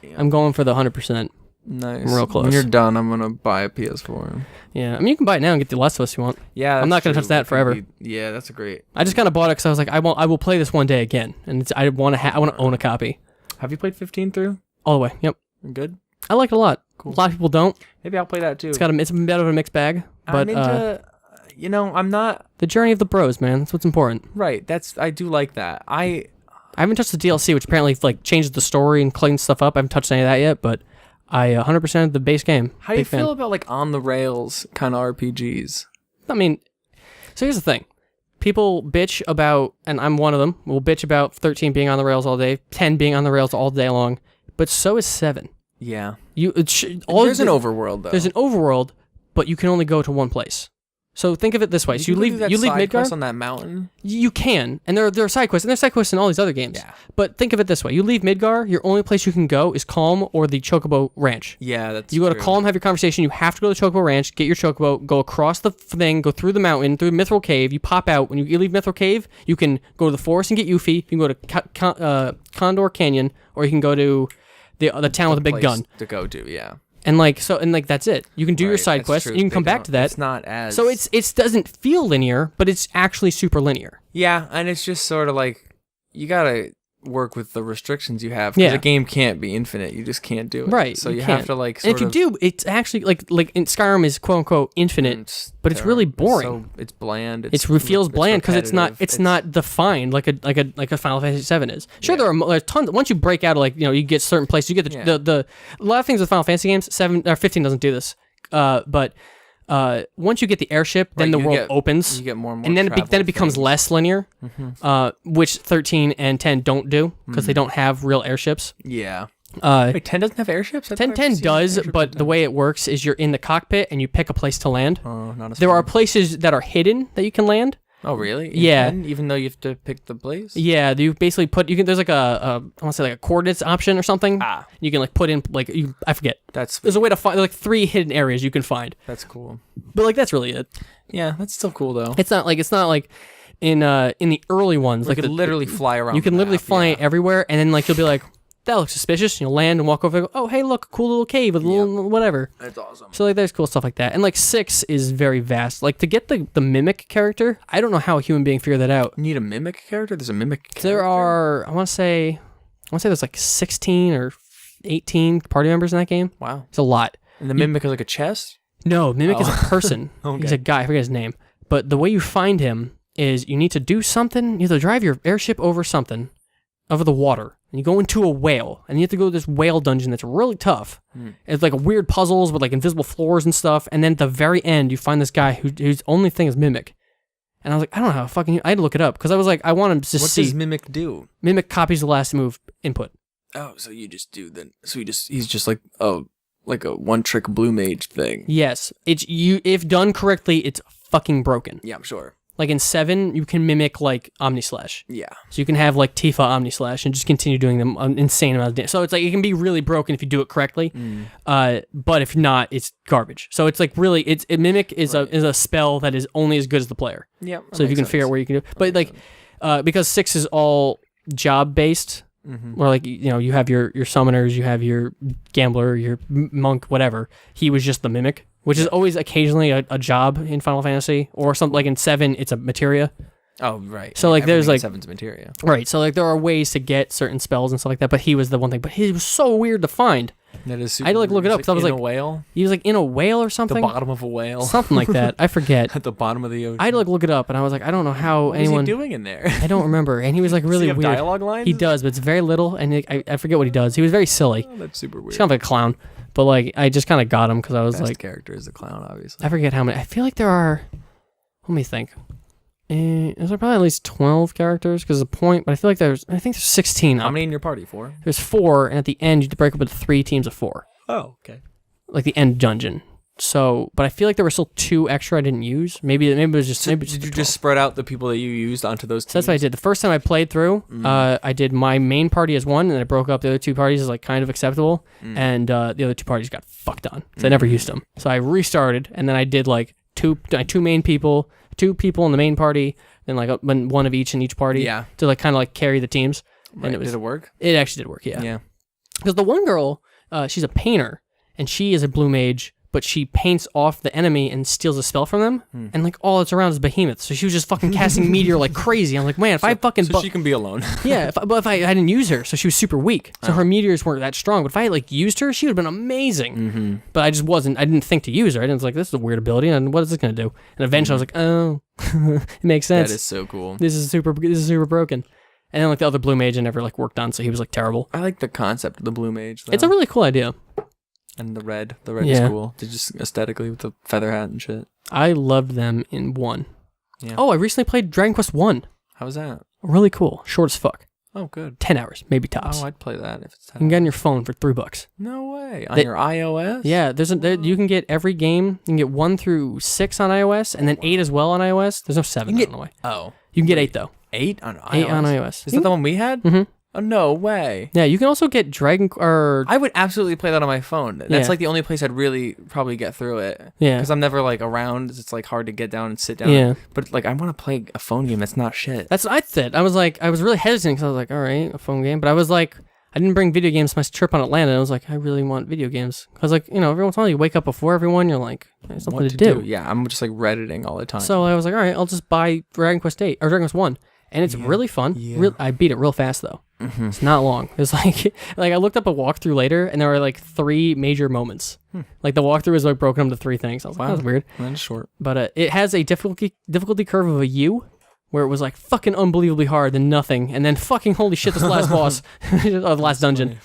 Damn. I'm going for the 100%. Nice. I'm real close. When you're done, I'm gonna buy a PS4. Yeah, I mean you can buy it now and get the Last of Us if you want. Yeah, I'm not gonna touch that forever. Yeah, that's a great. I just kind of bought it because I was like, I will play this one day again, and I want to own a copy Have you played 15 through? all the way. Yep, Good. I like it a lot. Cool. A lot of people don't. Maybe I'll play that too. It's a bit of a mixed bag, but I'm into. I'm not the journey of the bros, man. That's what's important. right. I do like that. I haven't touched the DLC, which apparently like changes the story and cleans stuff up. I haven't touched any of that yet, but I 100% the base game. How do you Big fan. feel about like on the rails kind of RPGs? I mean, so here's the thing. People bitch about, and I'm one of them, will bitch about 13 being on the rails all day, 10 being on the rails all day long, but so is 7. Yeah. There's There's an overworld though. There's an overworld, but you can only go to one place. So think of it this way. So you leave Midgar. on that mountain. You can, and there are side quests, and there's side quests in all these other games. Yeah. But think of it this way. You leave Midgar, your only place you can go is Calm or the Chocobo Ranch. Yeah, that's You go to true. Calm, have your conversation. You have to go to the Chocobo Ranch, get your Chocobo, go across the thing, go through the mountain, through Mithril Cave. You pop out. When you leave Mithril Cave, you can go to the forest and get Yuffie. You can go to Condor Canyon, or you can go to the town with a big Place gun. to go to. Yeah. And that's it. You can do your Right, side that's quests. true. You can They come back don't- to that. It's not as So it doesn't feel linear, but it's actually super linear. yeah, and it's just sort of like you gotta work with the restrictions you have. 'Cause Yeah. a game can't be infinite. You just can't do it. Right, So you you have can't. to like. And Sort if you of, do, it's actually like in Skyrim is quote unquote infinite, but it's really boring. It's bland. It feels bland because it's repetitive, not defined like a Final Fantasy VII is. Sure, there's tons. Once you break out of you get certain places, you get the a lot of things with Final Fantasy games. 7 or 15 doesn't do this, but once you get the airship, then Right, the you world get- opens, You get more and more. and then travel it becomes things. less linear, which 13 and 10 don't do because they don't have real airships. Yeah. Uh, Wait, 10 doesn't have airships? I thought 10 I've 10 seen does, airships but in the way it works is you're in the cockpit and you pick a place to land. Oh, not as There are fun. places that are hidden that you can land. Oh, really? In Yeah. 10, even though you have to pick the place? Yeah, you basically there's like I want to say like a coordinates option or something. Ah. You can like put in I forget. That's There's a way to find like 3 hidden areas you can find. that's cool. But like that's really it. Yeah, that's still cool though. It's not like in the early ones Like like you could literally fly around. you can the literally map, fly yeah. everywhere and then like you'll be like that looks suspicious. You'll land and walk over and go, oh, hey, look, a cool little cave with a little whatever. That's awesome. So like there's cool stuff like that. And like 6 is very vast. Like to get the mimic character, I don't know how a human being figured that out. You need a mimic character? There's a mimic character? There are, I want to say there's like 16 or 18 party members in that game. Wow. It's a lot. And the mimic is like a chest? No, Mimic is a person. Okay. He's a guy. I forget his name. But the way you find him is you need to do something. You have to drive your airship over something, over the water. And you go into a whale. And you have to go to this whale dungeon that's really tough. It's like weird puzzles with like invisible floors and stuff. And then at the very end, you find this guy whose only thing is Mimic. And I was like, I don't know how fucking... I had to look it up. Because I was like, I want him to see... What does Mimic do? Mimic copies the last move input. Oh, so you just do the... So he's just like a one-trick blue mage thing. Yes. If done correctly, it's fucking broken. Yeah, I'm sure. Like in 7, you can mimic like Omnislash. Yeah. So you can have like Tifa Omnislash and just continue doing them an insane amount of damage. So it's like it can be really broken if you do it correctly. But if not, it's garbage. So it's like really, Mimic is a spell that is only as good as the player. Yeah. So if you can figure out where you can do, but like because 6 is all job based. Where like you have your summoners, you have your gambler, your monk, whatever. He was just the mimic, which is always occasionally a job in Final Fantasy, or something like in 7, it's a materia. Oh right. So like there's like 7's materia. Right. So like there are ways to get certain spells and stuff like that, but he was the one thing. But he was so weird to find. That is super I had to like look it up because I was like, a whale. He was like in a whale or something. The bottom of a whale. Something like that. I forget. At the bottom of the ocean. I had to like look it up, and I was like, I don't know how what anyone. What is he doing in there? I don't remember, and he was like really Does he have weird. dialogue lines? He does, but it's very little, and I forget what he does. He was very silly. Oh, that's super weird. He's kind of like a clown, but like I just kind of got him because I was Best like, character is the clown, obviously. I forget how many. I feel like there are. Let me think. There's probably at least 12 characters because the point, but I think there's 16. How many in your party? 4? There's 4, and at the end you have to break up into 3 teams of 4. Oh, okay. Like the end dungeon. So, but I feel like there were still 2 extra I didn't use. Maybe it was just. So maybe did you just spread out the people that you used onto those teams? So that's what I did. The first time I played through, I did my main party as one, and then I broke up the other 2 parties as like kind of acceptable, and the other 2 parties got fucked on. So I never used them. So I restarted, and then I did like two main people, 2 people in the main party, then like one of each in each party. Yeah. To like kind of like carry the teams. Right. And Did it work? It actually did work. Yeah. Yeah. Because the one girl, she's a painter, and she is a blue mage, but she paints off the enemy and steals a spell from them, and like all that's around is behemoth. So she was just fucking casting meteor like crazy. I'm like, man, if I fucking she can be alone. yeah, but if I didn't use her, so she was super weak. So her meteors weren't that strong. But if I had like used her, she would have been amazing. But I just wasn't. I didn't think to use her. I was like, this is a weird ability, and what is this gonna do? And eventually, I was like, oh, it makes sense. That is so cool. This is super broken. And then like the other blue mage I never like worked on, so he was like terrible. I like the concept of the blue mage, though. It's a really cool idea. And the red is cool. Just aesthetically with the feather hat and shit. I loved them in 1. Yeah. Oh, I recently played Dragon Quest 1. How was that? Really cool. Short as fuck. Oh, good. 10 hours, maybe tops. Oh, I'd play that if it's 10 You can get on your phone for $3. No way. On your iOS? Yeah, you can get every game. You can get 1 through 6 on iOS, and then 8 as well on iOS. There's no 7 on the way. Oh. You can get 8 though. 8 on iOS? 8 on iOS. Is that the one we had? Mm-hmm. Oh, no way. Yeah, you can also get I would absolutely play that on my phone. That's Yeah. like the only place I'd really probably get through it. Yeah. Because I'm never like around. It's like hard to get down and sit down. Yeah. But like I want to play a phone game that's not shit. That's what I said. I was really hesitant because I was like, all right, a phone game. But I was like, I didn't bring video games to my trip on Atlanta. I was like, I really want video games. Because like, every once in a while you wake up before everyone, you're like, there's something What to do. Yeah, I'm just like Redditing all the time. So I was like, all right, I'll just buy Dragon Quest 8 or Dragon Quest 1. And it's really fun. Yeah. I beat it real fast though. It's not long. It's like I looked up a walkthrough later, and there were like 3 major moments. Like the walkthrough was like broken up into 3 things. I was like, that was weird. That's short. But it has a difficulty curve of a U, where it was like fucking unbelievably hard, then nothing, and then fucking holy shit, this last boss, or the last dungeon.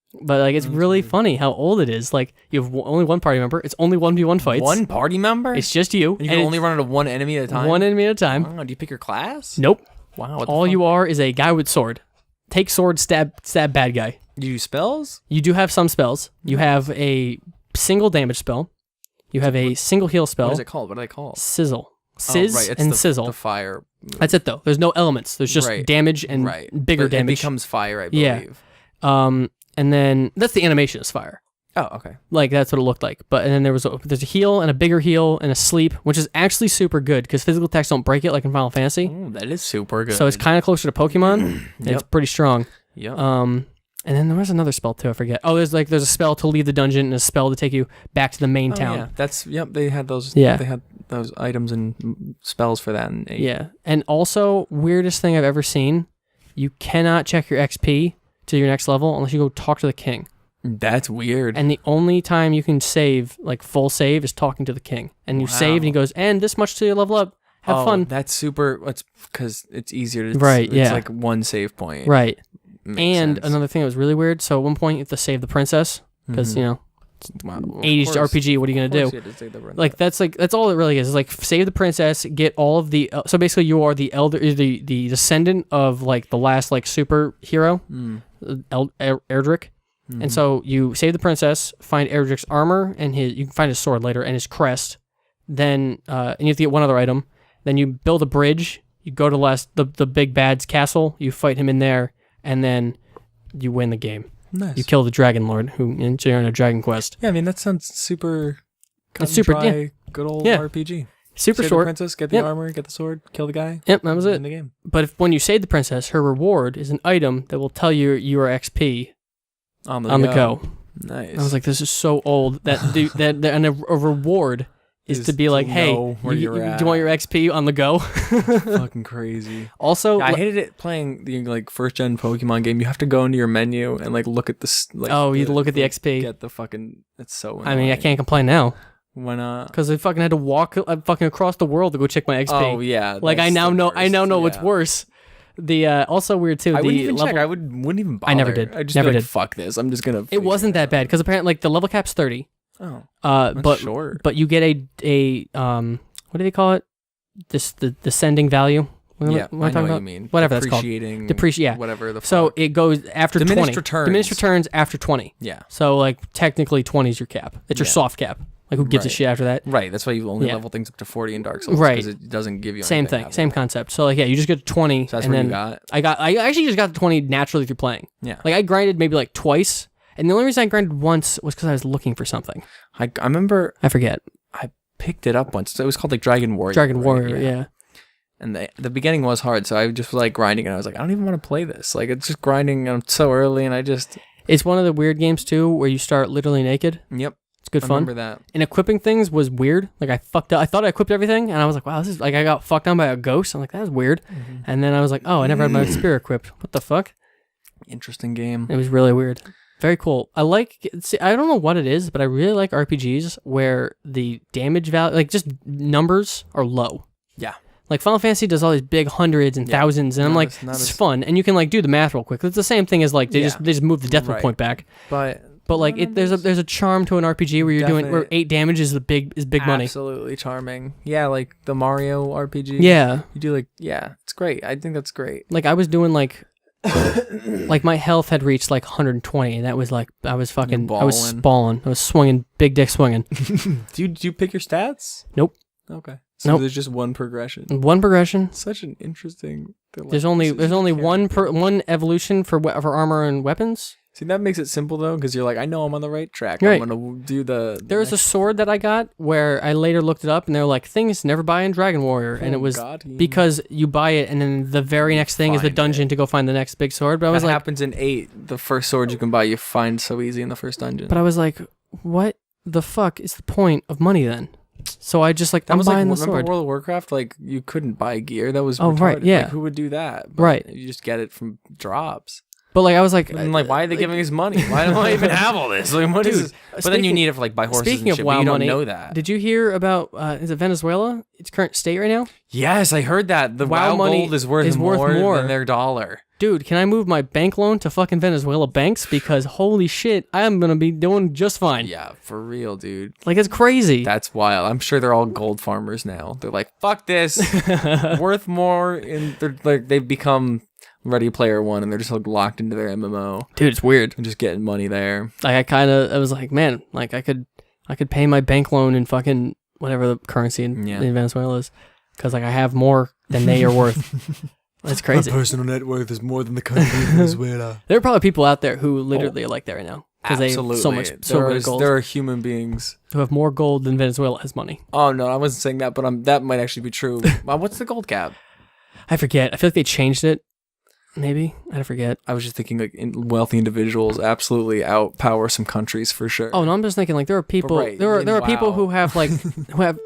Funny. But like it's really funny how old it is. Like you have only one party member. It's only 1v1 fights. One party member? It's just you. And you can only run into one enemy at a time? One enemy at a time. Oh, do you pick your class? Nope. Wow. All you are is a guy with sword. Take sword, stab bad guy. Do you use spells? You do have some spells. You have a single damage spell. You have a single heal spell. What is it called? What are they called? Sizzle. It's and the, sizzle. The fire. That's it though. There's no elements. There's just damage and bigger but damage. It becomes fire, I believe. Yeah. And then that's the animation is fire. Oh, okay. Like that's what it looked like. But and then there's a heal and a bigger heal and a sleep, which is actually super good because physical attacks don't break it like in Final Fantasy. Ooh, that is super good. So it's kind of closer to Pokemon. It's pretty strong. Yep. And And then there was another spell too. I forget. Oh, there's a spell to leave the dungeon and a spell to take you back to the main town. Yeah, they had those. Yeah. They had those items and spells for that in 8. Yeah, and also weirdest thing I've ever seen. You cannot check your XP to your next level unless you go talk to the king. That's weird. And the only time you can save, like full save, is talking to the king. And you save, and he goes, and this much to your level up. Have fun. That's super. It's because it's easier to. Right. It's like one save point. Right. Makes and sense. another thing that was really weird. So at one point you have to save the princess because Wow, 80s of course. RPG. What are you gonna Of do? course you had to save the Like that's all it really is. It's like save the princess, get all of the. So basically, you are the the descendant of like the last like superhero, Erdrick. And so you save the princess, find Erdrick's armor and you can find his sword later and his crest. Then and you have to get one other item. Then you build a bridge. You go to the big bad's castle. You fight him in there, and then you win the game. Nice. You kill the Dragon Lord, who you're in a Dragon Quest. Yeah, I mean that sounds super. It's super. Dry, good old RPG. Super Save short. the princess, get the armor, get the sword, kill the guy. Yep, that was it. In the game. But when you save the princess, her reward is an item that will tell you your XP on the go. Nice. I was like, this is so old that and a reward is to be like, hey, do you want your XP on the go? Fucking crazy. Also, I hated it playing the like first gen Pokemon game. You have to go into your menu and like look at this. Like, you look at the XP. Get the fucking. It's so. Annoying. I mean, I can't complain now. Why not? Because I fucking had to walk fucking across the world to go check my XP. Oh yeah. Like I now know what's worse. The also weird too. I the wouldn't even level, check. I wouldn't even bother. I never did. I just Never be like, did. Fuck this. I'm just gonna. It wasn't that bad because apparently like the level cap's 30. Oh. But short. But you get a what do they call it? The descending value. Yeah, what am I I know talking what about? you mean. Whatever that's called. Yeah. Whatever the. So fuck. it goes after Diminished 20. returns. Diminished returns after 20. Yeah. So like technically 20 is your cap. It's your soft cap. Like who gives a shit after that? Right. That's why you only level things up to 40 in Dark Souls. Right. Because it doesn't give you Same anything thing. Same concept. So like you just get to 20. So that's and what then you got. I actually just got to 20 naturally through playing. Yeah. Like I grinded maybe like twice. And the only reason I grinded once was because I was looking for something. I remember I forget. I picked it up once. It was called like Dragon Warrior. Dragon Warrior, yeah. And the beginning was hard, so I just was like grinding, and I was like, I don't even want to play this. Like it's just grinding, and I'm so early, and I just. It's one of the weird games too, where you start literally naked. Yep. It's good fun. I remember that. And equipping things was weird. Like I fucked up. I thought I equipped everything, and I was like, wow, this is like I got fucked on by a ghost. I'm like, that was weird. And then I was like, oh, I never had my spear equipped. What the fuck? Interesting game. It was really weird. Very cool. I don't know what it is, but I really like RPGs where the damage value, like just numbers, are low. Yeah. Like Final Fantasy does all these big hundreds and thousands, and I'm like, it's fun, and you can like do the math real quick. It's the same thing as like they just move the decimal point back. But like there's a charm to an RPG where you're doing where 8 damage is big money. Absolutely charming. Yeah, like the Mario RPG. Yeah. You do it's great. I think that's great. Like I was doing like my health had reached like 120, and that was like I was balling. I was swinging, big dick swinging. Do you pick your stats? Nope. Okay. So there's just one progression. One progression. Such an interesting. There's only one evolution for armor and weapons. See, that makes it simple though, because you're like, I know I'm on the right track. Right. I'm gonna do the. There was a sword that I got where I later looked it up, and they were like, things never buy in Dragon Warrior, and it was because you buy it, and then the very next thing is the dungeon to go find the next big sword. But I was like, happens in 8. The first sword you can buy, you find so easy in the first dungeon. But I was like, what the fuck is the point of money then? So I just like, I'm buying the sword. Remember World of Warcraft? Like, you couldn't buy gear. That was retarded. Right, yeah. Like, who would do that? But right. You just get it from drops. But like, I was like, why are they giving us money? Why do I even have all this? Like, what is this? But then you need it for like buy horses speaking and of shit, WoW but you don't money, know that. Did you hear about, is it Venezuela? Its current state right now? Yes, I heard that. The WoW money gold is worth more than their dollar. Dude, can I move my bank loan to fucking Venezuela banks? Because holy shit, I am going to be doing just fine. Yeah, for real, dude. Like, it's crazy. That's wild. I'm sure they're all gold farmers now. They're like, fuck this. Worth more. And they're like, they've become Ready Player One, and they're just like locked into their MMO. Dude, it's weird. And just getting money there. Like, I was like, man, like I could pay my bank loan in fucking whatever the currency in Venezuela is. Because like I have more than they are worth. That's crazy. My personal net worth is more than the country of Venezuela. There are probably people out there who literally are like that right now. Because they have so much gold. There are human beings who have more gold than Venezuela has money. Oh, no, I wasn't saying that, but that might actually be true. What's the gold cap? I forget. I feel like they changed it. Maybe I forget. I was just thinking like wealthy individuals absolutely outpower some countries for sure. Oh no, I'm just thinking like there are people. Right, There are people wow. who have like who have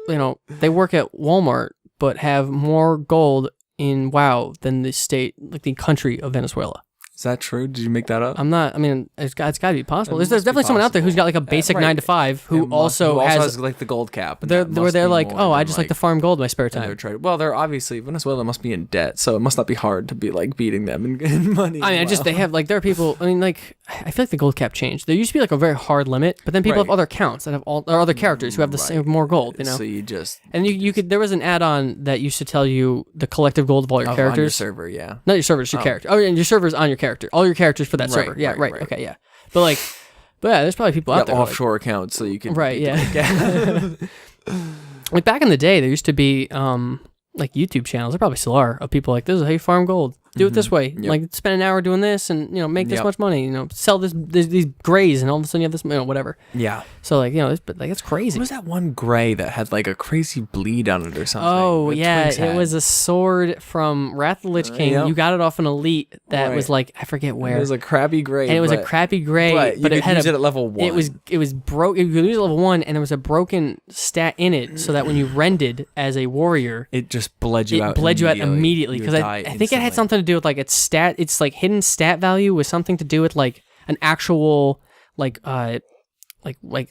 they work at Walmart but have more gold in WoW than the state, like the country of Venezuela. Is that true? Did you make that up? I'm not. I mean, it's got to be possible. It There's must be definitely someone out there who's possible. got like a basic Right. 9 to 5 who also has. like the gold cap. and They're that where must they're be like, more oh, I than, just like to farm gold in my spare and they're time. well, they're obviously Venezuela must be in debt, so it must not be hard to be like beating them in money. I mean, as just they well. have like there are people. I mean, like I feel like the gold cap changed. There used to be like a very hard limit, but then people have Right. other accounts that have all or other characters who have the same more gold. You know, So you just and you could there was an add-on that used to tell you the collective gold of all your on your characters. server, yeah. Not your server, it's your character. Oh, and your server's on your character. All your characters for that Right, server. Yeah, right, right. right. Okay, yeah. But yeah, there's probably people You out got there. like- offshore accounts, so you can Right, you can, yeah. Like back in the day, there used to be like YouTube channels. There probably still are of people like this is how you farm gold. Do it this way. Yep. Like spend an hour doing this, and make this Yep. much money. Sell these grays, and all of a sudden you have this whatever. yeah. So but like it's crazy. What was that one gray that had like a crazy bleed on it or something? Oh that yeah, Twinks it had? was a sword from Wrath of the Lich King. Yep. You got it off an elite that was Right. like I forget where. It was a crappy gray, and it was a but- crappy gray, But, but you it could had use it at level 1. It was broke. You could lose at level 1, and there was a broken stat in it, so that when you rended as a warrior, It just bled you out. it bled you out immediately. You Because would I die think it had instantly. something to do with like its stat. Its like hidden stat value was something to do with like an actual like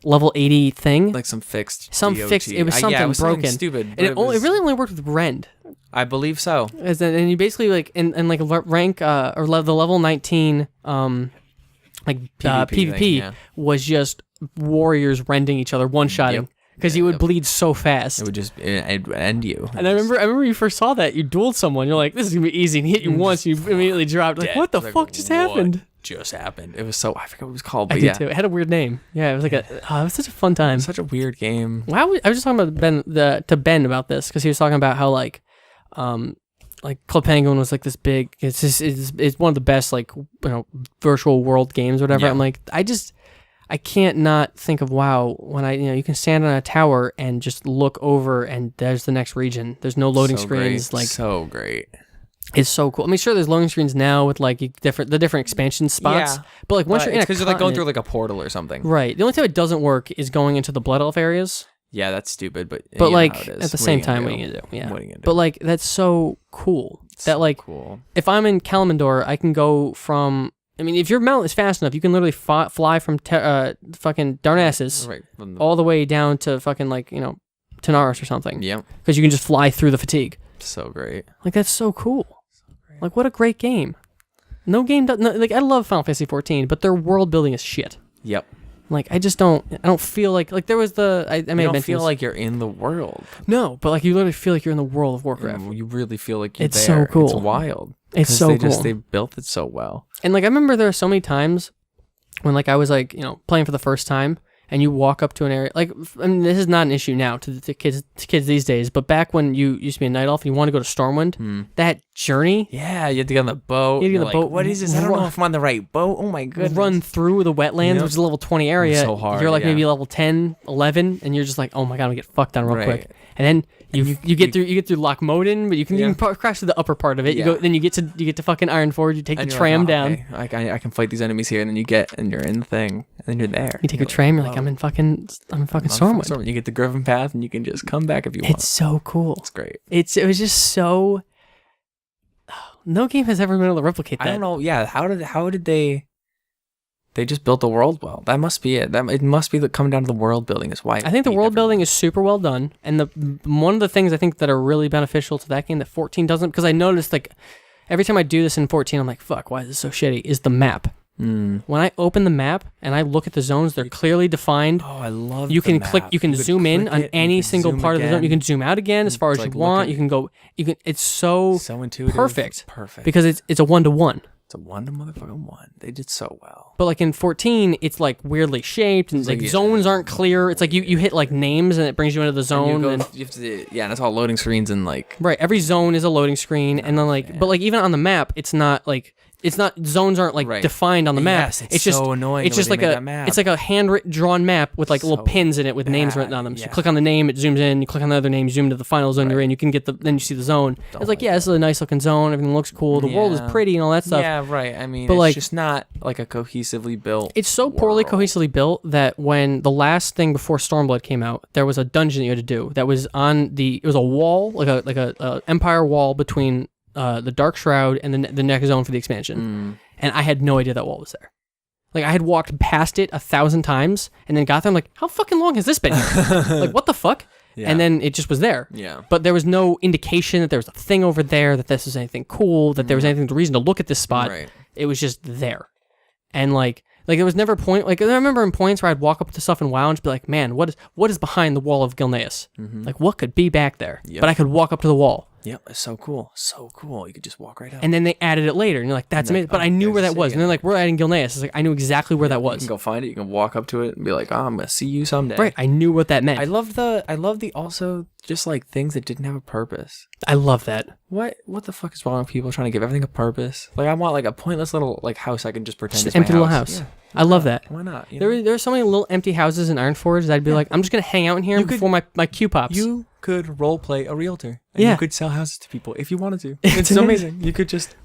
level 80 thing. like some fixed. Some DOT. fixed. It was something yeah, it was broken. Something stupid. And but it really only worked with rend. I believe so. And you basically like in like rank the level 19 PvP thing, yeah. was just warriors rending each other, one shotting Yep. because Yeah, you would yep. bleed so fast. It would just end you. And I remember you first saw that you dueled someone. You're like, this is gonna be easy, and he hit you once, you immediately dropped. Like, Dead. what the Like, fuck just what happened? Just happened. It was so I forgot what it was called, I but did yeah, too. It had a weird name. Yeah, it was like it was such a fun time. such a weird game. Wow, I was just talking about to Ben about this because he was talking about how like Club Penguin was like this big. It's one of the best like virtual world games or whatever. Yeah. I'm like I can't not think of WoW when you can stand on a tower and just look over and there's the next region. There's no loading So screens. great. Like so great. it's so cool. I mean, sure, there's loading screens now with like the different expansion spots, Yeah. but like once you're in a because you're like going through continent- like a portal or something. right. The only time it doesn't work is going into the Blood Elf areas. Yeah, that's stupid, but But you know like how it at is. the What are same you gonna time, do? what are you gonna do? Yeah. What are you gonna do? But like that's so cool. That like cool. if I'm in Kalimdor, I can go from. I mean, if your mount is fast enough, you can literally fly from fucking Darnassus Right. From the, all the way down to fucking like Tanaris or something. Yep. Because you can just fly through the fatigue. So great. Like that's so cool. Like what a great game. No game does like I love Final Fantasy 14, but their world building is shit. Yep. Like I don't feel like there was the I may You have don't mentioned feel this. like you're in the world. No, but like you literally feel like you're in the world of Warcraft. You really feel like you're It's there. so cool. It's wild. It's 'Cause so they cool. They built it so well. And like I remember there are so many times when like I was like playing for the first time and you walk up to an area like I mean this is not an issue now to the kids these days, but back when you used to be a night elf and you wanted to go to Stormwind, that journey Yeah, you had to get on the boat. You had to get You're on the like, boat, What is this? I don't run- know if I'm on the right boat. Oh my goodness. run through the wetlands, Yep. which is a level 20 area. So hard, You're like yeah. maybe level 10, 11, and you're just like, oh my god, I'm gonna get fucked on real Right. quick. And then you get through Loch Moden, but you can crash to the upper part of it. Yeah. You go, then you get to fucking Ironforge. You take And the you're tram like, oh, down. okay, Like I can fight these enemies here, and then you're in the thing, and then you're there. You take a tram. You're like, I'm in fucking Stormwind. You get the Griffin Path, and you can just come back if you want. It's so cool. It's great. It was just so. No game has ever been able to replicate that. I don't know. Yeah, how did they? They just built the world well. That must be it. It must be coming down to the world building is why. I think the world building is super well done, and one of the things I think that are really beneficial to that game that 14 doesn't, because I noticed like every time I do this in 14, I'm like, fuck, why is this so shitty? Is the map. When I open the map and I look at the zones, they're clearly defined. Oh, I love. You can the click. map. You can could zoom in click on it, any you can single zoom part of the zone. again. You can zoom out again as far as like you want. looking- You can go. You can. It's so intuitive. perfect. Perfect. Because it's a 1-to-1. It's a 1-to-1. They did so well. But like in 14, it's like weirdly shaped and like like, zones aren't clear. It's like you hit like names and it brings you into the And zone. you And have to, and it's all loading screens and like. right, every zone is a loading screen, and then like, but like even on the map, it's not like it's not zones aren't like defined on the map. Yes, it's just so annoying. It's just like it's like a handwritten drawn map with like little pins in it with names written on them. So you click on the name, it zooms in. You click on the other name, you zoom to the final zone you're in. You can get then you see the zone. It's like this is a nice looking zone. Everything looks cool. The world is pretty and all that stuff. Yeah, right. I mean, but it's like, just not like a cohesively built. It's so poorly cohesively built that when the last thing before Stormblood came out, there was a dungeon that you had to do that was it was a wall, like a Empire wall between the Dark Shroud and the next zone for the expansion. And I had no idea that wall was there. Like, I had walked past it 1,000 times and then got there. I'm like, how fucking long has this been here? Like, what the fuck? Yeah. And then it just was there. Yeah. But there was no indication that there was a thing over there, that this was anything cool, that there was anything, the reason to look at this spot. Right. It was just there. And like there was never a point, like, I remember in points where I'd walk up to stuff in WoW and just be like, man, what is behind the wall of Gilneas? Like, what could be back there? Yep. But I could walk up to the wall. Yep, it's so cool. So cool. You could just walk right up. And then they added it later, and you're like, that's amazing. But I knew where that was. And they're like, we're adding Gilneas. It's like, I knew exactly where that was. You can go find it. You can walk up to it and be like, I'm going to see you someday. Right. I knew what that meant. I love the also just like things that didn't have a purpose. I love that. What the fuck is wrong with people trying to give everything a purpose? Like, I want like a pointless little like house I can just pretend just is empty my little house. house. I love that. Why not? There are so many little empty houses in Ironforge that I'd be like, I'm just going to hang out in here before my queue pops. You could role play a realtor. And you could sell houses to people if you wanted to. It's amazing. You could just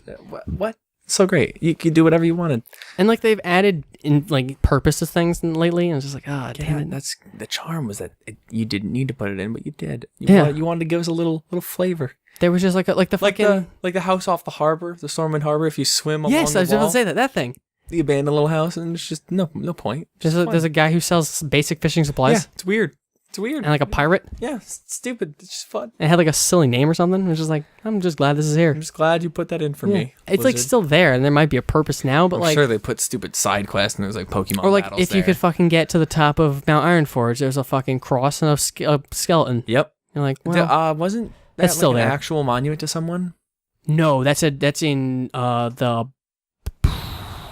what? So great. You could do whatever you wanted. And like they've added in like purpose to things lately, and it's just like, damn it. That's the charm was that you didn't need to put it in, but you did. You wanted to give us a little flavor. There was just like the house off the harbor, the Stormwind Harbor. If you swim along the wall. Yes, I was going to say that thing. The abandoned little house, and it's just no point. There's a guy who sells basic fishing supplies. Yeah, it's weird. And like a pirate. Yeah, it's stupid. It's just fun. It had like a silly name or something. It was just like, I'm just glad this is here. I'm just glad you put that in for me. It's like still there, and there might be a purpose now, but I'm sure they put stupid side quests and there's like Pokemon or like battles if you could fucking get to the top of Mount Ironforge, there's a fucking cross and a skeleton. Yep. You're like, well, wasn't that's still like there. An actual monument to someone? No, that's in the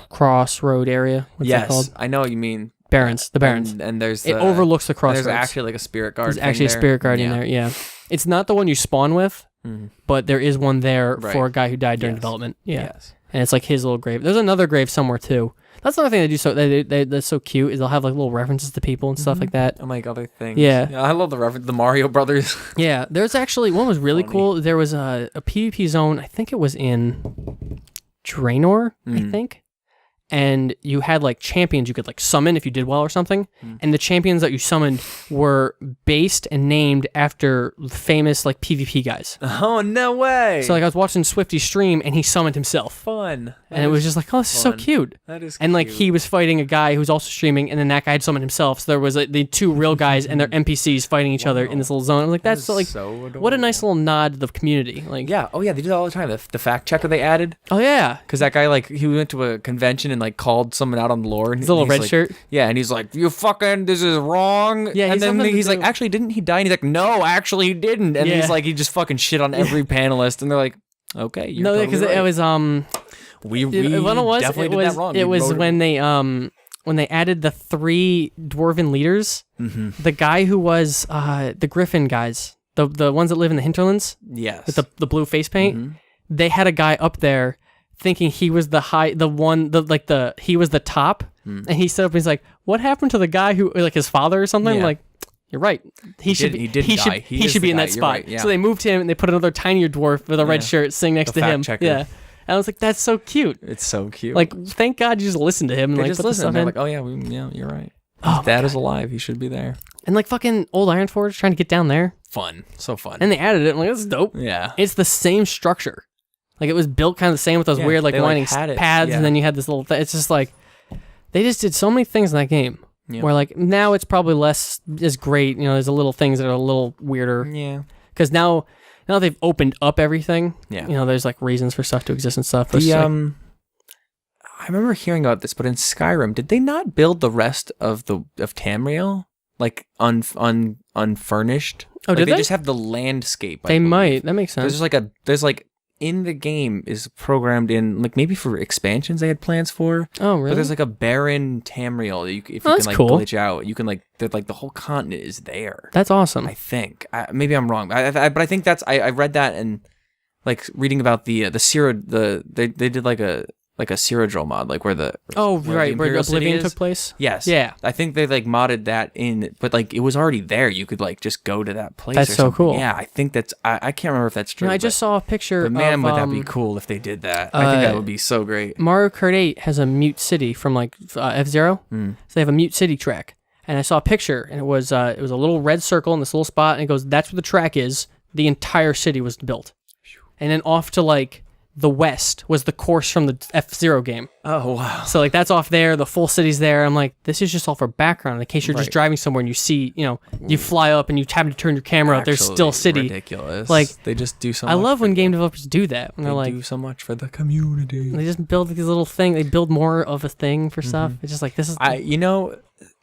Crossroad area. What's that called? I know what you mean. Barrens, the Barrens. And there's it overlooks the Crossroads. There's actually like a spirit guard. There's actually a spirit guard in there. Yeah, it's not the one you spawn with, but there is one there for a guy who died during development. Yeah, and it's like his little grave. There's another grave somewhere too. That's another thing they do. So that's so cute is they'll have like little references to people and stuff like that. And like other things. Yeah, I love the reference. The Mario Brothers. Yeah, there's actually one was really cool. There was a PvP zone. I think it was in Draenor. I think. And you had like champions you could like summon if you did well or something. And the champions that you summoned were based and named after famous like PvP guys. Oh, no way. So like I was watching Swifty stream and he summoned himself. Fun. And it was just like, oh, this is so cute. That is And like he was fighting a guy who was also streaming and then that guy had summoned himself. So there was like the two real guys and their NPCs fighting each other in this little zone. I was like, that's like, so adorable. What a nice little nod to the community. Like, yeah. Oh yeah, they do that all the time. The fact checker they added. Oh yeah. Because that guy like he went to a convention and like called someone out on the lore. And his little red like, shirt. Yeah, and he's like, "You fucking, this is wrong." Yeah, and then he's like, "Actually, didn't he die?" And he's like, "No, actually, he didn't." And he's like, he just fucking shit on every panelist, and they're like, "Okay, you're no, because totally right. it was we definitely did that wrong. It was when they added the 3 dwarven leaders. The guy who was the Griffin guys, the ones that live in the hinterlands. Yes, with the blue face paint. They had a guy up there thinking he was he was the top, and he stood up and he's like, "What happened to the guy who like his father or something?" Yeah. I'm like, you're right. He should be in that spot. Right, yeah. So they moved him and they put another tinier dwarf with a red shirt sitting next to him. Checker. Yeah. And I was like, that's so cute. It's so cute. Like, thank God you just listened to him and they like just put the listen. stuff They're in. like, oh yeah, you're right. Oh, His dad is alive. He should be there. And like fucking old Ironforge trying to get down there. Fun. So fun. And they added it. I'm like, that's dope. Yeah. It's the same structure. Like it was built kind of the same with those weird like winding pads, and then you had this little. It's just like they just did so many things in that game. Yeah. Where like now it's probably less as great. You know, there's a little things that are a little weirder. Yeah. Because now they've opened up everything. Yeah. You know, there's like reasons for stuff to exist and stuff. I remember hearing about this, but in Skyrim, did they not build the rest of Tamriel like unfurnished? Oh, like, did they? Just have the landscape. They might. That makes sense. There's like in the game is programmed in like maybe for expansions they had plans for. Oh, really? But there's like a barren Tamriel. If you can like cool. glitch out, you can like the whole continent is there. That's awesome. I think. Maybe I'm wrong. But I think that's I read that and like reading about the Ciro they did like a like a Cyrodiil mod, like where the Oh, where right, the where Imperial City Oblivion is. took place. Yes. Yeah. I think they like modded that in, but like it was already there. You could like just go to that place. That's or so something. cool. Yeah, I think that's. I can't remember if that's true. No, I just saw a picture. But man, of, would that be cool if they did that? I think that would be so great. Mario Kart 8 has a Mute City from like F-Zero. So they have a Mute City track, and I saw a picture, and it was a little red circle in this little spot, and it goes, "That's where the track is." The entire city was built, and then off to like the west was the course from the F-Zero game. Oh wow. So like that's off there, the full city's there. I'm like, this is just all for background in case you're just Right. driving somewhere and you see, you fly up and you happen to turn your camera up. There's still city. Ridiculous. Like, they just do so. I much love for when the- game developers do that. When They they're like, do so much for the community. they just build these little things. They build more of a thing for stuff. It's just like this is.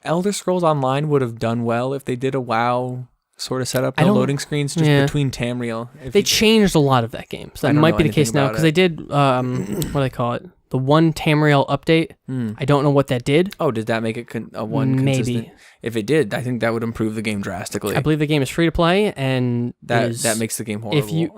Elder Scrolls Online would have done well if they did a WoW sort of setup. I No don't- loading screens just yeah. between Tamriel. If They you- changed a lot of that game, so I that don't might know be the anything case now about because they did. What do they call it? The one Tamriel update. I don't know what that did. Oh, did that make it a one Maybe. consistent? If it did, I think that would improve the game drastically. I believe the game is free to play, and that makes the game horrible. if you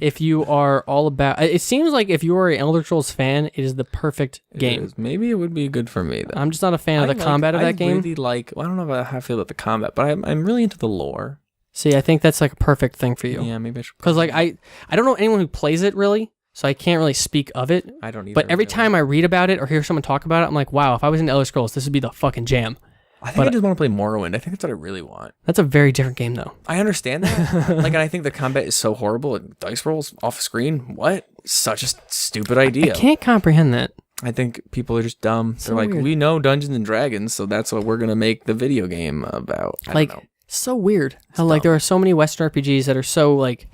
if you are all about, it seems like if you are an Elder Scrolls fan, it is the perfect It game. is. Maybe it would be good for me. Though. I'm just not a fan of the combat of that game. I really like. Well, I don't know about how I feel about the combat, but I'm really into the lore. See, I think that's like a perfect thing for you Yeah, maybe I should. because like I don't know anyone who plays it really, so I can't really speak of it. I don't either. But every really. time I read about it or hear someone talk about it, I'm like, wow, if I was in Elder Scrolls, this would be the fucking jam. I think I just want to play Morrowind. I think that's what I really want. That's a very different game though. I understand that. And I think the combat is so horrible. Like, dice rolls off screen. What? Such a stupid idea. I can't comprehend that. I think people are just dumb. So They're like, weird. we know Dungeons and Dragons, so that's what we're gonna make the video game about. I Like, don't know. so weird how like there are so many Western RPGs that are so like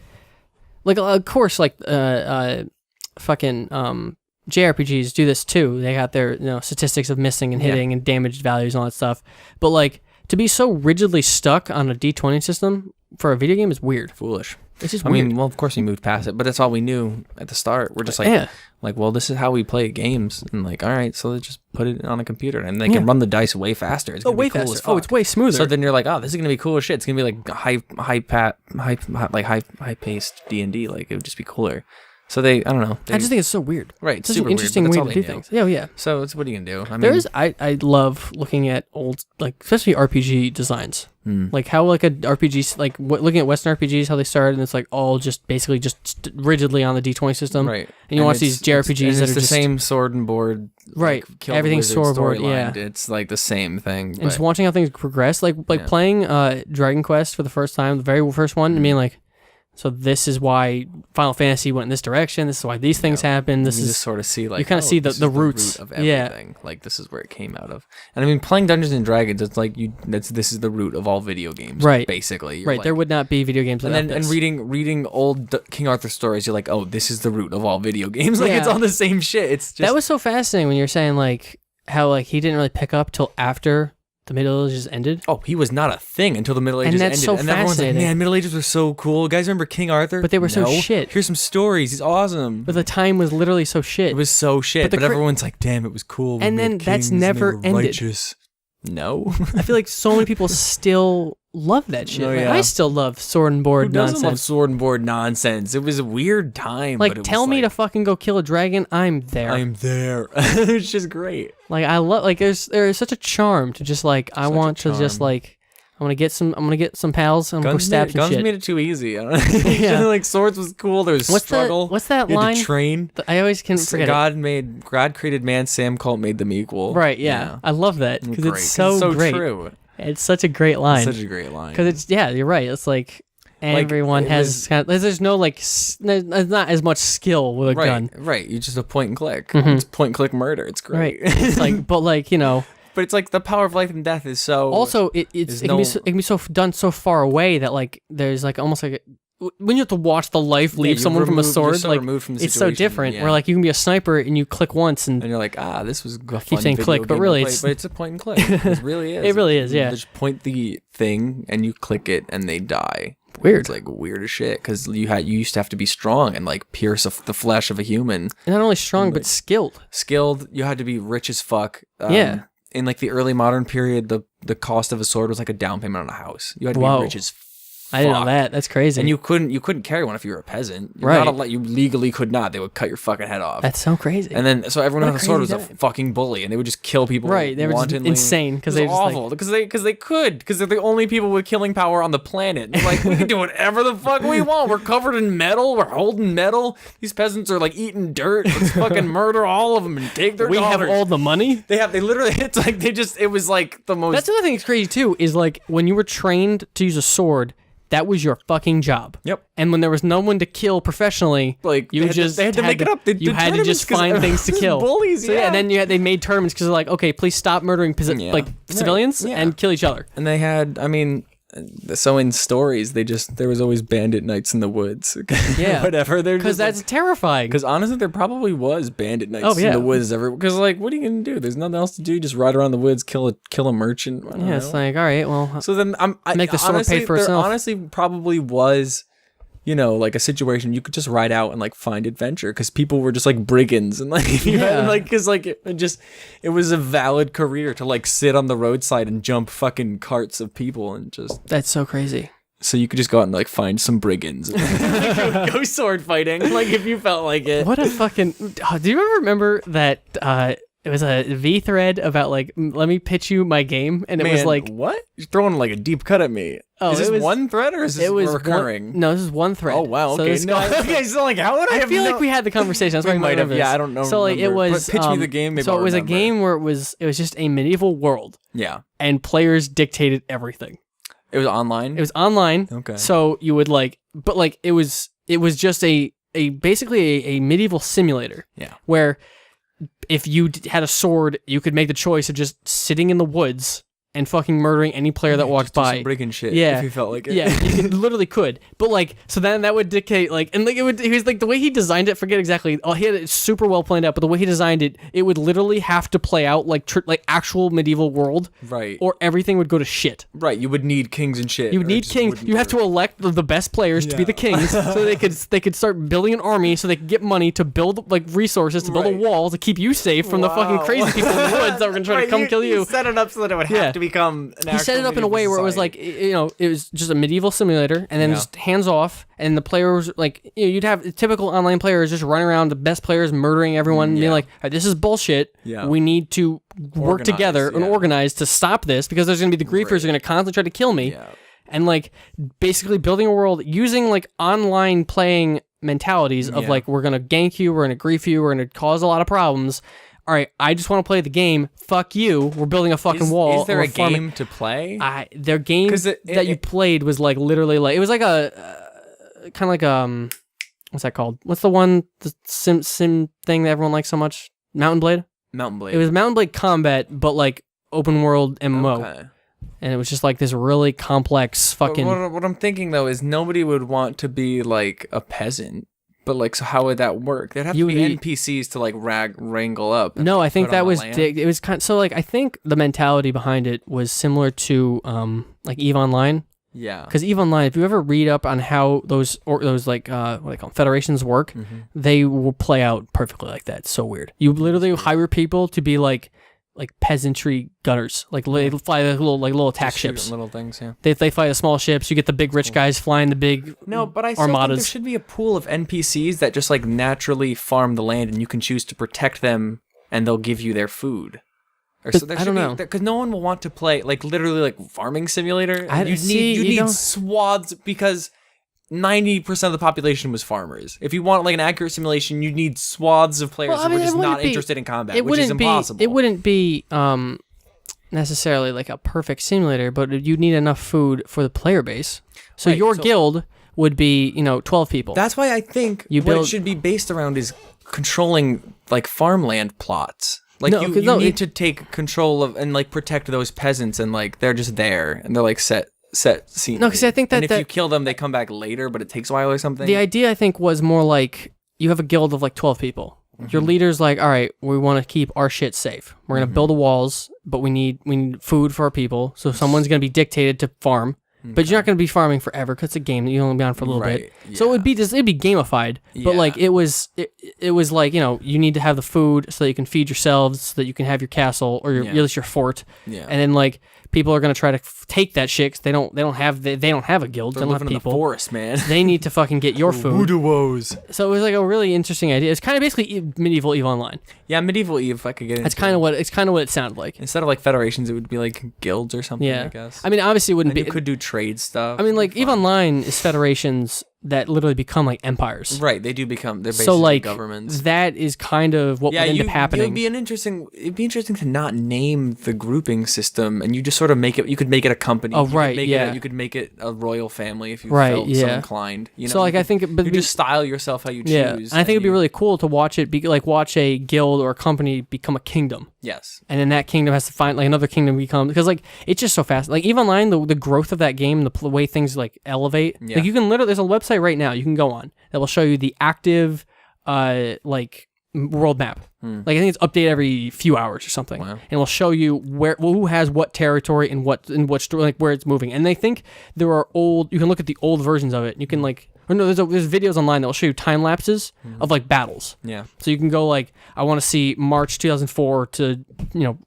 of course fucking JRPGs do this too. They got their statistics of missing and hitting and damage values and all that stuff. But like to be so rigidly stuck on a D20 system for a video game is weird. Foolish. It's just I weird. mean, well, of course we moved past it, but that's all we knew at the start. We're just like, Yeah. well, this is how we play games, and like, all right, so let's just put it on a computer, and they can run the dice way faster. It's gonna be way cool faster. as fuck. It's way smoother. So then you're like, oh, this is gonna be cool as shit. It's gonna be like high paced D&D. Like it would just be cooler. So I don't know. I just think it's so weird. right, It's such super an interesting weird, way but to that's do all they things. Yeah, yeah. knew. So it's what are you gonna do? I mean, There is I love looking at old especially RPG designs. Like how like a RPG looking at Western RPGs how they started and it's like all just basically just rigidly on the D20 system. right. And you watch it's- these JRPGs it's that are the just same sword and board. Right. Kill the Everything's Wizard sword board, storyline. yeah. It's like the same thing. and just watching how things progress like Yeah. playing Dragon Quest for the first time, the very first one, and being like, so this is why Final Fantasy went in this direction. This is why these things happen. This you is just sort of see like you kinda see this the is roots. root of Yeah. everything. Like this is where it came out of. And I mean, playing Dungeons and Dragons, it's like this is the root of all video games, Right. Basically, You're right. like- There would not be video games and without then and this. reading old King Arthur stories, you're like, oh, this is the root of all video games. Like it's Yeah. all the same shit. It's just That was so fascinating when you're saying like how like he didn't really pick up till after the Middle Ages ended. oh, he was not a thing until the Middle Ages that's ended, so and everyone's like, fascinating. man, Middle Ages were so cool. Guys, remember King Arthur? But they were so No. shit. Here's some stories. He's awesome. But the time was literally so shit. It was so shit. But But, the everyone's like, damn, it was cool. We And made then that's kings and they never were ended. Righteous. No. I feel like so many people still love that shit. Oh, Like, yeah. I still love sword and board Who doesn't love nonsense. sword and board nonsense? It was a weird time. Like but it tell was me to like, fucking go kill a dragon, I'm there. I'm there. It's just great. Like I love like there is such a charm to just like I Such a want to just charm. like I'm gonna get some pals and I'm gonna go stab some Guns shit. made it too easy. I don't know. Yeah. Like swords was cool. There was What's struggle. what's that You had line? to train. I always can forget it. God created man. Sam Colt made them equal. Right, yeah. I love that because Great. it's so, 'Cause great. true. It's such a great line. Such a great line. Because it's you're right. It's like everyone it has was- kind of, there's no like there's not as much skill with a right, gun. right. You just a point and click. Mhm. It's point and click murder. It's Right. great. It's like but like but it's like the power of life and death is so. also it there's can be so, it can be so done so far away that like there's like almost like when you have to watch the life leave you're someone from a removed- you're sword so like removed from the it's so situation, different yeah. where like you can be a sniper and you click once and And you're like, this was a fun saying video click, but game to really play, it's- but it's a point and click. It really is. It really is, You yeah. just point the thing and you click it and they die. Weird. It's like weird as shit because you used to have to be strong and like pierce the flesh of a human. and not only strong but skilled. Skilled, you had to be rich as fuck. Yeah. In like the early modern period, the cost of a sword was like a down payment on a house. You had to Whoa. be rich as I didn't know fucked. that. That's crazy. And you couldn't carry one if you were a peasant. You're Right. not you legally could not. They would cut your fucking head off. That's so crazy. And then so everyone who What had a sword was crazy a time. fucking bully, and they would just kill people. Right, they were just wantonly. insane, 'cause It they was just, like- awful because they're the only people with killing power on the planet. They're like, we can do whatever the fuck we want. We're covered in metal. We're holding metal. These peasants are like eating dirt. Let's fucking murder all of them and take their we have daughters. all the money. They literally. It's like it was like the most. That's the other thing that's crazy too, is like when you were trained to use a sword, that was your fucking job. Yep. And when there was no one to kill professionally, Like, you they had to make it up. They you did had to just tournaments 'cause find things to it was kill. bullies, So yeah, yeah. and then they made tournaments because they're like, okay, please stop murdering Yeah. like Right. civilians Yeah. and kill each other. And they had, I mean, so in stories, there was always bandit nights in the woods. Yeah. Whatever. They're Because just like, that's terrifying. because honestly, there probably was bandit nights Oh, yeah. in the woods everywhere. Because like, what are you gonna do? There's nothing else to do. Just ride around the woods, kill a merchant. I don't Yeah, it's know. like, all right, well, So then Make the sword honestly, pay for there itself. honestly probably was, like a situation you could just ride out and like find adventure because people were just like brigands and like Yeah. because like it was a valid career to like sit on the roadside and jump fucking carts of people and just that's so crazy. so you could just go out and like find some brigands and go sword fighting like if you felt like it. What a fucking. Do you ever remember that it was a V thread about like, let me pitch you my game? And it was Man, like, what? You're throwing like a deep cut at me. Oh, is this it was- one thread or is this it was recurring? No, this is one thread. Oh wow. So Okay. this no. guy- Okay. So like, how would I? I have feel no- like we had the conversation. That's why I We might remember have, yeah, this. I don't know, So like it remember. was. But pitch me the game, maybe so I'll it was a remember. game where it was just a medieval world, Yeah. and players dictated everything. It was online. It was online. Okay. So you would but it was just a basically a medieval simulator. Yeah. Where if you had a sword, you could make the choice of just sitting in the woods and fucking murdering any player that walked Just do by. some breaking shit. Yeah. If you felt like it. Yeah, you literally could. But like, so then that would dictate and he was like the way he designed it. Forget exactly. Oh, he had it super well planned out. But the way he designed it, it would literally have to play out like actual medieval world, Right. or everything would go to shit. Right. You would need kings and shit. You would or it need just kings. wouldn't You have to work. elect the best players to be the Yeah. kings, so they could start building an army, so they could get money to build like resources to build a Right. wall to keep you safe from the fucking Wow. crazy people in the woods that were gonna try to come kill you. set it up so that it would have Yeah. to become an He set it up in a way where it was like, it was just a medieval simulator, and then Yeah. just hands off, and the players like, you'd have typical online players just running around, the best players murdering everyone, and being Yeah. like, all right, this is bullshit. Yeah. We need to work Organize, together and yeah. organize to stop this, because there's gonna be the griefers who are gonna constantly try to kill me. Yeah. And like basically building a world using like online playing mentalities of Yeah. like, we're gonna gank you, we're gonna grief you, we're gonna cause a lot of problems. All right, I just want to play the game. Fuck you. We're building a fucking wall. Is there we're a farming- game to play? Their game 'Cause that you played was like literally like, it was like a kind of like what's that called? What's the one the sim thing that everyone likes so much? Mountain Blade. Mountain Blade. It was Mountain Blade Combat, but like open world MMO, Okay. and it was just like this really complex But fucking. what I'm thinking though is nobody would want to be like a peasant. But like, so how would that work? There'd have You to be would NPCs to like wrangle up. and, No, like, I think put that on the was land. it was kind so like, I think the mentality behind it was similar to like EVE Online, Yeah. because EVE Online, if you ever read up on how those like what they call them, federations work, they will play out perfectly like that. It's so weird. You literally hire people to be like peasantry gunners, like they fly the little attack Just shoot ships. little things. Yeah. They fly the small ships. You get the big rich guys flying the big No, but I still think there armadas. should be a pool of NPCs that just like naturally farm the land, and you can choose to protect them, and they'll give you their food. Or But I don't know. because no one will want to play like literally like farming simulator. I You see, you need don't- swaths because 90% of the population was farmers. If you want like an accurate simulation, you need swaths of players Well, I who mean, are it just wouldn't not be- interested in combat, it which is wouldn't impossible. be. It wouldn't be necessarily like a perfect simulator, but you'd need enough food for the player base. So Right, your so- guild would be 12 people. That's why I think You what build- it should be based around is controlling like farmland plots. Like No, you 'cause no, need it- to take control of and like protect those peasants, and like they're just there and they're like set scene. No, 'cause I think and that- if you kill them, they come back later, but it takes a while or something. The idea, I think, was more like you have a guild of like 12 people. Your leader's like, all right, we want to keep our shit safe. We're gonna build the walls, but we need food for our people. So someone's gonna be dictated to farm. But you're not going to be farming forever because it's a game that you only be on for a little Right, bit. So it'd be gamified, but like Yeah. it was like, you need to have the food so that you can feed yourselves, so that you can have your castle or at least your fort. Yeah. And then like, people are gonna try to take that shit 'cause they don't have a guild. They They're don't have living in the people. forest, man. They need to fucking get your food. Woos. So it was like a really interesting idea. It's kind of basically medieval EVE Online. Yeah, medieval Eve. If I could get into That's kind of what it sounded like. Instead of like federations, it would be like guilds or something. Yeah, I guess. I mean, obviously, it wouldn't And be. you could do trade stuff. I mean, like It'd be EVE fun. Online is federations that literally become like empires. Right, they do become. They're basically So like governments. that is kind of what would end up happening. It'd be interesting to not name the grouping system, and you just sort of make it. You could make it a company. Oh, You could right, make yeah. you could make it a royal family if you Right, felt so yeah. inclined. You know, So like you I think, but you just style yourself how you choose. yeah, and I think it'd be really cool to watch it be like watch a guild or a company become a kingdom. yes. And then that kingdom has to find like another kingdom become because like it's just so fast. Like EVE Online, the growth of that game, the way things like elevate. Yeah. Like you can literally, there's a website right now you can go on that will show you the active, like world map. Like I think it's updated every few hours or something, Wow. and it will show you who has what territory and what like where it's moving. And I think there are old. You can look at the old versions of it. And you can like. Or no, there's videos online that will show you time lapses of like battles. Yeah. So you can go like, I want to see March 2004 to,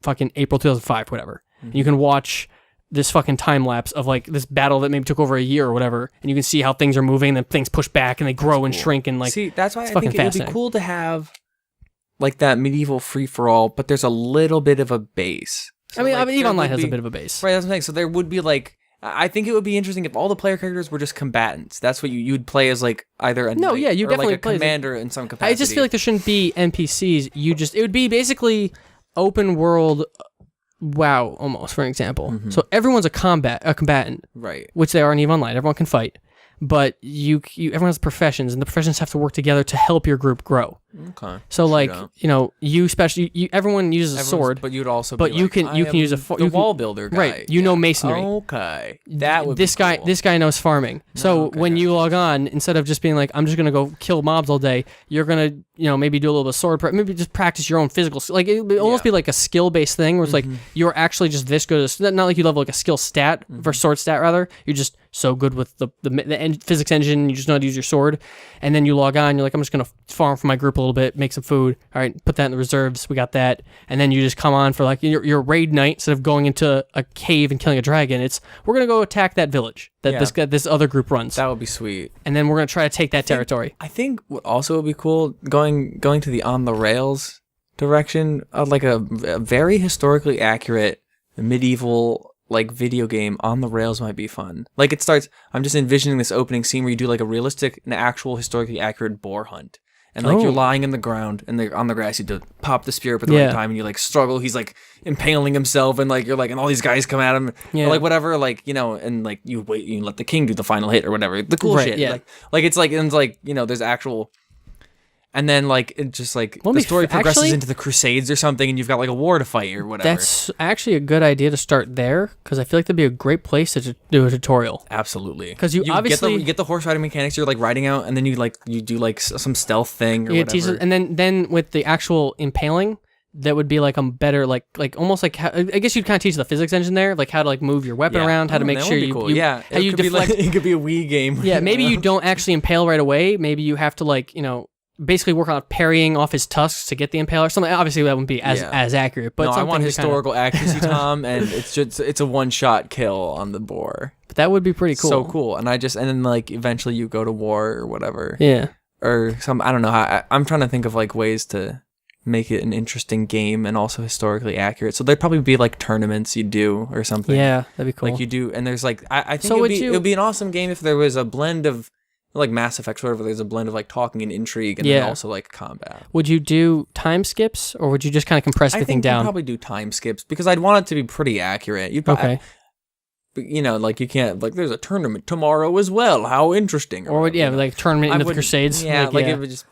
fucking April 2005, whatever. And you can watch this fucking time lapse of like this battle that maybe took over a year or whatever. And you can see how things are moving and then things push back and they grow and shrink and like, See, that's why I it's fucking think it would be fascinating. cool to have like that medieval free for all, but there's a little bit of a base. So, I mean, like, EVE there Online would has a be- bit of a base. Right, that's what I'm saying. So there would be like, I think it would be interesting if all the player characters were just combatants. That's what you'd play as like either a No, knight yeah, you or definitely like a play as a- commander in some capacity. I just feel like there shouldn't be NPCs. It would be basically open world WoW almost, for example. So everyone's a combatant. right. Which they are in EVE Online. Everyone can fight, but everyone has professions, and the professions have to work together to help your group grow. Okay. So, like up. everyone uses a sword, but you'd also. but be you like, can- I you can am use a the wall builder guy. right, you know masonry. Okay, that would. this be guy cool. this guy knows farming. So okay, when gotcha. you log on, instead of just being like, I'm just gonna go kill mobs all day, you're gonna maybe do a little bit of sword maybe just practice your own physical like it would almost Yeah. be like a skill based thing where it's like you're actually just this good not like you level like a skill stat for sword stat rather. You're just so good with the physics engine, you just know how to use your sword, and then you log on, you're like, I'm just gonna farm for my group a little bit, make some food, all right, put that in the reserves, we got that, and then you just come on for like your raid night. Instead of going into a cave and killing a dragon, we're gonna go attack that village that Yeah. this other group runs, That would be sweet. and then we're gonna try to take that territory. I think what also would be cool going to the on the rails direction, like a very historically accurate medieval like video game on the rails might be fun. Like it starts. I'm just envisioning this opening scene where you do like a realistic, an actual historically accurate boar hunt. And like Oh. you're lying in the ground and on the grass, you do pop the spear up at the Yeah. right time, and you like struggle. He's like impaling himself, and like you're like, and all these guys come at him, Yeah. or like whatever, like and like you wait, you let the king do the final hit or whatever. The cool Right, shit, yeah. like it's like and it's like there's actual. And then, like, it just like Well, the story progresses actually- into the Crusades or something, and you've got like a war to fight or whatever. That's actually a good idea to start there because I feel like that'd be a great place to do a tutorial. Absolutely, 'Cause you obviously- get the horse riding mechanics. You're like riding out, and then you do like some stealth thing or Yeah, whatever. and then with the actual impaling, that would be like a better like almost like I guess you'd kind of teach the physics engine there, like how to like move your weapon Yeah. ask how to Oh, make that sure would be you, cool. you yeah, how you could be deflect. like, it could be a Wii game. Yeah, maybe you don't actually impale right away. Maybe you have to like basically work on parrying off his tusks to get the impale or something. Obviously, that wouldn't be as accurate. But no, I something want to historical accuracy, Tom, and it's a one shot kill on the boar. But that would be pretty cool. So cool, and then like eventually you go to war or whatever. Yeah. Or some I don't know. I'm trying to think of like ways to make it an interesting game and also historically accurate. So there'd probably be like tournaments you do or something. Yeah, that'd be cool. Like you do, and there's like I think So it would be an awesome game if there was a blend of like Mass Effect, whatever. There's a blend of like talking and intrigue, and then also like combat. Would you do time skips, or would you just kind of compress I everything think you'd down? probably do time skips because I'd want it to be pretty accurate. You'd probably, Okay. like you can't like there's a tournament tomorrow as well. How interesting! Or would whatever, like tournament I into the wouldn't- Crusades? Yeah, like it would just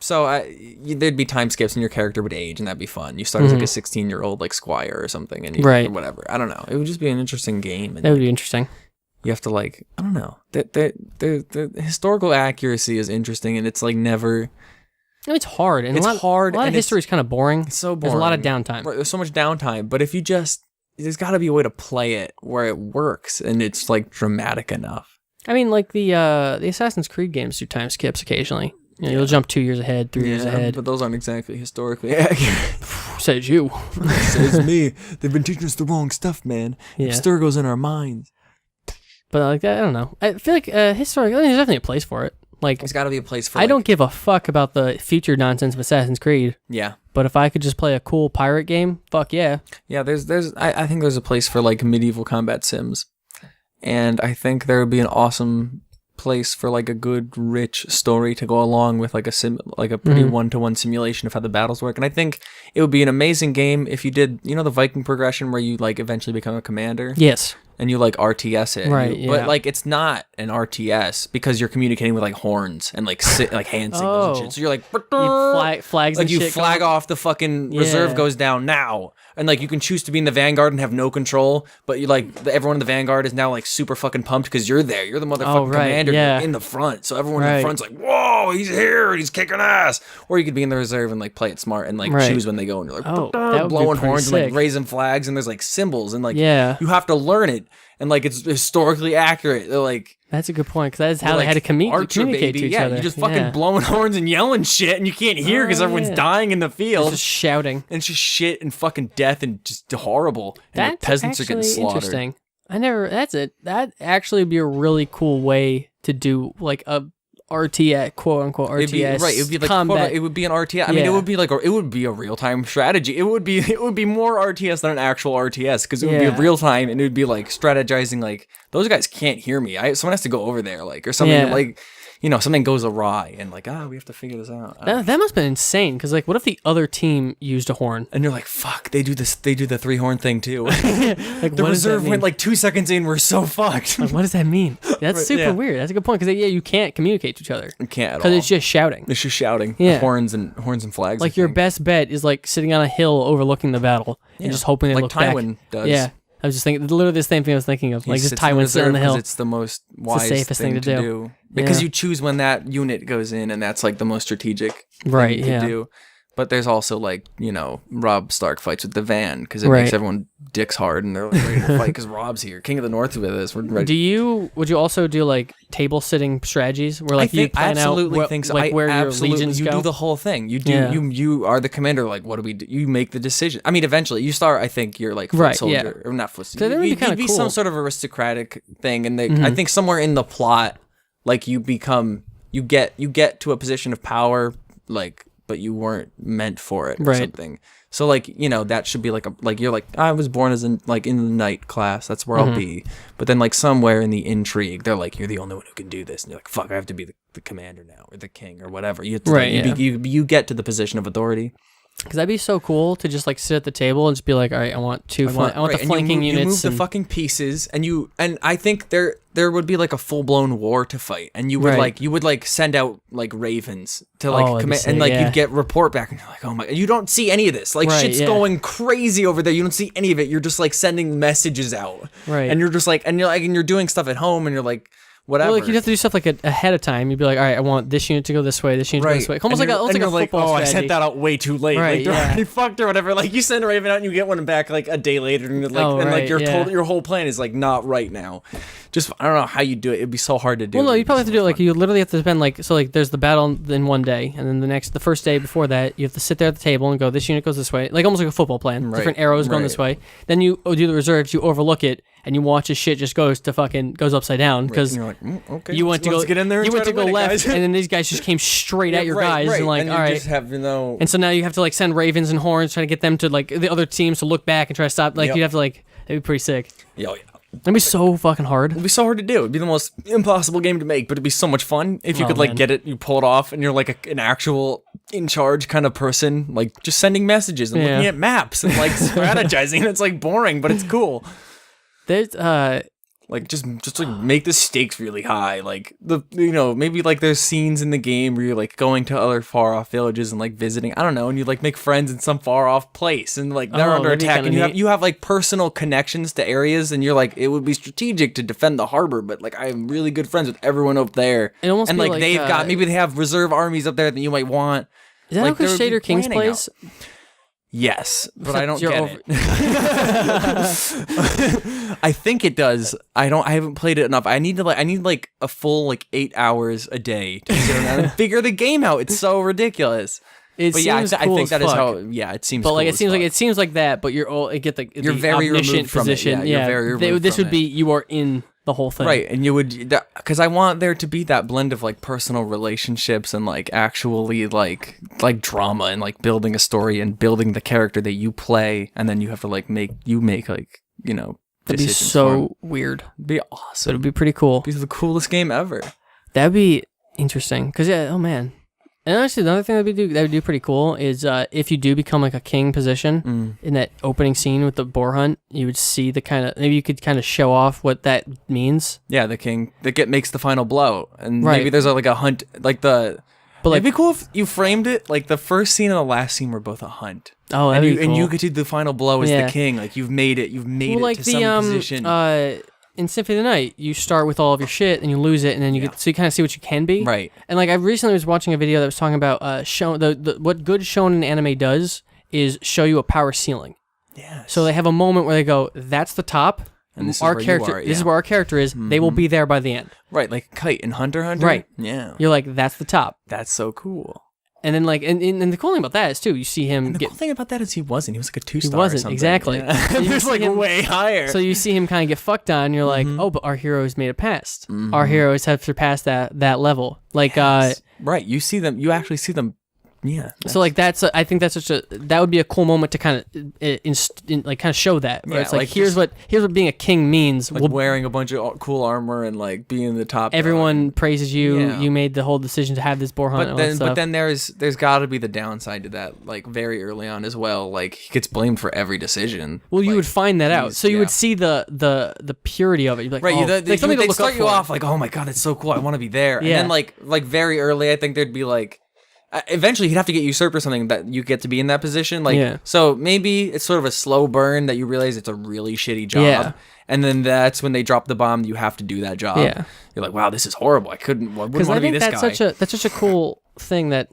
there'd be time skips and your character would age and that'd be fun. You start as like a 16-year-old like squire or something and Right. or whatever. I don't know. It would just be an interesting game and that would be interesting. you have to like I don't know. The historical accuracy is interesting and it's like never It's hard, and It's hard, A lot of and history is kind of boring. it's so boring. There's a lot of downtime. Right, there's so much downtime, but if you just there's got to be a way to play it where it works and it's like dramatic enough. I mean, like the Assassin's Creed games do time skips occasionally. You'll jump 2 years ahead, 3 years ahead. But those aren't exactly historically accurate. Says you. Says me. They've been teaching us the wrong stuff, man. Yeah. Abstergo's in our minds. But like I don't know. I feel like historically, there's definitely a place for it. Like There's got to be a place for. I don't give a fuck about the future nonsense of Assassin's Creed. Yeah. But if I could just play a cool pirate game, fuck yeah. Yeah. I think there's a place for like medieval combat sims, and I think there would be an awesome place for like a good rich story to go along with like a pretty one-to-one simulation of how the battles work. And I think it would be an amazing game if you did, the Viking progression where you like eventually become a commander. Yes. And you like RTS it, right? But like it's not an RTS because you're communicating with like horns and like like hand signals and shit. So you're like flags, like and you shit flag off the fucking reserve goes down now, and like you can choose to be in the vanguard and have no control, but you like everyone in the vanguard is now like super fucking pumped because you're there. You're the motherfucking commander. You're in the front, so everyone in the front's like, whoa, he's here and he's kicking ass. Or you could be in the reserve and like play it smart and like choose when they go, and you're like blowing horns and like raising flags, and there's like symbols and like you have to learn it. And like it's historically accurate. They're like that's a good point because that is how they had to communicate to each other. You're just fucking blowing horns and yelling shit, and you can't hear because everyone's dying in the field. It's just shouting. And it's just shit and fucking death and just horrible. And that's peasants are getting slaughtered. Interesting. That's it. That actually would be a really cool way to do like a RTS, quote unquote RTS. It would be like combat. It would be an RTS. I mean, it would be like it would be a real time strategy. It would be more RTS than an actual RTS because it would be real time and it would be like strategizing. Like those guys can't hear me. Someone has to go over there, like or something like. Something goes awry and like, we have to figure this out. That must have been insane because like, what if the other team used a horn? And you're like, fuck, they do this. They do the 3-horn thing too. Like the what reserve went like 2 seconds in. We're so fucked. Like, what does that mean? That's super weird. That's a good point because you can't communicate to each other. You can't at all because it's just shouting. It's just shouting. Yeah, horns and flags. Like your best bet is like sitting on a hill overlooking the battle and just hoping they look back. Like Tywin does. Yeah. I was just thinking, literally the same thing I was thinking of. Like just Tywin sitting on the hill. It's the most wise, the safest thing to do. Because you choose when that unit goes in, and that's like the most strategic thing to do. But there's also like, Robb Stark fights with the van because it makes everyone dicks hard and they're like ready to fight because Robb's here. King of the North with us. We're ready. Would you also do like table sitting strategies where like you plan out like where your legions go? You do the whole thing. You do. You are the commander. Like, what do we do? You make the decision. I mean, eventually you start. I think you're like foot soldier or not foot soldier. You'd be some sort of aristocratic thing, and I think somewhere in the plot, like you get to a position of power, like. But you weren't meant for it or something. So like, that should be like you're like, I was born as in the knight class. That's where I'll be. But then like somewhere in the intrigue, they're like, you're the only one who can do this. And you're like, fuck, I have to be the commander now or the king or whatever. You have to, you get to the position of authority. Because that'd be so cool to just like sit at the table and just be like, all right, I want the flanking units. You move the fucking pieces, and I think there would be like a full blown war to fight, and you would send out like ravens to like command, and like you'd get report back, and you're like, oh my, you don't see any of this, like shit's going crazy over there. You don't see any of it. You're just like sending messages out, and you're just like, and you're doing stuff at home, and you're like. Whatever. Well, like you'd have to do stuff like ahead of time. You'd be like, all right, I want this unit to go this way, this unit to go this way. Almost like a football strategy. I sent that out way too late. Right, like they're already fucked or whatever. Like you send a raven out and you get one back like a day later, and your whole plan is like not right now. Just I don't know how you do it. It'd be so hard to do. Well, no, you probably have to do it like you literally have to spend like there's the battle in one day, and then the first day before that you have to sit there at the table and go, this unit goes this way, like almost like a football plan. Right. Different arrows going this way. Then you do the reserves, you overlook it. And you watch as shit just goes upside down because you're like, okay, you went to go get in there. You went to go left, and then these guys just came straight at your guys, and like, all right. Just have, And so now you have to like send ravens and horns, trying to get them to like the other teams to look back and try to stop. Like you have to like, it'd be pretty sick. Yeah. It'd be so fucking hard. It'd be so hard to do. It'd be the most impossible game to make, but it'd be so much fun if you could like get it, you pull it off, and you're like an actual in charge kind of person, like just sending messages and looking at maps and like strategizing. It's like boring, but it's cool. There's like just like make the stakes really high, like maybe like there's scenes in the game where you're like going to other far off villages and like visiting, I don't know, and you like make friends in some far off place and like they're under attack and you have like personal connections to areas and you're like it would be strategic to defend the harbor, but like I'm really good friends with everyone up there and like they've got maybe they have reserve armies up there that you might want. Is that like, how Crusader Kings plays? Yes, but I don't get it. I think it does. I haven't played it enough. I need a full like 8 hours a day to sit around and figure the game out. It's so ridiculous. It But yeah, seems I cool think as that is fuck. how. Yeah, it seems. But like cool it as seems fuck. like that, but you're all get the You're the very omniscient removed from it. position. Yeah, you're very removed this from would be it. you are in the whole thing. Right, and you would, because I want there to be that blend of like personal relationships and like actually like drama and like building a story and building the character that you play, and then you have to like make like That'd be decisions for so him. weird. It'd be But awesome. it'd be pretty cool. It'd be the coolest game ever. That'd be interesting. Because oh man. And actually, another thing that would do pretty cool is if you do become like a king position in that opening scene with the boar hunt, you would see the kind of maybe you could kind of show off what that means. Yeah, the king that makes the final blow, and Right. maybe there's like a hunt, like the. But like, It'd be cool if you framed it like the first scene and the last scene were both a hunt. oh, And that'd you, be cool. and you get to do the final blow as Yeah. the king. Like you've made it like to the some position. in Symphony of the Night, you start with all of your shit and you lose it, and then you get so you kind of see what you can be. Right. And like I recently was watching a video that was talking about what good shonen anime does is show you a power ceiling. Yeah. So they have a moment where they go, "That's the top." And this is our where you character. are, This is yeah. where our character is. They will be there by the end. Right, like Kite in Hunter x Hunter. Right. Yeah. You're like, "That's the top." That's so cool. And then like, and the cool thing about that is too, you see him And the get. cool thing about that is he wasn't. He was like a 2-star. wasn't, or something. exactly. Yeah. So you There's see like him- way higher. So you see him kind of get fucked on. And you're like, oh, but our heroes made it past. Our heroes have surpassed that level. Like, right, you see them. You actually see them. Yeah. so like I think that's that would be a cool moment to kind of like kind of show that. Where Yeah, it's like like here's what being a king means. like wearing a bunch of cool armor and like being the top. Everyone praises you. Yeah. You made the whole decision to have this boar hunt. But and all that then, stuff. but then there's got to be the downside to that. Like very early on as well. Like he gets blamed for every decision. Well, you Like, would find that out. he's- So you yeah. would see the purity of it. You'd be like, Right, oh, they something to look start up you for. off like, oh my god, it's so cool, I want to be there. Yeah. And then like very early, I think there'd be like, eventually he'd have to get usurped or something that you get to be in that position. Like, Yeah. so maybe it's sort of a slow burn that you realize it's a really shitty job. Yeah. And then that's when they drop the bomb. You have to do that job. Yeah. You're like, wow, this is horrible. I wouldn't want Because to I be think this that's guy. such a cool thing that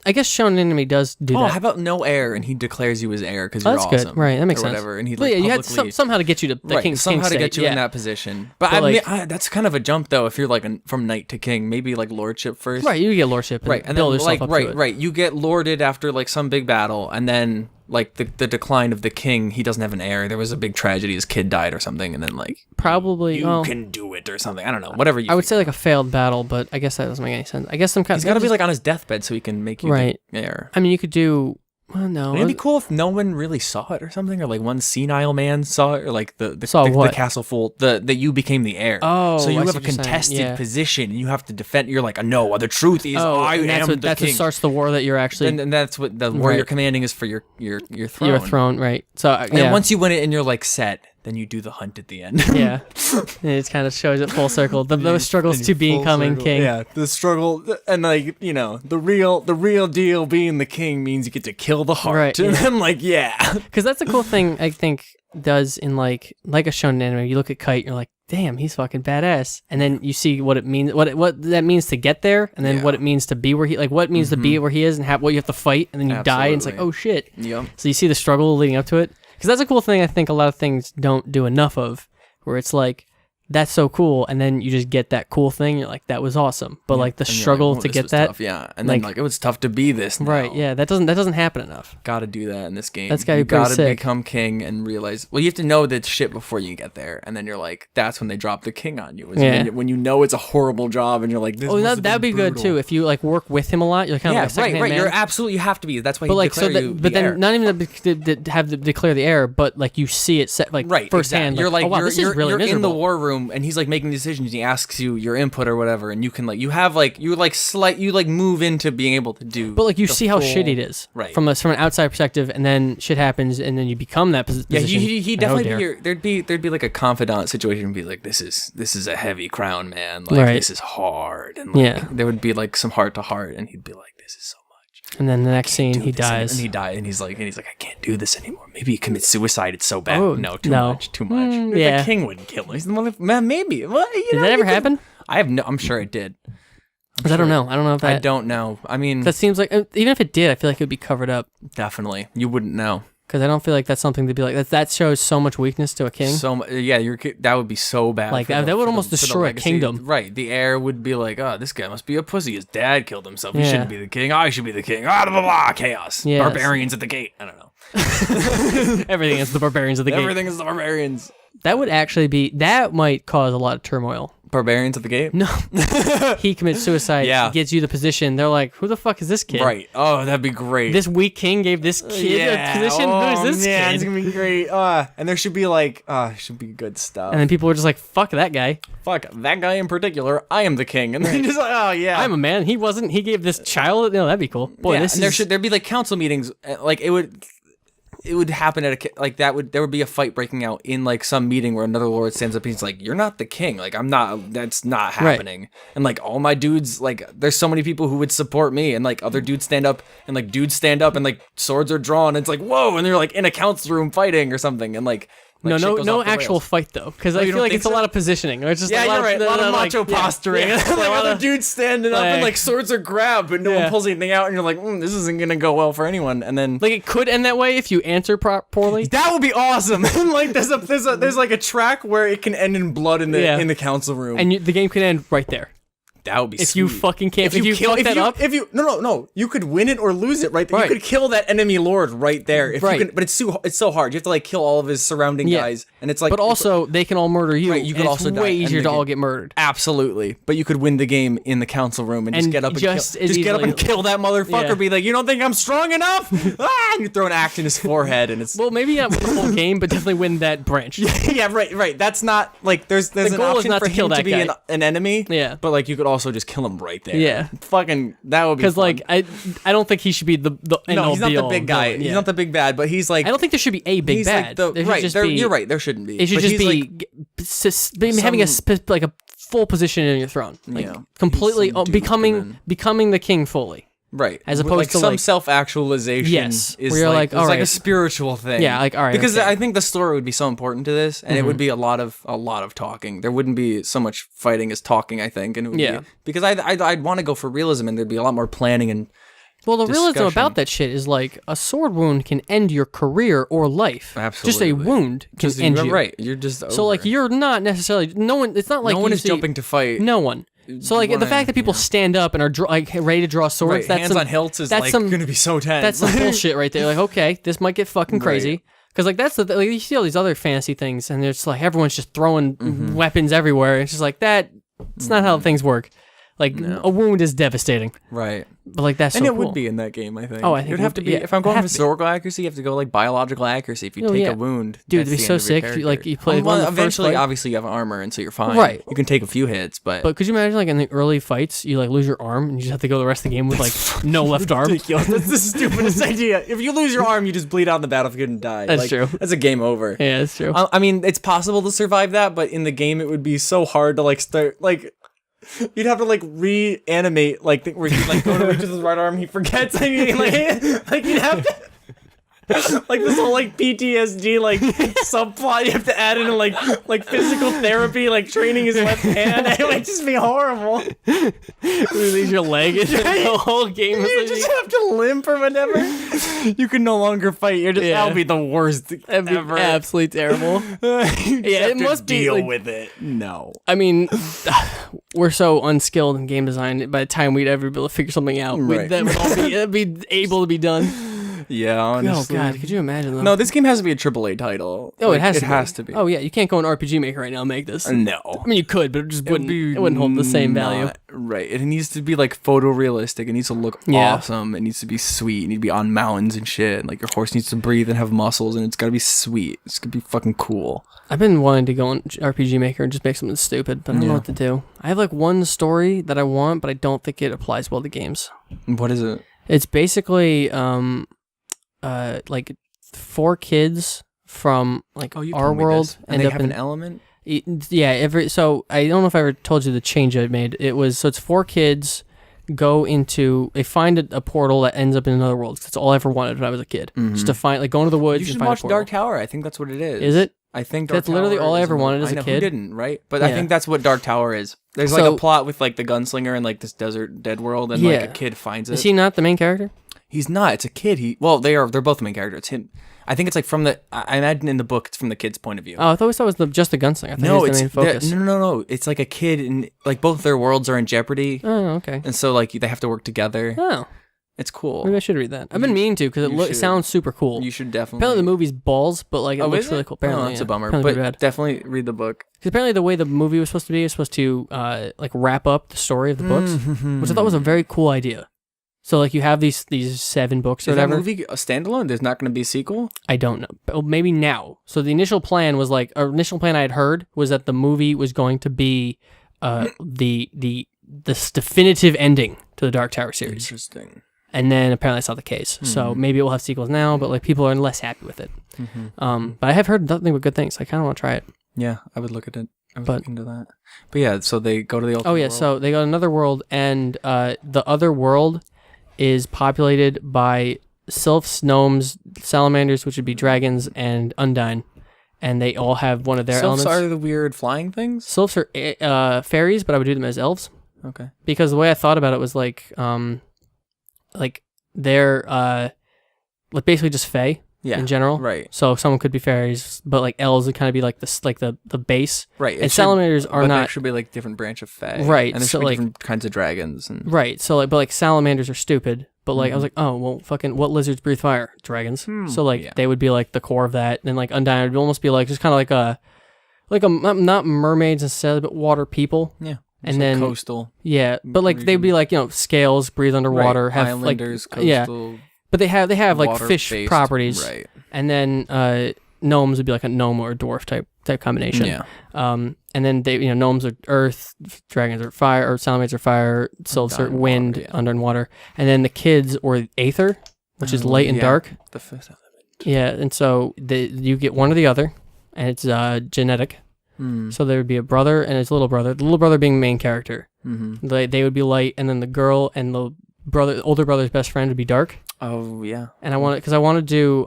I guess shonen anime does do Oh, that. how about no heir, and he declares you his heir because Oh, you're that's awesome, good. Right, that makes or sense. whatever. And he But like yeah, you had publicly- somehow to get you to the right, king somehow to state, get you yeah. in that position. But, But, that's kind of a jump though. If you're like from knight to king, maybe like lordship first. Right, you get lordship and Right, and build then yourself like up to right, it. right. You get lorded after like some big battle, and then like the decline of the king. He doesn't have an heir. There was a big tragedy. His kid died or something, and then like Probably. you well, can do it or something. I don't know. Whatever you. I would say like a failed battle, but I guess that doesn't make any sense. I guess some kind. he's got to be like on his deathbed so he can make you Right. the heir. I mean, you could do. Well, no. It'd be cool if no one really saw it or something, or like one senile man saw it, or like the Saw what? the castle full that you became the heir. Oh, so you I see have a what you're saying, contested yeah. position, and you have to defend. You're like, no, the truth is Oh, I and that's am what the that's king. what starts the war that you're actually and that's what the warrior Right. commanding is for your throne. your throne, right? So And yeah, then once you win it and you're like set, then you do the hunt at the end. yeah, it kind of shows it full circle. Those struggles to becoming king. Yeah, the struggle and like the real deal being the king means you get to kill the heart. Right, And yeah. then like Because that's a cool thing I think does in like a shonen anime. You look at Kite, you're like, damn, he's fucking badass. And then you see what it means, what that means to get there, and then Yeah. what it means to be where he, like what it means to be where he is, and what you have to fight, and then you die, and it's like, Absolutely. oh shit. Yep. So you see the struggle leading up to it. Because that's a cool thing I think a lot of things don't do enough of, where it's like, that's so cool, and then you just get that cool thing, you're like, that was awesome. But like the And you're struggle like, "Oh, to this get was that, tough." Yeah, and then like- like it was tough to be this. Now. right, yeah, that doesn't happen enough. Got to do that in this game. That's gotta you be pretty gotta sick. become king and realize. Well, you have to know that shit before you get there, and then you're like, that's when they drop the king on you. Is Yeah. when you know it's a horrible job, and you're like, this. Oh, must have that'd be been good brutal. too if you like work with him a lot. You're kind of Yeah, like a secondhand right. man. You're absolutely. You have to be. That's why. But he like so declare that, you but the then heir. not even to have the declare the heir, but like you see it set like Right, firsthand. exactly. You're like oh, wow, you're, this you're, is really you're in the miserable. war room, and he's like making decisions. He asks you your input or whatever, and you can like you have like you move into being able to do. But like you the see how full- shitty it is, Right. From an outside perspective, and then shit happens, and then you become that Yeah, position. he And definitely oh, be dear. your, there'd be like a confidant situation and be like this is a heavy crown, man, like Right. this is hard, and like, Yeah. there would be like some heart to heart, and he'd be like this is so much. And then the next scene, Do he this, dies. and he died, and he's like I can't do this anymore. Maybe he commits suicide. It's so bad. Oh, no, too no. much. The yeah. king wouldn't kill him. He's the mother- man, maybe. Well, Did that ever happen? I'm sure it did. 'Cause I don't know. I don't know if I that. don't know. I mean, That seems like even if it did, I feel like it would be covered up. definitely you wouldn't know. Because I don't feel like that's something to be like that shows so much weakness to a king. That would be so bad. Like that would almost destroy a kingdom. Right. The heir would be like, oh, this guy must be a pussy. His dad killed himself. He Yeah. shouldn't be the king. I should be the king. Blah, blah, blah, chaos. Yes. Barbarians at the gate. I don't know. Everything is the barbarians of the gate. Everything is the barbarians. That would actually be, that might cause a lot of turmoil. Barbarians at the gate? No. He commits suicide. Yeah. He gets you the position. They're like, who the fuck is this kid? Right. Oh, that'd be great. This weak king gave this kid a position? Who is this man, kid? it's gonna be great. And there should be like, should be good stuff. And then people were just like, fuck that guy. Fuck that guy in particular. I am the king. And then just like, oh yeah, I'm a man. He wasn't. He gave this child. No, that'd be cool. Boy, yeah, this and is. there'd be like council meetings. Like it would happen at there would be a fight breaking out in like some meeting where another lord stands up and he's like, you're not the king, like I'm not, that's not happening. And like all my dudes, like there's so many people who would support me, and like other dudes stand up and like swords are drawn and it's like whoa, and they're like in a council room fighting or something, and like shit goes no off the actual rails. fight though, because I you feel don't like think it's a so? lot of positioning. Or it's just Yeah, a lot you're right. A lot of macho like, posturing. Yeah, like other dudes standing up and like swords are grabbed, but no Yeah. one pulls anything out, and you're like, this isn't gonna go well for anyone. And then like it could end that way if you answer poorly. that would be awesome. And like there's like a track where it can end in blood in the Yeah. in the council room. And the game could end right there. That would be If sweet. you fucking can't, if you fuck that up. If you no, you could win it or lose it right there. Right. You could kill that enemy lord right there. If Right. you can, but it's so hard. You have to like kill all of his surrounding Yeah. guys, and it's like. But also, they can all murder you. Right, you could and also it's die way and easier the to all game- get murdered. Absolutely, but you could win the game in the council room and just And get up and just kill, as just get up easily- and kill that motherfucker. Yeah. Be like, you don't think I'm strong enough? And you throw an axe in his forehead, and it's Well, maybe not win the whole game, but definitely win that branch. yeah, right. That's not like there's an goal is option not for to kill him to that be guy. an enemy. Yeah. but like you could also just kill him right there. Yeah. fucking that would be Because fun. like I don't think he should be the end no, all he's not be the all big guy. villain. He's Yeah. not the big bad, but he's like I don't think there should be a big he's bad. like the There should right. just There, be, you're right. There shouldn't be. It should But just he's be like, having like a full position in your throne, like Yeah. completely He's some dude, becoming the king fully. right, as With, opposed like to, some like- self-actualization. Yes, is where you're like, it's all like a right. spiritual thing. Yeah, like, all right, because okay. I think the story would be so important to this, and it would be a lot of talking. There wouldn't be so much fighting as talking. I think, and it would Yeah. be, because I'd want to go for realism, and there'd be a lot more planning and. Well, the realism discussion. about that shit is like a sword wound can end your career or life. Absolutely. Just a wound can Just, end you're you. right. You're just So like over. you're not necessarily no one. It's not like no one you is see- jumping to fight. No one. So like the wanna- fact that people stand up and are like ready to draw swords, Right, that's hands some, on hilts is that's like some, gonna be so tense. That's some bullshit right there. Like, okay, this might get fucking crazy. Because like that's like you see all these other fantasy things, and it's like everyone's just throwing Mm-hmm. weapons everywhere. It's just like that. It's not how things work. Like a wound is devastating, right. but like that's And so it cool. would be in that game, I think. Oh, I think it would it have would to be- be. yeah, If I'm going have for to be. historical accuracy, you have to go like biological accuracy. If you Oh, take yeah. a wound, Dude, that's it'd be the so end of your sick if you, character. like, you play one of the first eventually, fight. obviously, you have armor, and so you're fine. Right. You can take a few hits, but But could you imagine like in the early fights, you like lose your arm and you just have to go the rest of the game with like no left arm? ridiculous. That's the stupidest idea. If you lose your arm, you just bleed out in the battlefield and die. That's Like, true. That's a game over. Yeah, that's true. I mean, it's possible to survive that, but in the game, it would be so hard to like start like. You'd have to like reanimate like where you like go to reach his right arm, he forgets, and you, like you'd have to. Like this whole like PTSD like subplot you have to add in like physical therapy, like training his left hand. It would just be horrible. You lose your leg and the whole game is You like, just have to limp or whatever. You can no longer fight. You're just Yeah. that would be the worst that'd be ever. absolutely terrible. Yeah, it must be, deal like- with it. No. I mean, we're so unskilled in game design. By the time we'd ever be able to figure something out, Right. that would all be, it'd be able to be done. Yeah, honestly. Oh god, could you imagine though? No, this game has to be a AAA title. oh, Like, it has. It to has to be. Oh yeah, you can't go in RPG Maker right now and make this. No. I mean, you could, but it just wouldn't. It wouldn't hold the same value. Right. It needs to be like photorealistic. It needs to look Yeah. awesome. It needs to be sweet. It needs to be on mountains and shit. Like your horse needs to breathe and have muscles, and it's gotta be sweet. It's gonna be fucking cool. I've been wanting to go on RPG Maker and just make something stupid, but I don't know Yeah. what to do. I have like one story that I want, but I don't think it applies well to games. What is it? It's basically like 4 kids from like our world and end they up have in an element. so I don't know if I ever told you the change I made. It was so it's 4 kids they find a portal that ends up in another world. That's all I ever wanted when I was a kid. Just to find like go into the woods. You should and find watch a portal. Dark Tower. I think that's what it is. Is it? I think Dark That's literally Tower all I is ever wanted as I a know, kid. Who didn't, right? But I Yeah. think that's what Dark Tower is. There's like So- a plot with like the gunslinger and like this desert dead world, and like Yeah. a kid finds it. Is he not the main character? He's not. It's a kid. They're both the main character. It's him. I think it's like I imagine in the book it's from the kid's point of view. Oh, I thought it was just the gunslinger. I thought he was the main focus. No. It's like a kid, and like both their worlds are in jeopardy. Oh, okay. And so like they have to work together. Oh, it's cool. maybe I should read that. I've been meaning to because it sounds super cool. You should definitely. Apparently the movie's balls, but like it looks really cool. Apparently, it's a bummer, apparently but definitely read the book. Because apparently the way the movie was supposed to be is supposed to like wrap up the story of the books, which I thought was a very cool idea. So like you have these 7 books or Is whatever. that movie a standalone? There's not going to be a sequel? I don't know. But maybe now. So the initial plan was like, or initial plan I had heard was that the movie was going to be this definitive ending to the Dark Tower series. Interesting. And then apparently that's not the case. So maybe it will have sequels now, but like people are less happy with it. But I have heard nothing but good things. I kind of want to try it. Yeah, I would look at it. I would look into that. But yeah, so they go to the alternate world. So they go to another world, and the other world is populated by sylphs, gnomes, salamanders, which would be dragons, and undine. And they all have one of their Sylphs elements. are the weird flying things? Sylphs are fairies, but I would do them as elves. Okay. Because the way I thought about it was like they're like basically just fae in general. Right. So someone could be fairies, but like elves would kind of be like the base. Right. And salamanders are not. There should be like different branch of fae. Right. And there should be different kinds of dragons. Right. So like, but like salamanders are stupid. But like I was like, oh well, fucking what lizards breathe fire? Dragons. So like they would be like the core of that, and like Undine would almost be like just kind of like a not mermaids necessarily, but water people. Yeah. And then coastal. Yeah, but like they'd be like scales, breathe underwater, have Islanders, like coastal. but they have like fish water-based, properties. Right. And then gnomes would be like a gnome or a dwarf type combination. Yeah. And then they gnomes are earth, dragons are fire, or salamanders are fire, sylphs are wind, under and water. And then the kids or aether, which is light and dark. The fifth element. Yeah, and so you get one or the other, and it's genetic. So there would be a brother and his little brother. The little brother being the main character. Mm-hmm. They would be light, and then the girl and the older brother's best friend would be dark. Oh yeah. And I want to do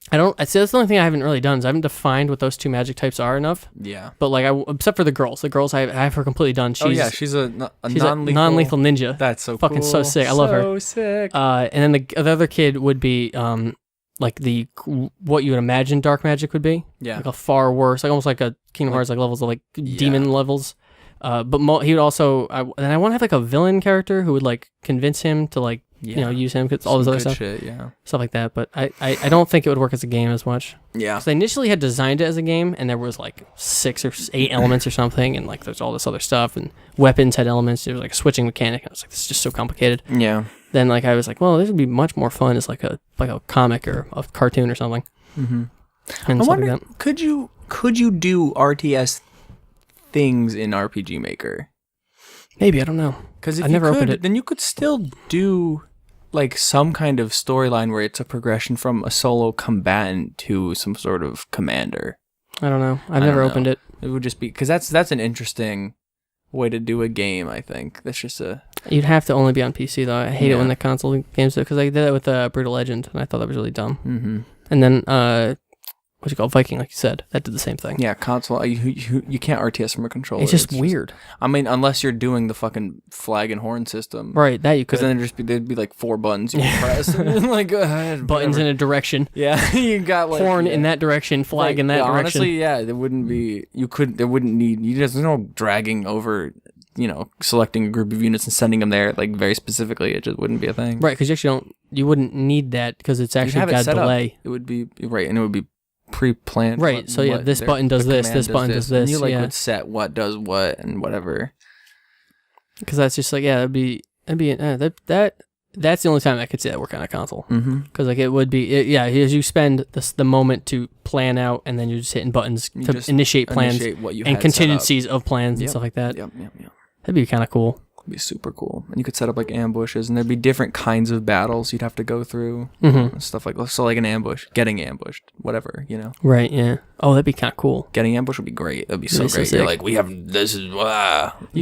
that's the only thing I haven't really done is I haven't defined what those two magic types are enough. Yeah. But like except for the girls I have her completely done. She's a non-lethal ninja. That's so fucking cool. so sick. I love her. So sick. And then the other kid would be like what you would imagine dark magic would be. Yeah. Like a far worse, like almost like a Kingdom Hearts like levels of like demon levels. But he would also I want to have like a villain character who would like convince him to like use him because all this other stuff, stuff like that. But I don't think it would work as a game as much. Yeah. So they initially had designed it as a game, and there was like 6 or 8 elements or something, and like there's all this other stuff, and weapons had elements. There was like a switching mechanic. I was like, this is just so complicated. Yeah. Then like I was like, well, this would be much more fun as like a comic or a cartoon or something. Mm-hmm. And I wonder, like that. Could you do RTS things in RPG Maker? Maybe, I don't know. Because if I never opened it, then you could still do like some kind of storyline where it's a progression from a solo combatant to some sort of commander. I don't know. I've never opened it. It would just be because that's an interesting way to do a game. I think that's just a. You'd have to only be on PC though. I hate it when the console games do because I did that with Brutal Legend and I thought that was really dumb. Mm-hmm. And then what's it called? Viking, like you said, that did the same thing. Yeah, console. You can't RTS from a controller. It's just weird. I mean, unless you're doing the fucking flag and horn system, right? That you could. Because then there'd be like 4 buttons you press, like buttons in a direction. Yeah, you got like horn in that direction, flag in that direction. Honestly, there wouldn't be. There wouldn't need. There's no dragging over. Selecting a group of units and sending them there like very specifically. It just wouldn't be a thing, right? Because you actually you wouldn't need that because it's actually got delay. It would be right, and it would be pre-planned. Right. So this button does this. This button does this. And you would set what does what and whatever. Because that's just like that'd be that's the only time I could see that work on a console. Because like it would be as you spend the moment to plan out and then you're just hitting buttons to initiate plans and contingencies of plans and stuff like that. Yep. That'd be kind of cool. It'd be super cool. And you could set up like ambushes and there'd be different kinds of battles you'd have to go through. Stuff like like an ambush, getting ambushed, whatever, Right, yeah. Oh, that'd be kind of cool. Getting ambushed would be great. That'd be so great. So you're like, you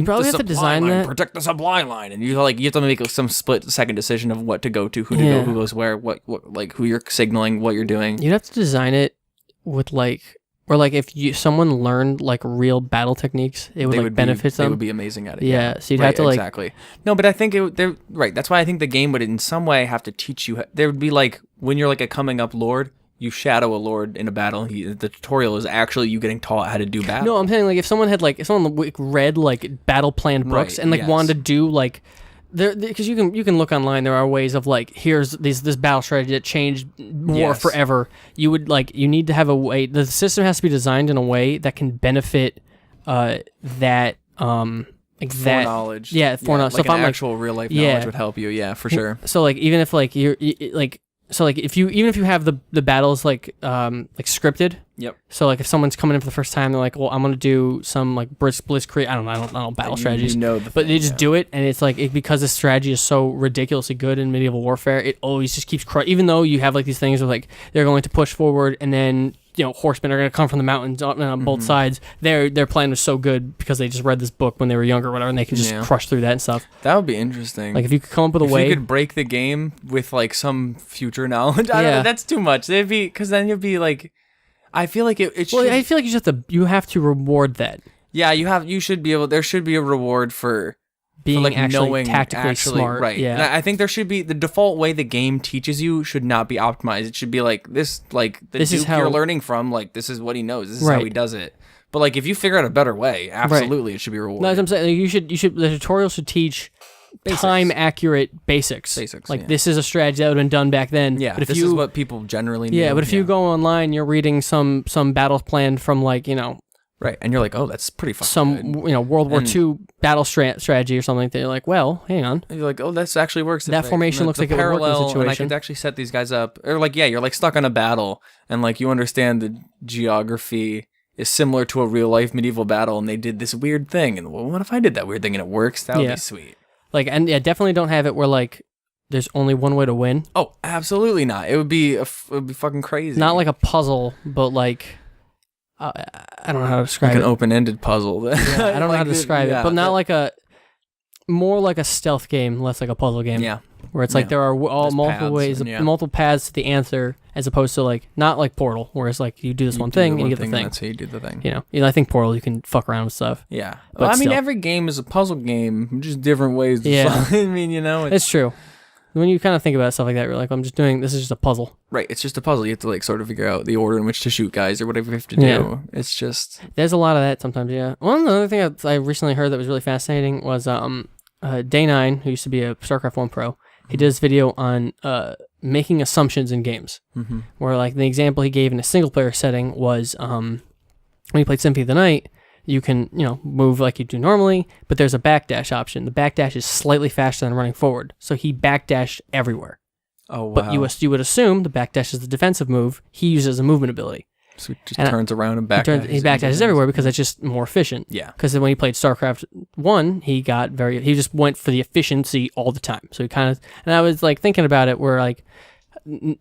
probably have to design that. Protect the supply line. And you have to make some split-second decision of what to go to, who to go, who goes where, what like who you're signaling, what you're doing. You'd have to design it with like Or like if someone learned like real battle techniques, it would like benefit them. They would be amazing at it. Yeah, so you'd have to like exactly. No, but I think they're right. That's why I think the game would in some way have to teach you. There would be like when you're like a coming up lord, you shadow a lord in a battle. The tutorial is actually you getting taught how to do battle. No, I'm saying like if someone read like battle plan books and like wanted to do like. Because you can look online. There are ways of like here's this battle strategy that changed war forever. You need to have a way. The system has to be designed in a way that can benefit that foreknowledge. Yeah, foreknowledge. Like so if I'm actual real life knowledge would help you. Yeah, for sure. So like even if like you're like. So like if you have the battles like scripted. Yep. So like if someone's coming in for the first time, they're like, well, I'm gonna do some like blitzkrieg. I don't know battle strategies. But they just do it, and it's like because the strategy is so ridiculously good in medieval warfare, it always just keeps even though you have like these things where like they're going to push forward, and then horsemen are going to come from the mountains on both sides. Their plan was so good because they just read this book when they were younger or whatever, and they can just crush through that and stuff. That would be interesting. Like if you could come up with a way, you could break the game with like some future knowledge. I don't know, that's too much. Because then you'd be like, I feel like it should. Well, I feel like you have to reward that. Yeah, you should be able. There should be a reward for being like actually knowing tactically smart. Right. Yeah. And I think there should be the default way the game teaches you should not be optimized. It should be like this, like this is how you're learning from. Like this is what he knows. This is how he does it. But like if you figure out a better way, absolutely, it should be rewarded. No, as I'm saying, you should. The tutorial should teach time accurate basics. Like this is a strategy that would have been done back then. Yeah. But if this is what people generally know. Yeah. But if you go online, you're reading some battle plan from like right, and you're like, oh, that's pretty fucking good. World War II battle strategy or something like that. You're like, well, hang on. And you're like, oh, this actually works. That formation looks like it would work in the situation. And I could actually set these guys up. Or like, you're like stuck on a battle, and like you understand the geography is similar to a real life medieval battle, and they did this weird thing. And well, what if I did that weird thing and it works? That would be sweet. Like, and definitely don't have it where like there's only one way to win. Oh, absolutely not. It would be fucking crazy. Not like a puzzle, but like. I don't know how to describe an open-ended puzzle. I don't know how to describe it, but not like more like a stealth game, less like a puzzle game. Yeah, where it's like there are multiple ways, multiple paths to the answer, as opposed to like not like Portal, where it's like you do this one thing and you get the thing. That's how you do the thing. I think Portal you can fuck around with stuff. Yeah, but I mean every game is a puzzle game, just different ways. I mean it's true. When you kind of think about stuff like that, you're like, this is just a puzzle. Right, it's just a puzzle. You have to like sort of figure out the order in which to shoot guys or whatever you have to do. Yeah. It's just... There's a lot of that sometimes, yeah. One other thing I recently heard that was really fascinating was Day9, who used to be a StarCraft 1 pro, he did this video on making assumptions in games. Mm-hmm. Where like the example he gave in a single player setting was when he played Symphony of the Night, you can, move like you do normally, but there's a backdash option. The backdash is slightly faster than running forward. So he backdashed everywhere. Oh, wow. But you would assume the backdash is the defensive move. He uses a movement ability. So he just turns around and backdashes. He backdashes everywhere because it's just more efficient. Yeah. Because when he played StarCraft 1, he just went for the efficiency all the time. So he and I was like thinking about it where like,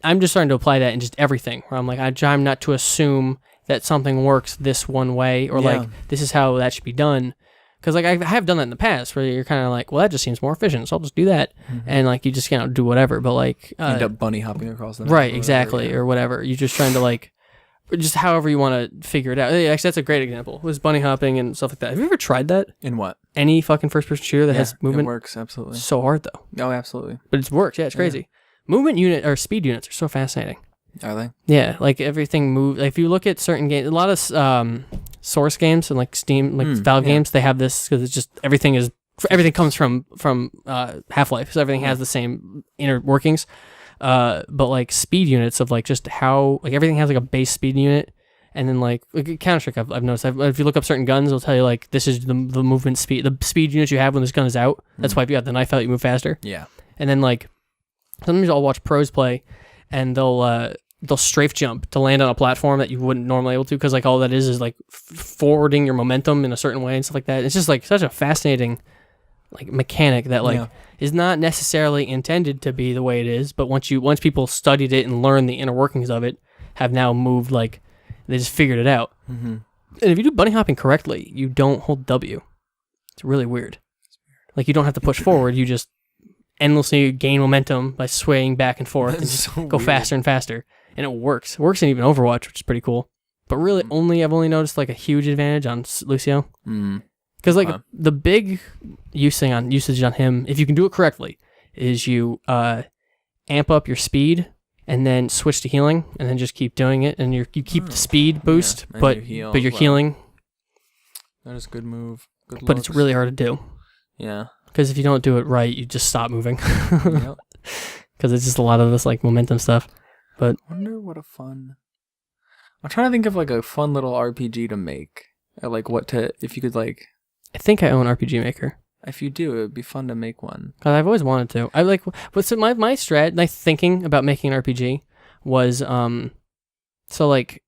I'm just starting to apply that in just everything. Where I'm like, I try not to assume that something works this one way or like this is how that should be done. Because like I have done that in the past where you're kind of like, well, that just seems more efficient, so I'll just do that. Mm-hmm. And like you just do whatever. But like end up bunny hopping across the map. Right, exactly, or whatever. You're just trying to like, just however you want to figure it out. Actually, that's a great example. It was bunny hopping and stuff like that. Have you ever tried that? In what? Any fucking first person shooter that has movement? It works, absolutely. It's so hard though. Oh, absolutely. But it works. Yeah, it's crazy. Movement unit or speed units are so fascinating. Are they? Yeah, like everything moves. Like if you look at certain games, a lot of Source games and like Steam, like Valve games, they have this because it's just everything comes from Half-Life, so everything has the same inner workings. But like speed units of like just how like everything has like a base speed unit, and then like Counter-Strike, I've noticed. If you look up certain guns, it'll tell you like this is the movement speed, the speed unit you have when this gun is out. That's why if you got the knife out, you move faster. Yeah, and then like sometimes I'll watch pros play. And they'll strafe jump to land on a platform that you wouldn't normally able to because like all that is like forwarding your momentum in a certain way and stuff like that. It's just like such a fascinating like mechanic that like is not necessarily intended to be the way it is, but once people studied it and learned the inner workings of it, have now moved like they just figured it out. Mm-hmm. And if you do bunny hopping correctly, you don't hold W. It's really weird. Like you don't have to push forward, you just endlessly gain momentum by swaying back and forth and just go faster and faster. And it works. It works in even Overwatch, which is pretty cool. but really I've only noticed like a huge advantage on Lucio. Mm. Because like the big usage on him, if you can do it correctly, is you amp up your speed and then switch to healing, and then just keep doing it, and you keep the speed boost, but you're healing. That is a good move. Good but it's really hard to do. Yeah. Because if you don't do it right, you just stop moving. Yep. Because it's just a lot of this like momentum stuff. But I wonder what a fun. I'm trying to think of like a fun little RPG to make. Like if you could like. I think I own RPG Maker. If you do, it would be fun to make one. Cause I've always wanted to. I like, but so my thinking about making an RPG was, so like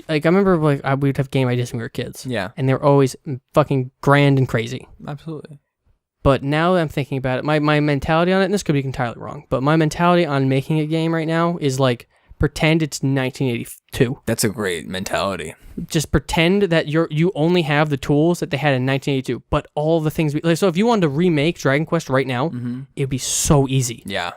I remember like we'd have game ideas when we were kids. Yeah. And they were always fucking grand and crazy. Absolutely. But now that I'm thinking about it, my mentality on it, and this could be entirely wrong, but my mentality on making a game right now is like, pretend it's 1982. That's a great mentality. Just pretend that you only have the tools that they had in 1982, but all the things. So if you wanted to remake Dragon Quest right now, it would be so easy. Yeah.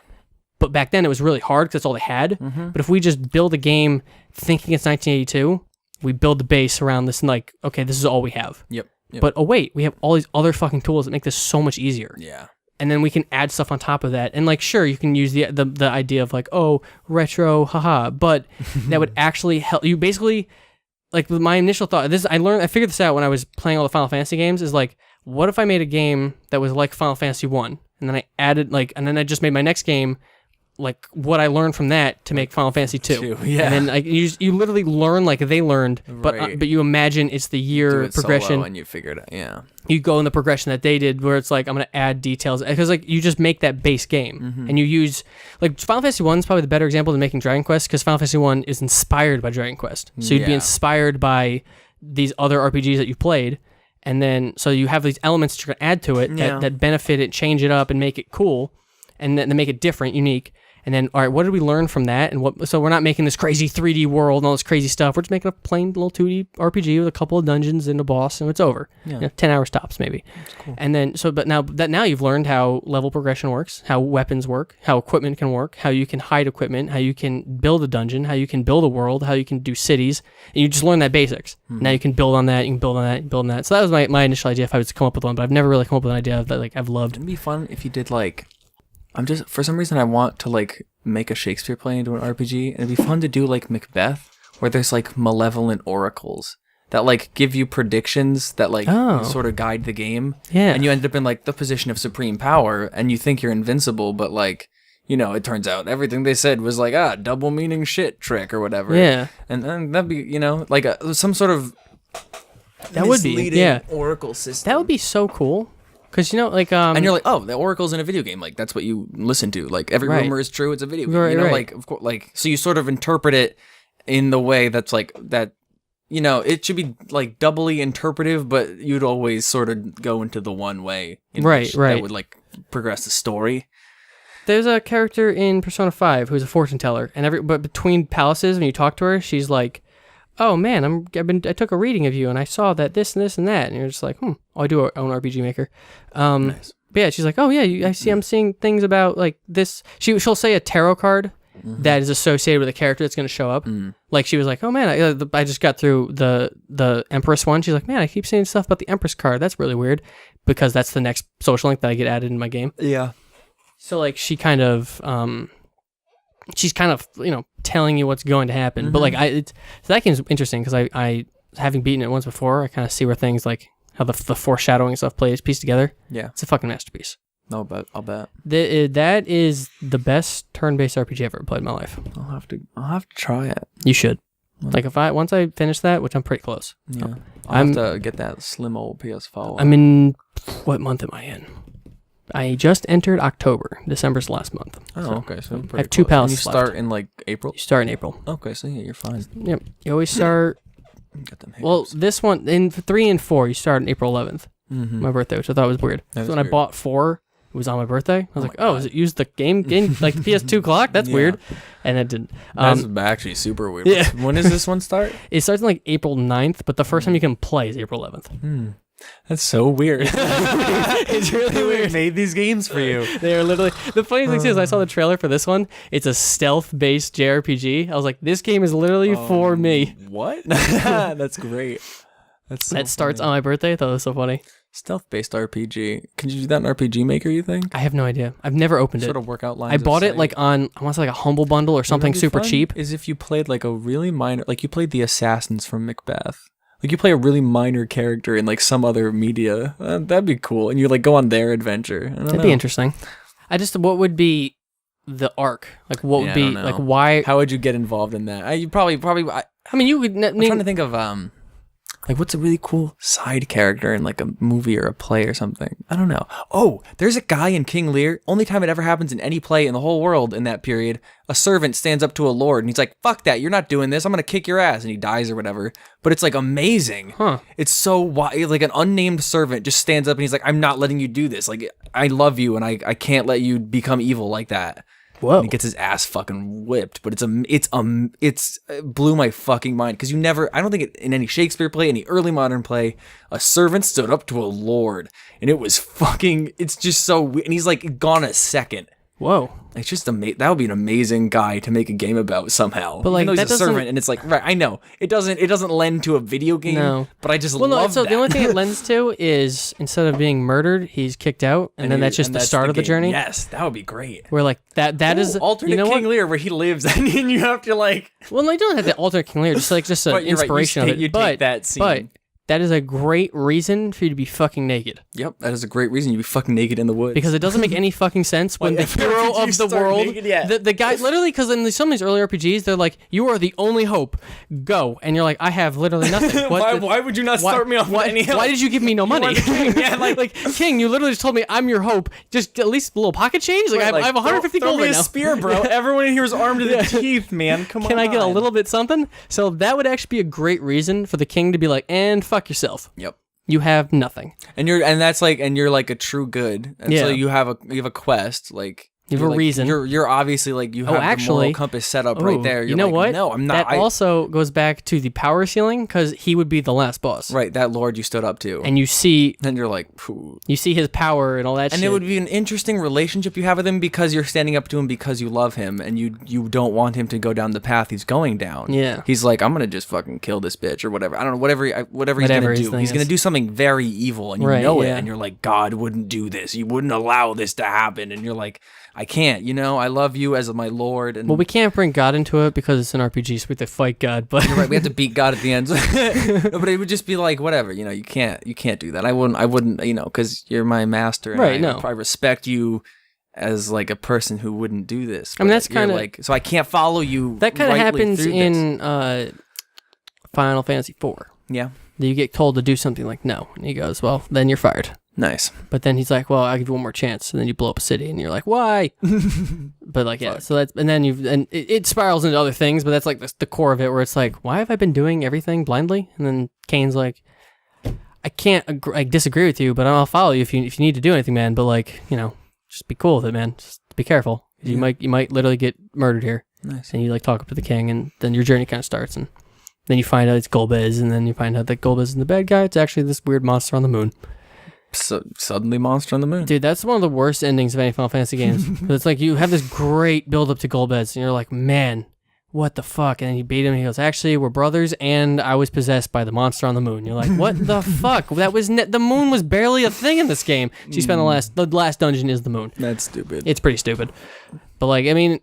But back then it was really hard because that's all they had. But if we just build a game thinking it's 1982, we build the base around this and like, okay, this is all we have. Yep. But oh wait, we have all these other fucking tools that make this so much easier. Yeah. And then we can add stuff on top of that. And like, sure, you can use the idea of like, oh, retro, haha. But that would actually help you. Basically, like my initial thought, I figured this out when I was playing all the Final Fantasy games, is like, what if I made a game that was like Final Fantasy 1? And then I added and then I just made my next game like what I learned from that to make Final Fantasy 2. Yeah. And then like you literally learn like they learned, but you imagine it's the year progression and you figure it out. Yeah. You go in the progression that they did, where it's like I'm gonna add details because like you just make that base game and you use like Final Fantasy 1 is probably the better example than making Dragon Quest because Final Fantasy 1 is inspired by Dragon Quest, so you'd be inspired by these other RPGs that you played, and then so you have these elements that you're gonna add to it that benefit it, change it up, and make it cool, and then make it different, unique. And then, all right, what did we learn from that? And so we're not making this crazy 3D world and all this crazy stuff. We're just making a plain little 2D RPG with a couple of dungeons and a boss, and it's over. Yeah. 10 hours tops, maybe. That's cool. And then, but now you've learned how level progression works, how weapons work, how equipment can work, how you can hide equipment, how you can build a dungeon, how you can build a world, how you can do cities. And you just learn that basics. Now you can build on that, you can build on that, you can build on that. So that was my initial idea if I was to come up with one, but I've never really come up with an idea that like I've loved. It'd be fun if you did like, for some reason I want to like make a Shakespeare play into an RPG, and it'd be fun to do like Macbeth, where there's like malevolent oracles that like give you predictions that like sort of guide the game. Yeah. And you end up in like the position of supreme power, and you think you're invincible, but like, you know, it turns out everything they said was like double meaning shit trick or whatever. Yeah. And that'd be, you know, like some sort of that would be oracle system. That would be so cool. Because, you know, like... and you're like, oh, the oracle's in a video game. Like, that's what you listen to. Like, every rumor is true. It's a video game. Right, you know, right. like, of course, like, so you sort of interpret it in the way that's like, that, you know, it should be, like, doubly interpretive, but you'd always sort of go into the one way. Right. That would, like, progress the story. There's a character in Persona 5 who's a fortune teller. But between palaces, when you talk to her, she's like... oh man, I took a reading of you and I saw that this and this and that, and you're just like, oh, I do own RPG Maker. Nice. But yeah, she's like, oh yeah, I'm seeing things about like this. She'll say a tarot card that is associated with a character that's going to show up. Like she was like, oh man, I just got through the Empress one. She's like, man, I keep seeing stuff about the Empress card. That's really weird because that's the next social link that I get added in my game. Yeah. So like she kind of she's kind of, you know, telling you what's going to happen. But like so that game's interesting because I having beaten it once before, I kind of see where things like how the foreshadowing stuff pieced together. Yeah, it's a fucking masterpiece. No, but I'll bet that is the best turn-based RPG I've ever played in my life. I'll have to try it. You should. Like once I finish that, which I'm pretty close. Yeah, I'll have to get that slim old PS4. I'm in, what month am I in? I just entered October. December's the last month. Oh, so okay. So I have 2 palaces left. You start in like April? You start in April. Okay, so yeah, you're fine. Yep. You always start... Got them well, this one, in 3 and 4, you start on April 11th. My birthday, which I thought was weird. So when I bought 4, it was on my birthday. I was like, oh, is it used the game like the PS2 clock? That's weird. And it didn't. That's actually super weird. Yeah. When does this one start? It starts on like April 9th, but the first time you can play is April 11th. That's so weird. It's really weird. Made these games for you. They are literally the funny thing is I saw the trailer for this one. It's a stealth-based JRPG. I was like, this game is literally for me. What? That's great. That's so That starts funny. on my birthday. I thought it was so funny. Stealth-based RPG. Can you do that in RPG Maker, you think? I have no idea. I've never opened Sort it. of work out lines I of bought it sight. like on I want to say like a Humble Bundle or something What would be super fun cheap. Is if you played like a really minor, like you played the assassins from Macbeth. Like you play a really minor character in like some other media. That'd be cool. And you like go on their adventure. I don't That'd know. be interesting. What would be the arc? Like what Yeah, would I be don't know. like why? How would you get involved in that? You probably. I mean, you would. I'm trying to think of like what's a really cool side character in like a movie or a play or something. I don't know. Oh, there's a guy in King Lear. Only time it ever happens in any play in the whole world in that period. A servant stands up to a lord and he's like, "Fuck that! You're not doing this. I'm gonna kick your ass," and he dies or whatever. But it's like amazing. Huh. It's so wild. Like an unnamed servant just stands up and he's like, "I'm not letting you do this. Like I love you and I can't let you become evil like that." Whoa. And he gets his ass fucking whipped, but it blew my fucking mind because I don't think in any Shakespeare play, any early modern play, a servant stood up to a lord, and it was fucking. It's just so weird, and he's like gone a second. Whoa. It's just that would be an amazing guy to make a game about somehow. But, like, Even though that he's a doesn't- servant, and it's like right. I know it doesn't lend to a video game. No. But I just Well, no. love So that. the only thing it lends to is instead of being murdered, he's kicked out, and then that's just the start of the game. journey. Yes, that would be great. Where like that is alternate you know King what? Lear where he lives, and you have to like. Well, they don't have the alternate King Lear, just an But you're right, you inspiration take- of you it. take But that scene. but that is a great reason for you to be fucking naked. Yep, that is a great reason you'd be fucking naked in the woods. Because it doesn't make any fucking sense when the Like, hero you of the start world, naked, yeah. the guy, literally, because in some of these early RPGs, they're like, "You are the only hope. Go," and you're like, "I have literally nothing." why would you not start me off with any help? Why did you give me no money? are the king, yeah, like- King, you literally just told me I'm your hope. Just at least a little pocket change. Like, I have 150 throw gold me right a now. spear, bro. Everyone in here is armed to the teeth, man. Come on. Can I get a little bit something? So that would actually be a great reason for the king to be like, "And fuck yourself. Yep. You have nothing. And you're like a true good. And so Yeah. you have a quest, like You have you're a like- reason. You're obviously like you have the actually- moral compass set up right Ooh, there. You're you know like, what? No, I'm not. That also goes back to the power ceiling because he would be the last boss. right, that lord you stood up to. And you see then you're like, phew. his power and all that And shit. it would be an interesting relationship you have with him because you're standing up to him because you love him and you don't want him to go down the path he's going down. Yeah. He's like, I'm gonna just fucking kill this bitch or whatever. I don't know, whatever he's Whatever gonna his do. thing He's gonna is. do something very evil and you Right, know it, yeah. and you're like, God wouldn't do this. He wouldn't allow this to happen. And you're like, I can't. I love you as my lord. And well, we can't bring God into it because it's an RPG, so we have to fight God. But right, we have to beat God at the end. No, but it would just be like whatever, you can't do that. I wouldn't, because you're my master. And Right, no. I respect you as like a person who wouldn't do this. I mean, but that's you're kinda- like, so I can't follow you. that kind of rightly happens through in this. Final Fantasy IV. Yeah, You get told to do something like no, and he goes, "Well, then you're fired." nice. But then he's like, "Well, I'll give you one more chance," and then you blow up a city, and you're like, "Why?" But like, yeah. So and then it spirals into other things, but that's like the core of it, where it's like, "Why have I been doing everything blindly?" And then Kane's like, "I can't disagree with you, but I'll follow you if you need to do anything, man. But like, just be cool with it, man. Just be careful. You might literally get murdered here." Nice. And you like talk up to the king, and then your journey kind of starts, and then you find out it's Golbez, and then you find out that Golbez isn't the bad guy. It's actually this weird monster on the moon. So suddenly, monster on the moon. Dude, that's one of the worst endings of any Final Fantasy games. 'Cause it's like you have this great build up to Golbez, and you're like, man, what the fuck? And then you beat him, and he goes, actually, we're brothers, and I was possessed by the monster on the moon. You're like, what the fuck? That was the moon was barely a thing in this game. So you spend the last dungeon is the moon. That's stupid. It's pretty stupid, but like, I mean,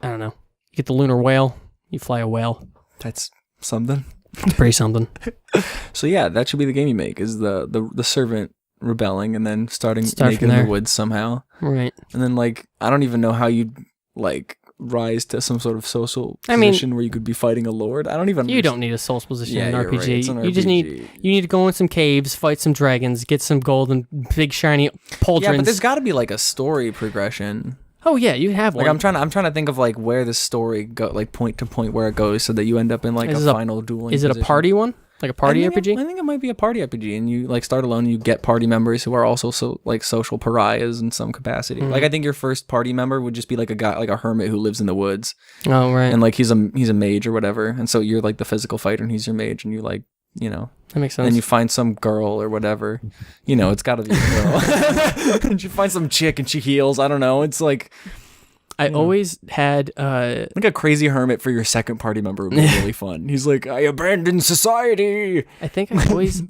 I don't know. You get the lunar whale, you fly a whale. That's something. It's pretty something. So yeah, that should be the game you make. Is the servant rebelling and then starting Start naked from in there. the woods somehow. Right. And then like I don't even know how you'd like rise to some sort of social I mean- position where you could be fighting a lord. I don't even. You don't need a soul's position in an you're right. RPG. It's an You just RPG. need to go in some caves, fight some dragons, get some gold and big shiny pauldrons. Yeah, but there's got to be like a story progression. Oh yeah, you have one. Like I'm trying to think of like where the story go, like point to point where it goes, so that you end up in like Is a it final dueling. Is it a position. party one? Like a party I think RPG? I think it might be a party RPG, and you like start alone. And you get party members who are also like social pariahs in some capacity. Mm-hmm. Like I think your first party member would just be like a guy, like a hermit who lives in the woods, Oh right. and like he's a mage or whatever. And so you're like the physical fighter, and he's your mage, and you like you know. That makes sense. Then you find some girl or whatever, you know, it's got to be a girl. And you find some chick and she heals. I don't know. It's like I always had like a crazy hermit for your second party member would be really fun. He's like, I abandoned society. I think I always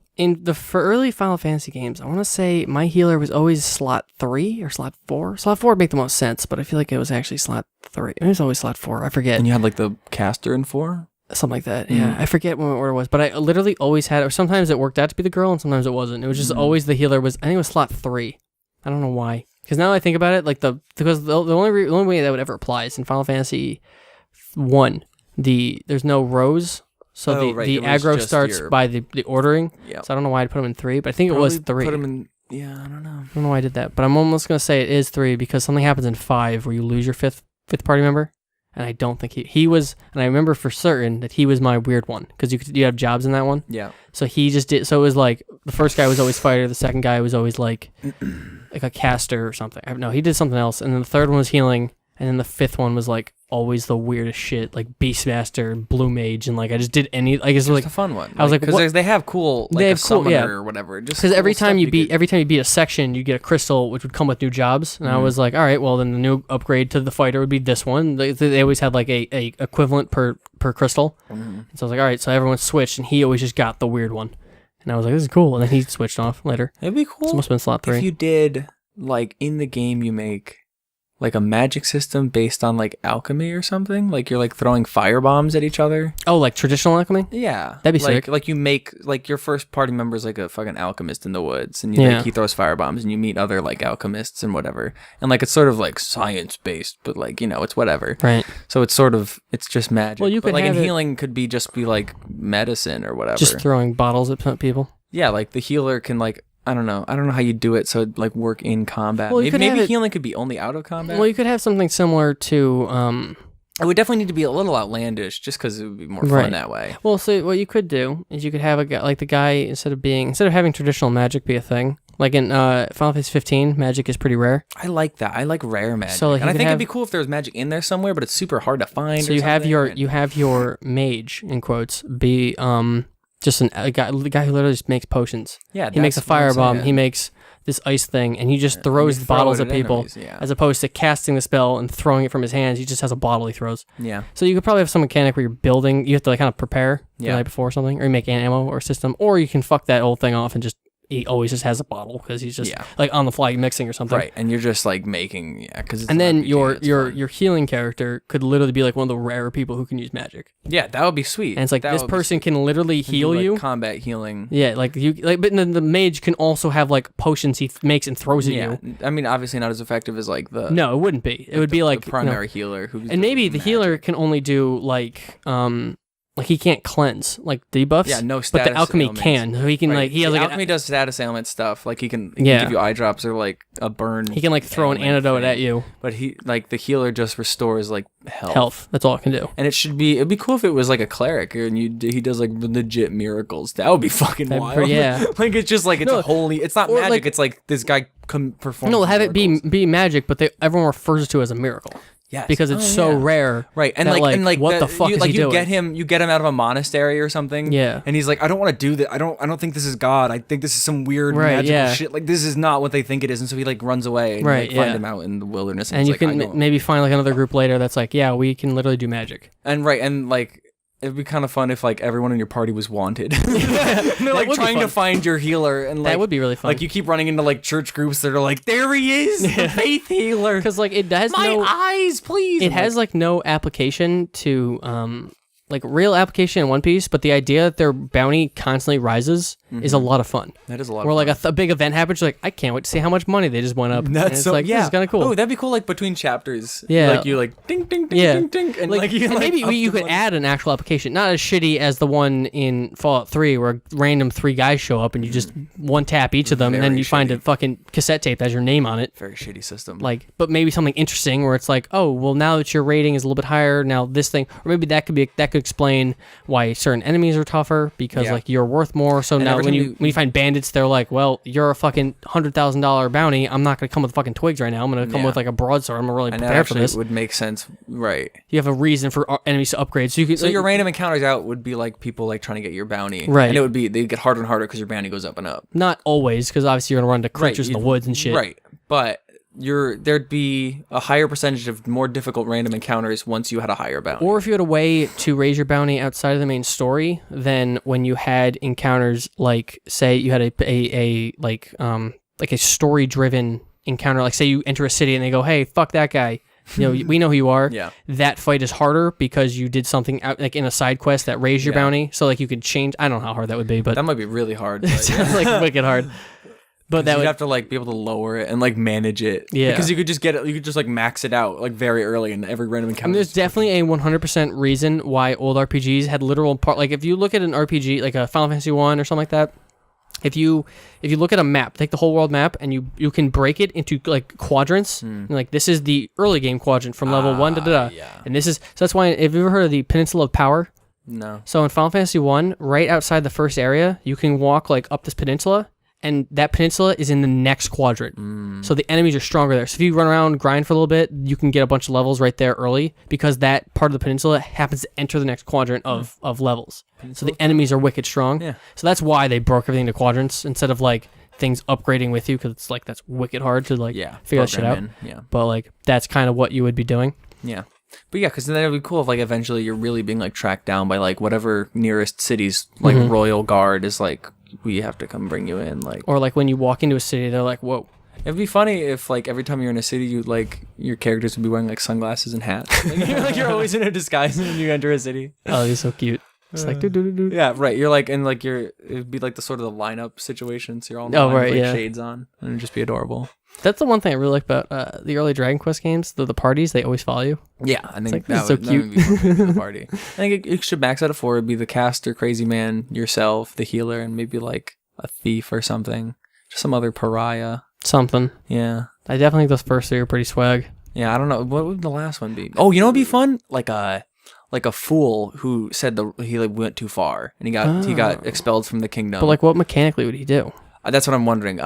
for early Final Fantasy games, I want to say my healer was always slot 3 or slot 4. Slot 4 would make the most sense, but I feel like it was actually slot 3. It was always slot 4. I forget. And you had like the caster in 4? Something like that. Yeah, I forget what order it was, but I literally always had it. Or sometimes it worked out to be the girl, and sometimes it wasn't. It was just always the healer was. I think it was slot 3. I don't know why. Because now I think about it, like because the only way that would ever apply is in Final Fantasy 1. There's no rows, so the aggro starts by the ordering. Yeah. So I don't know why I put them in 3, but I think it was 3. Put them in. Yeah, I don't know. I don't know why I did that, but I'm almost gonna say it is 3 because something happens in 5 where you lose your fifth party member. And I don't think he was, and I remember for certain that he was my weird one because you have jobs in that one. Yeah. So he just did. So it was like the first guy was always fighter, the second guy was always like a caster or something. No, he did something else, and then the third one was healing, and then the fifth one was like always the weirdest shit, like Beastmaster, Blue Mage, and like I just did any. Like it's like a fun one. I was like, because they have cool, like they have a summoner yeah. or whatever. Just because every cool time you beat a section, you get a crystal, which would come with new jobs. And I was like, all right, well then the new upgrade to the fighter would be this one. They always had like a equivalent per crystal. And so I was like, all right, so everyone switched, and he always just got the weird one. And I was like, this is cool. And then he switched off later. It'd be cool. This must have been slot 3. If you did like in the game, you make like a magic system based on like alchemy or something. Like you're like throwing fire bombs at each other. Oh, like traditional alchemy? Yeah, that'd be like, sick. Like you make like your first party member is like a fucking alchemist in the woods, and he throws fire bombs, and you meet other like alchemists and whatever, and like it's sort of like science based, but like you know it's whatever. Right. So it's sort of it's just magic. Well, you could like have healing could be just be like medicine or whatever. Just throwing bottles at people. Yeah, like the healer can like. I don't know how you do it so it'd like work in combat. Well, maybe healing could be only out of combat. Well, you could have something similar to it would definitely need to be a little outlandish just because it would be more fun that way. Well, so what you could do is you could have a guy like the guy instead of having traditional magic be a thing. Like in Final Fantasy 15, magic is pretty rare. I like that. I like rare magic. So, like, and I think it'd be cool if there was magic in there somewhere, but it's super hard to find. So you have your mage in quotes be just a guy who literally just makes potions. Yeah, he makes a firebomb. He makes this ice thing, and he just throws the bottles at people, enemies, as opposed to casting the spell and throwing it from his hands. He just has a bottle he throws. Yeah. So you could probably have some mechanic where you're building. You have to like kind of prepare the night before or something, or you make an ammo or system, or you can fuck that whole thing off and just. He always just has a bottle because he's just like on the fly mixing or something. Right, and you're just like making because. And then your healing character could literally be like one of the rare people who can use magic. Yeah, that would be sweet. And it's like this person can literally heal you. Combat healing. Yeah, like but then the mage can also have like potions he makes and throws at you. I mean, obviously not as effective as like the. No, it wouldn't be. It would be like the primary healer who. And maybe the healer can only do like he can't cleanse like debuffs. Yeah, no status. But the alchemy ailments. can. So he can like he has like alchemy does status ailment stuff. Like he can give you eye drops or like a burn. He can like throw an antidote at you. But he like the healer just restores like health. Health. That's all it can do. And it'd be cool if it was like a cleric and he does like legit miracles. That would be fucking wild. Yeah. Like it's just like it's it's not magic. Like, it's like this guy performs. No, have miracles. It be magic, but everyone refers to it as a miracle. Yes. Because it's so rare. Right. And that, like what the fuck is he doing? You get him out of a monastery or something. Yeah. And he's like, I don't want to do that. I don't think this is God. I think this is some weird magical shit. Like this is not what they think it is. And so he like runs away and find him out in the wilderness. And you can maybe find like another group later that's like, yeah, we can literally do magic. And like it'd be kind of fun if like everyone in your party was wanted. They're like trying to find your healer, and like that would be really fun. Like you keep running into like church groups that are like, there he is, the faith healer. Because like it has my eyes, please. It has like no application to like real application in One Piece, but the idea that their bounty constantly rises is a lot of fun. That is a lot. Where like a big event happens, you're like, I can't wait to see how much money they just went up. That's so like, this is kind of cool. Oh, that'd be cool. Like between chapters, yeah, like you like ding ding ding ding ding, and like you, and maybe you could add an actual application, not as shitty as the one in Fallout 3 where random 3 guys show up and you just one tap each of them, and then you find a fucking cassette tape that has your name on it. Very shitty system. Like, but maybe something interesting where it's like, oh, well, now that your rating is a little bit higher, now this thing, or maybe that could explain why certain enemies are tougher because like you're worth more. So and now when you find bandits, they're like, well, you're a fucking $100,000 bounty. I'm not gonna come with fucking twigs right now. I'm gonna come with like a broadsword. I'm gonna really prepare for this. Would make sense, right? You have a reason for enemies to upgrade, so you can. So your random encounters out would be like people like trying to get your bounty, right? And they'd get harder and harder because your bounty goes up and up. Not always, because obviously you're gonna run into creatures in the woods and shit, right? But there'd be a higher percentage of more difficult random encounters once you had a higher bounty. Or if you had a way to raise your bounty outside of the main story, then when you had encounters like, say, you had a story driven encounter, like say you enter a city and they go, hey, fuck that guy. We know who you are. Yeah. That fight is harder because you did something out, like in a side quest that raised your bounty. So like you could change. I don't know how hard that would be, but that might be really hard. But, it sounds like wicked hard. But that would have to like be able to lower it and like manage it. Yeah. Because you could just like max it out like very early in every random encounter. I mean, there's definitely a 100% reason why old RPGs had literal part. Like if you look at an RPG like a Final Fantasy 1 or something like that, if you look at a map, take the whole world map and you can break it into like quadrants. And, like this is the early game quadrant from level 1 to yeah. And this is so that's why, have you ever heard of the Peninsula of Power? No. So in Final Fantasy 1, right outside the first area, you can walk like up this peninsula. And that peninsula is in the next quadrant. So the enemies are stronger there. So if you run around, grind for a little bit, you can get a bunch of levels right there early because that part of the peninsula happens to enter the next quadrant of levels. So the enemies are wicked strong. Yeah. So that's why they broke everything to quadrants instead of like things upgrading with you because it's like that's wicked hard to like figure that shit out. Yeah. But like that's kind of what you would be doing. Yeah. But yeah, because then it would be cool if like eventually you're really being like tracked down by like whatever nearest city's like royal guard is like, we have to come bring you in, like, or like when you walk into a city, they're like, "Whoa!" It'd be funny if like every time you're in a city, you like your characters would be wearing like sunglasses and hats. Like you're always in a disguise when you enter a city. Oh, he's so cute. It's like, yeah, right. You're like, and like it'd be like the sort of the lineup situation. So you're all in the line with, like, shades on, and it'd just be adorable. That's the one thing I really like about the early Dragon Quest games. The parties, they always follow you. Yeah, I think like, that would be the party. I think it should max out at 4. It'd be the caster, crazy man, yourself, the healer, and maybe like a thief or something. Just some other pariah. Something. Yeah. I definitely think those first 3 are pretty swag. Yeah, I don't know. What would the last one be? Oh, you know what'd be fun? Like a fool who said he like went too far and he got expelled from the kingdom. But like, what mechanically would he do? That's what I'm wondering.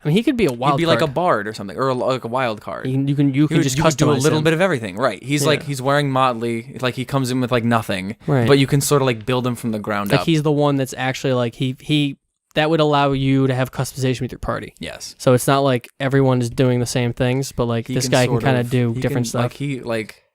I mean, he could be a wild. He'd be card. like a bard or something, or like a wild card. You can just customize do a little him. bit of everything, right? He's like he's wearing motley, like he comes in with like nothing, right? But you can sort of like build him from the ground up. Like he's the one that's actually like he that would allow you to have customization with your party. Yes. So it's not like everyone is doing the same things, but like this guy can kind of do different stuff.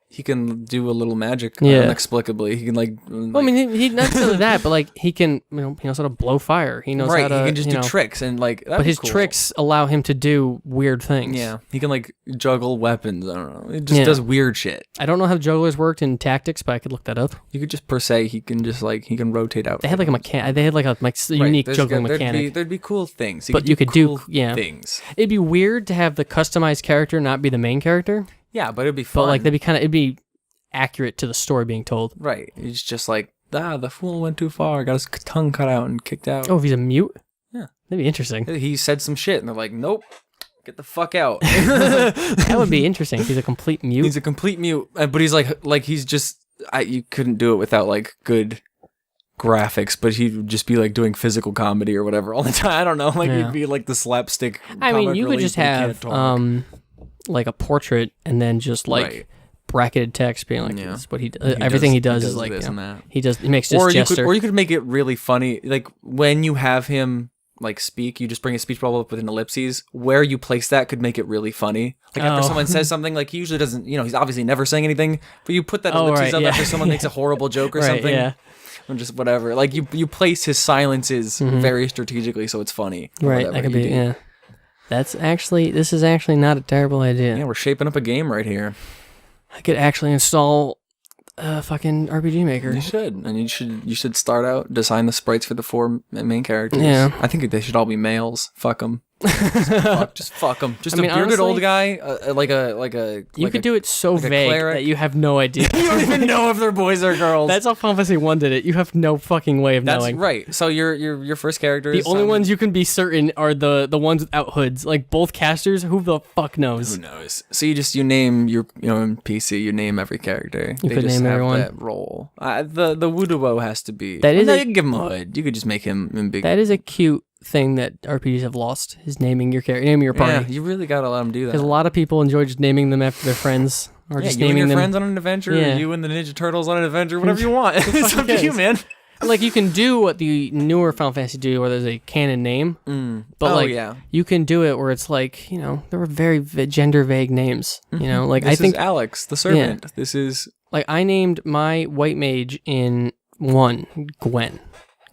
He can do a little magic inexplicably. He can well, I mean, he not necessarily that, but like he can, he knows how to blow fire. He knows how to. He can just do tricks and like. But his tricks allow him to do weird things. Yeah, he can like juggle weapons. I don't know. He just does weird shit. I don't know how jugglers worked in Tactics, but I could look that up. You could just per se. He can just like he can rotate out. They had like a They had like a unique juggling mechanic. There'd be cool things. But you could do things. It'd be weird to have the customized character not be the main character. Yeah, but it'd be fun. But like it'd be accurate to the story being told. Right. It's just like, the fool went too far, got his tongue cut out and kicked out. Oh, if he's a mute? Yeah. That'd be interesting. He said some shit and they're like, nope, get the fuck out. That would be interesting if he's a complete mute. He's a complete mute, but he's like he's just, you couldn't do it without like good graphics, but he'd just be like doing physical comedy or whatever all the time. I don't know. Like he'd be like the slapstick. I mean, you could just have like a portrait and then just like bracketed text being like this is what he everything he does is like this and that. He makes this gesture. Or you could make it really funny, like when you have him like speak, you just bring a speech bubble up with an ellipses. Where you place that could make it really funny. Like after someone says something, like he usually doesn't, he's obviously never saying anything, but you put that ellipses up after someone makes a horrible joke or something. Yeah. Or just whatever. Like you place his silences very strategically so it's funny. Right. That could be this is actually not a terrible idea. Yeah, we're shaping up a game right here. I could actually install a fucking RPG Maker. You should, and you should start out, design the sprites for the 4 main characters. Yeah. I think they should all be males. Fuck them. Just fuck him. Just a bearded honestly, old guy, You could do it so like a vague cleric. that you have no idea. You don't even know if they're boys or girls. That's how Final Fantasy 1 did it. You have no fucking way of That's knowing. right. So your first character The is only some- ones you can be certain are the ones without hoods. Like both casters, who the fuck knows? Who knows? So you name your in PC you name every character. You they could just name have everyone. that role. The Wuduo has to be. That is no, a- you can give him a hood. You could just make him in big. That is a cute thing that RPGs have lost, is naming your character, naming your yeah, party. you really gotta let them do that. Because a lot of people enjoy just naming them after their friends, or just you and naming your them. friends on an adventure, Yeah. or you and the Ninja Turtles on an adventure, whatever you want. It's up to you, cares? man. Like you can do what the newer Final Fantasy do, where there's a canon name, but like yeah. you can do it where it's like, you know, there were very gender vague names. You know, like This I think is Alex, the servant. This is like I named my white mage in 1 Gwen,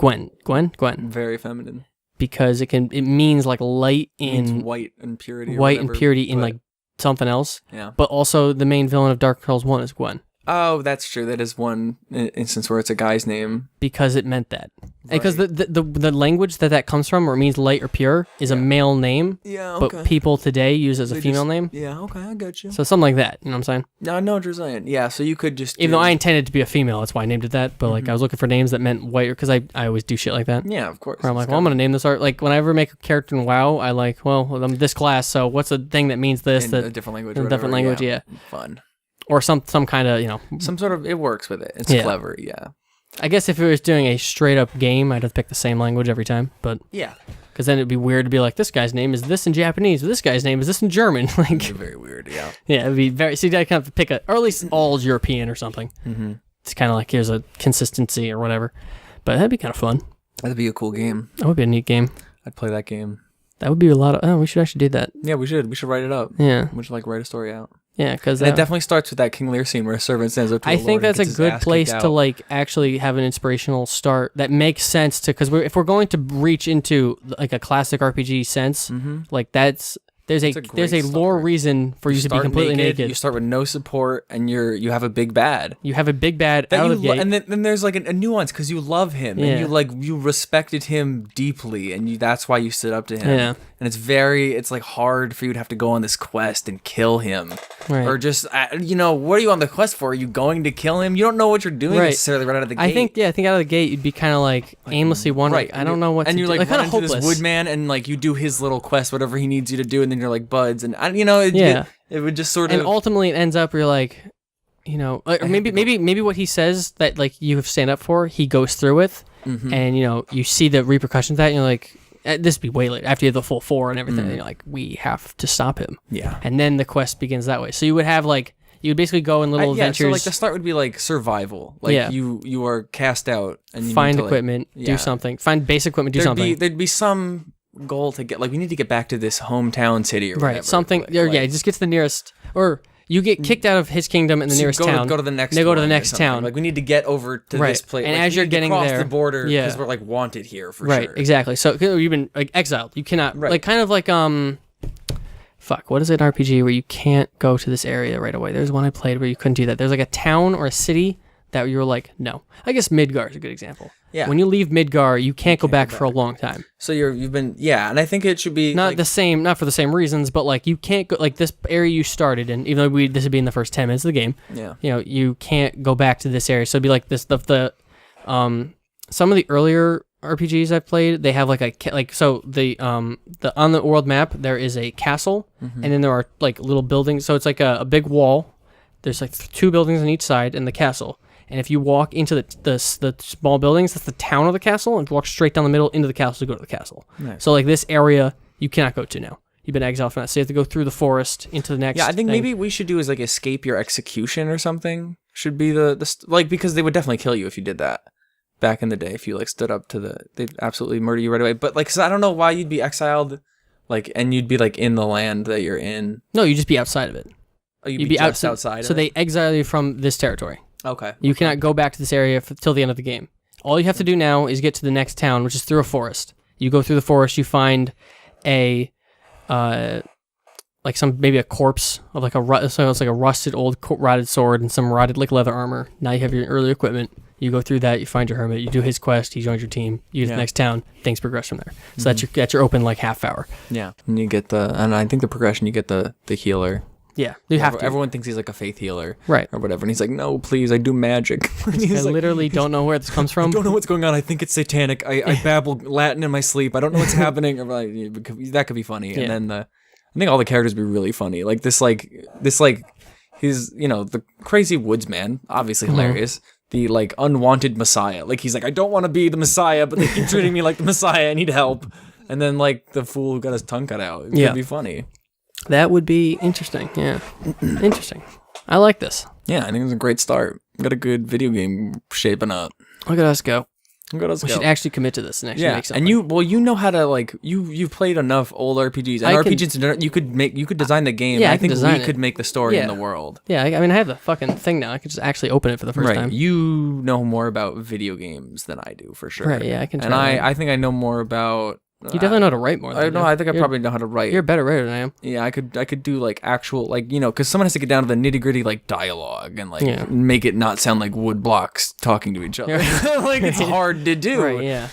very feminine. because it means like light It means in white and purity. Or white and whatever, purity in but- like something else. yeah. But also the main villain of Dark Souls 1 is Gwen, Oh, that's true. That is one instance where it's a guy's name. because it meant that. Because Right. the language that comes from, where it means light or pure, is a male name, Yeah. but people today use it as a They female just- name. Yeah. Okay, I got you. So something like that. You know what I'm saying? No, I know what you're saying. Yeah. So you could just. Even though I intended to be a female, that's why I named it that. But like I was looking for names that meant white, because I always do shit like that. Yeah, of course. Where I'm like, well, I'm gonna name this art. Like whenever I make a character in WoW, I like, well, I'm this class, so what's a thing that means this? in That a different language. in or a different whatever, language, yeah. Fun. Or some kind of, you know. Some sort of. It works with it. It's Yeah. clever. Yeah. I guess if it was doing a straight up game, I'd have picked the same language every time. But Yeah. because then it'd be weird to be like, this guy's name is this in Japanese, but this guy's name is this in German. Like, It's very weird. Yeah. yeah, it'd be very. So you kind of have to pick or at least all European or something. Mm-hmm. It's kind of like here's a consistency or whatever. But that'd be kind of fun. That'd be a cool game. That would be a neat game. I'd play that game. That would be a lot of. Oh, we should actually do that. Yeah, we should. We should write it up. Yeah, We should like write a story out. yeah, because And it definitely starts with that King Lear scene where a servant stands up to I the think Lord and that's a gets his good ass place kicked to out. like actually have an inspirational start that makes sense to, because if we're going to reach into like a classic RPG sense, like there's a great lore start. reason for you to be Start completely naked. You start with no support, and you have a big bad. You have a big bad That out you of the gate. and then there's like a nuance because you love him Yeah. and you respected him deeply, and that's why you stood up to him. Yeah. And it's like hard for you to have to go on this quest and kill him, Right. or just what are you on the quest for? Are you going to kill him? You don't know what you're doing Right. necessarily right out of the gate. I think out of the gate you'd be kind of like aimlessly wondering. Right, I don't know what. and to you do. like kind run of into hopeless. this woodman, and like you do his little quest, whatever he needs you to do, and then you're like buds, and Yeah. it would just sort And of ultimately it ends up you're like, or maybe what he says that like you have stand up for, he goes through with, and you see the repercussions of that, and you're like, this would be way later after you have the full 4 and everything. And you're like, we have to stop him. yeah. And then the quest begins that way. So you would have like you would basically go in little adventures, So like the start would be like survival. Like Yeah. you are cast out and you find need to, like, equipment, do something, find base equipment, do something. There'd be some goal to get, like, we need to get back to this hometown city or Right, whatever. something. Like, Just get to the nearest, or you get kicked out of his kingdom in the so nearest go town. To the next. They go to the one or next something. town. Like we need to get over to Right. this place. And Like, as we you're need to getting cross there- the border yeah. because we're like wanted here for Right, sure. exactly. So you've been like exiled. You cannot Right. like kind of like fuck. What is it RPG where you can't go to this area right away? There's one I played where you couldn't do that. There's like a town or a city that you were like, no. I guess Midgar is a good example. Yeah. When you leave Midgar, you can't go back for a long time. So you've been and I think it should be Not like, the same, not for the same reasons, but like you can't go like this area you started in. Even though this would be in the first 10 minutes of the game. Yeah. You can't go back to this area. So it'd be like this some of the earlier RPGs I've played, they have like the on the world map there is a castle, and then there are like little buildings. So it's like a big wall. There's like 2 buildings on each side and the castle. And if you walk into the small buildings, that's the town of the castle, and walk straight down the middle into the castle to go to the castle. Nice. So like this area you cannot go to now. You've been exiled from that. So you have to go through the forest into the next. Yeah, I think thing. maybe we should do is like escape your execution or something. Should be like, because they would definitely kill you if you did that back in the day. If you like stood up to they'd absolutely murder you right away. But like, 'cause I don't know why you'd be exiled, like, and you'd be like in the land that you're in. No, you'd just be outside of it. Oh, you'd You'd be be outside. So of they it? exile you from this territory. Okay. You cannot go back to this area till the end of the game. All you have to do now is get to the next town, which is through a forest. You go through the forest, you find maybe a corpse of like so it's like a rusted old rotted sword and some rotted like leather armor. Now you have your early equipment. You go through that, you find your hermit, you do his quest, he joins your team, you do the next town, things progress from there. So that's your open like half hour. Yeah, and you get and I think the progression, you get the healer. Yeah, you have to. Everyone thinks he's like a faith healer, right, or whatever, and he's like, "No, please, I do magic." I like, literally don't know where this comes from. I don't know what's going on. I think it's satanic. I babble Latin in my sleep. I don't know what's happening. Or like, that could be funny. And then I think all the characters would be really funny. Like this, he's the crazy woodsman, obviously hilarious. The like unwanted messiah. Like he's like, I don't want to be the messiah, but they keep treating me like the messiah. I need help. And then like the fool who got his tongue cut out. It could be funny. That would be interesting. Yeah. Interesting. I like this. Yeah, I think it's a great start. Got a good video game shaping up. Look at us go. Look at us we go. should actually commit to this and actually make something. And you know how to like you've played enough old RPGs. And RPGs you could design the game. Yeah, I think we could make the story in the world. Yeah, I mean I have the fucking thing now. I could just actually open it for the first time. You know more about video games than I do for sure. Right, yeah, I can try. And I think I know more about you definitely know how to write more than I do. I think I probably know how to write. You're a better writer than I am. Yeah, I could do like actual like because someone has to get down to the nitty gritty like dialogue and like make it not sound like wood blocks talking to each other. Like it's hard to do. Right. Yeah.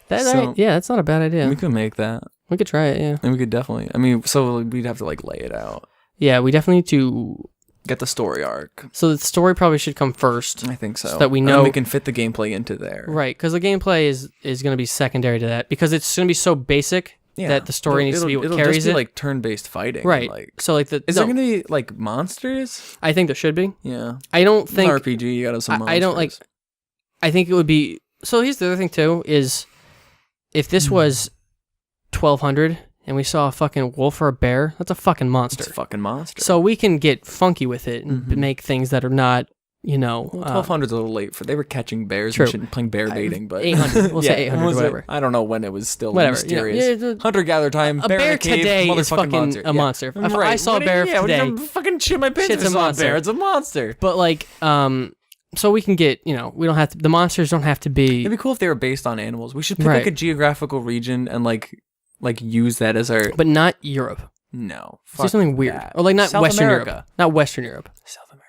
That's not a bad idea. We could make that. We could try it. Yeah. And we could definitely. I mean, so we'd have to like lay it out. Yeah, we definitely need to get the story arc. So the story probably should come first. I think so. So that we know we can fit the gameplay into there. Right, because the gameplay is going to be secondary to that because it's going to be so basic that the story needs to be what carries just be it. Like turn-based fighting. Right. Like, so like is there going to be like monsters? I think there should be. Yeah. I don't think an RPG. You got to have some monsters. I don't like. I think it would be. So here's the other thing too: is if this was 1200. And we saw a fucking wolf or a bear. That's a fucking monster. It's a fucking monster. So we can get funky with it and make things that are not, 1200's a little late for. They were catching bears and playing bear baiting, but 800. We'll say 800 or whatever. I don't know when it was still whatever, mysterious. Hunter-gatherer time. A bear today is fucking a monster. If I saw a bear today, fucking shit my pants. It's a monster. Bear. It's a monster. But like, so we can get, we don't have to. The monsters don't have to be. It'd be cool if they were based on animals. We should pick like a geographical region and like use that as our... But not Europe. No. Do something weird. That. Or like not South Western America. Europe. Not Western Europe. South America.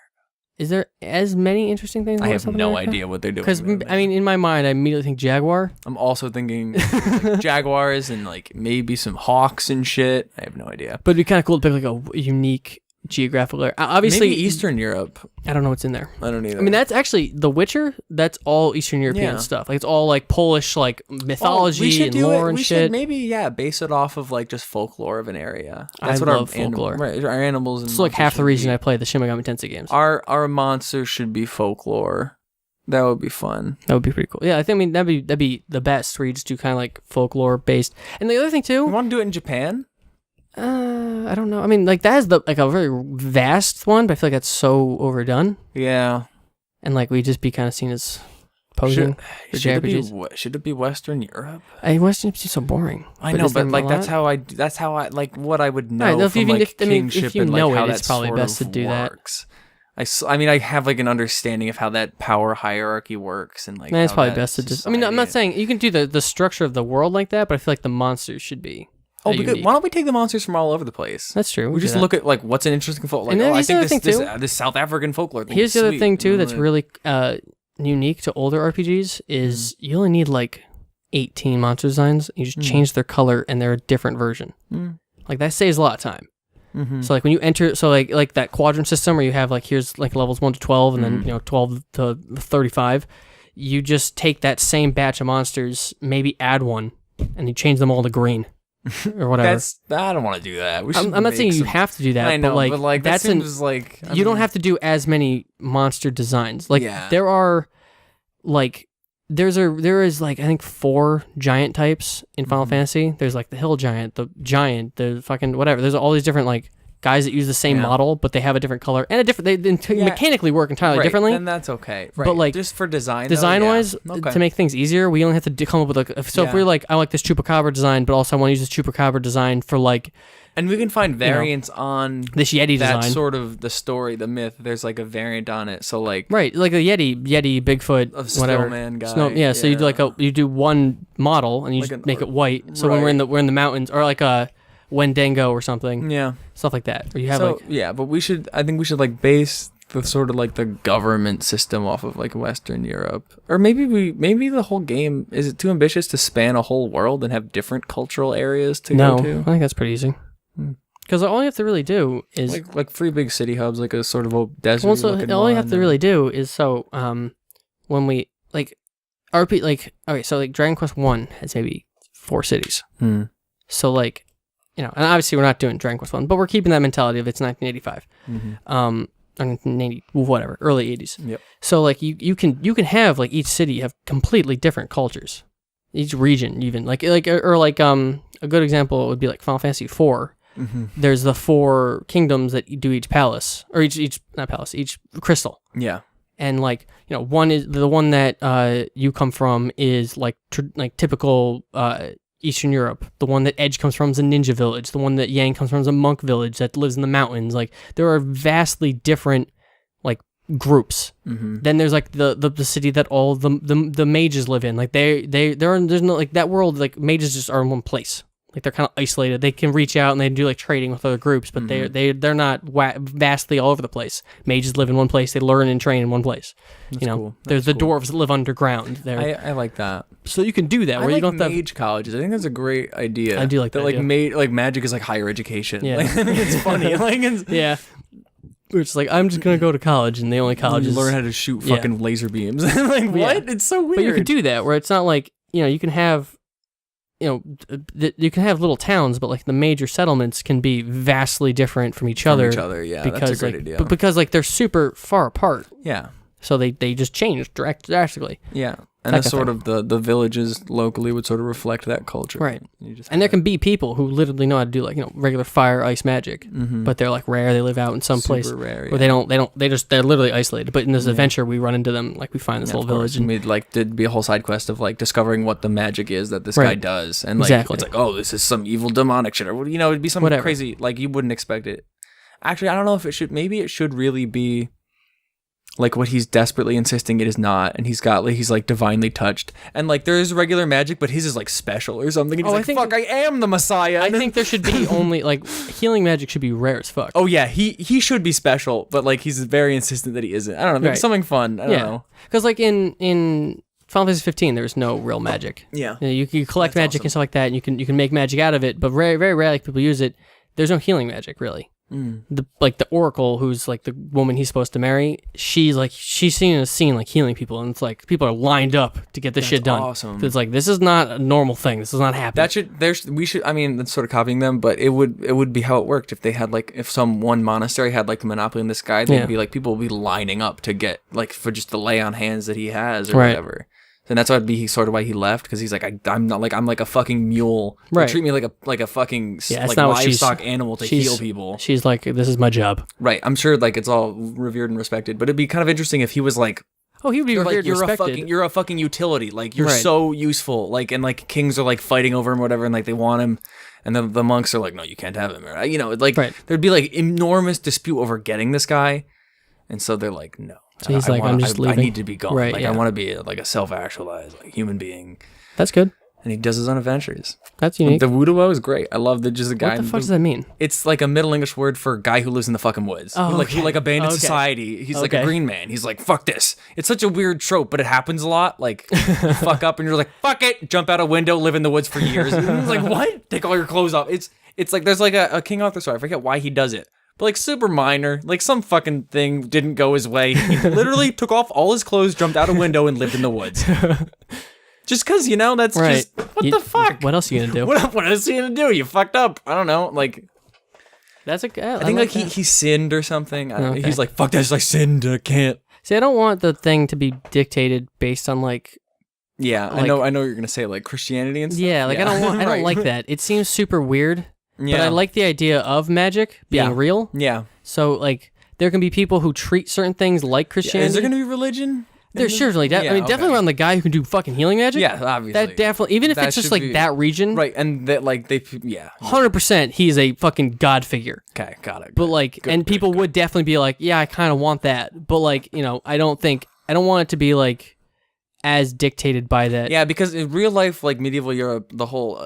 Is there as many interesting things? I have no idea what they're doing. Because, I mean, in my mind, I immediately think jaguar. I'm also thinking like jaguars and like maybe some hawks and shit. I have no idea. But it'd be kind of cool to pick like a unique geographical area. Obviously, maybe Eastern Europe. I don't know what's in there. I don't either. I mean, that's actually The Witcher. That's all Eastern European stuff. Like it's all like Polish, like mythology and lore and shit. Should maybe base it off of like just folklore of an area. That's what love folklore. Right, our animals. And it's like half the reason I play the Shin Megami Tensei games. Our monsters should be folklore. That would be fun. That would be pretty cool. Yeah, I mean that'd be the best. Where you just do kind of like folklore based. And the other thing too. You want to do it in Japan? I don't know. I mean, like that is like a very vast one, but I feel like that's so overdone. Yeah, and like we just be kind of seen as posing for JRPGs. Should it be Western Europe? Western Europe seems so boring. I know, but like that's how I like what I would know. Right, from, like, kingship if you and know like, how it's probably best to do works. I mean, I have like an understanding of how that power hierarchy works, and like it's probably best to just. I mean, I'm not saying you can do the structure of the world like that, but I feel like the monsters should be. Because why don't we take the monsters from all over the place? That's true. We just look at like what's an interesting folklore. Like, I think this South African folklore thing. Here's the other thing too that's really unique to older RPGs is you only need like 18 monster designs. You just change their color and they're a different version. Like that saves a lot of time. So like when you enter, so like that quadrant system where you have like here's like levels 1 to 12 and then 12 to 35. You just take that same batch of monsters, maybe add one, and you change them all to green. Or whatever. I don't want to do that. I'm not saying you have to do that. I know, but like that seems like you don't have to do as many monster designs. Like there are, like there is like I think 4 giant types in Final Fantasy. There's like the hill giant, the fucking whatever. There's all these different like guys that use the same model, but they have a different color and a different. They mechanically work entirely differently. Then that's okay. Right. But like just for design wise, to make things easier, we only have to come up with if we're like, I like this Chupacabra design, but also I want to use this Chupacabra design for like. And we can find variants on this Yeti design. That's sort of the story, the myth. There's like a variant on it. So like right, like a Yeti, Bigfoot, whatever. Snowman guy. So you do you do one model and you just make it white. So when we're in the mountains or like a Wendigo or something. Yeah. Stuff like that. Or you have but I think we should like base the sort of like the government system off of like Western Europe, or maybe the whole game is it too ambitious to span a whole world and have different cultural areas to go to? I think that's pretty easy. Because all you have to really do is like 3 big city hubs, like a sort of a desert. Well, so all you have to really do is when we like RP like okay, so like Dragon Quest 1 has maybe 4 cities. So like, and obviously we're not doing Dragon Quest 1, but we're keeping that mentality of it's 1985. Or 1980, whatever, early 80s. Yep. So like you can have like each city have completely different cultures. Each region even like a good example would be like Final Fantasy 4. There's the 4 kingdoms that do each palace or each crystal. Yeah. And like, one is the one that you come from is like typical Eastern Europe. The one that Edge comes from is a ninja village. The one that Yang comes from is a monk village that lives in the mountains. Like there are vastly different like groups. Then there's like the city that all the mages live in. Like there's no like that world, like mages just are in one place. Like they're kind of isolated. They can reach out and they do like trading with other groups, but they're not vastly all over the place. Mages live in one place. They learn and train in one place. That's cool. There's the dwarves that live underground. There, I like that. So you can do that. Where I you like don't mage colleges. I think that's a great idea. I do like that. Like magic is like higher education. Yeah, like, I think it's funny. Yeah. It's like I'm just gonna go to college, and the only college is learn how to shoot fucking laser beams. Like what? It's so weird. But you can do that where it's not like you can have. You can have little towns, but like the major settlements can be vastly different from each other. Yeah, because that's a great idea. But because like they're super far apart. Yeah. So they just change drastically. Yeah. And that's sort of the villages locally would sort of reflect that culture. Right. And there can be people who literally know how to do like, regular fire, ice magic, but they're like rare. They live out in some place rare, where they're literally isolated. But in this adventure, we run into them, like we find this little village. And we'd like, there'd be a whole side quest of like discovering what the magic is that this guy does. And like, it's like, oh, this is some evil demonic shit. Or, it'd be something crazy. Like you wouldn't expect it. Actually, I don't know if maybe it should really be like what he's desperately insisting it is not, and he's like divinely touched, and like there is regular magic, but his is like special or something. And he's fuck, I am the Messiah. I think there should be only like healing magic should be rare as fuck. Oh yeah, he should be special, but like he's very insistent that he isn't. I don't know, maybe something fun. I don't know. Because like in Final Fantasy 15, there's no real magic. Yeah, you collect magic and stuff like that, and you can make magic out of it, but very very rarely people use it. There's no healing magic really. The Oracle, who's like the woman he's supposed to marry, she's seen in a scene like healing people, and it's like people are lined up to get this shit done. Awesome. So it's like this is not a normal thing. This does not happen. I mean, that's sort of copying them, but it would be how it worked if they had like if some one monastery had like the monopoly in this guy, they'd be like people would be lining up to get like for just the lay on hands that he has or whatever. And that's why he left, because he's like I'm like a fucking mule. They treat me like a fucking like livestock animal to heal people. She's like, this is my job. Right. I'm sure like it's all revered and respected, but it'd be kind of interesting if he was like, oh, he would be revered and respected. You're a fucking utility. Like you're so useful. Like and like kings are like fighting over him or whatever, and like they want him. And then the monks are like, no, you can't have him. Or, like there'd be like enormous dispute over getting this guy, and so they're like, no. So he's I'm just leaving. I need to be gone. Right, I want to be like a self-actualized like human being. That's good. And he does his own adventures. That's unique. The Wudawo is great. I love that just a guy. What the fuck does that mean? It's like a Middle English word for guy who lives in the fucking woods. Oh, who like abandoned society. He's like a green man. He's like, fuck this. It's such a weird trope, but it happens a lot. Like you fuck up and you're like, fuck it. Jump out a window, live in the woods for years. And it's like, what? Take all your clothes off. It's like there's like a King Arthur story. I forget why he does it. But like super minor, like some fucking thing didn't go his way. He literally took off all his clothes, jumped out a window, and lived in the woods. Just because, that's just, what the fuck? What else are you gonna do? What else are you gonna do? You fucked up. I don't know. Like, I think like he sinned or something. He's like, fuck this, I sinned, I can't. See, I don't want the thing to be dictated based on like. Yeah, I know you're gonna say like Christianity and stuff. Yeah, like I don't like that. It seems super weird. Yeah. But I like the idea of magic being real. Yeah. So, like, there can be people who treat certain things like Christianity. Yeah. Is there going to be religion? There's surely. Definitely around the guy who can do fucking healing magic. Yeah, obviously. That definitely, even if it's just like that region. Right, and that, like, 100% he's a fucking god figure. Okay, got it. But, like, people would definitely be like, yeah, I kind of want that. But, like, I don't want it to be, like, as dictated by that. Yeah, because in real life, like medieval Europe,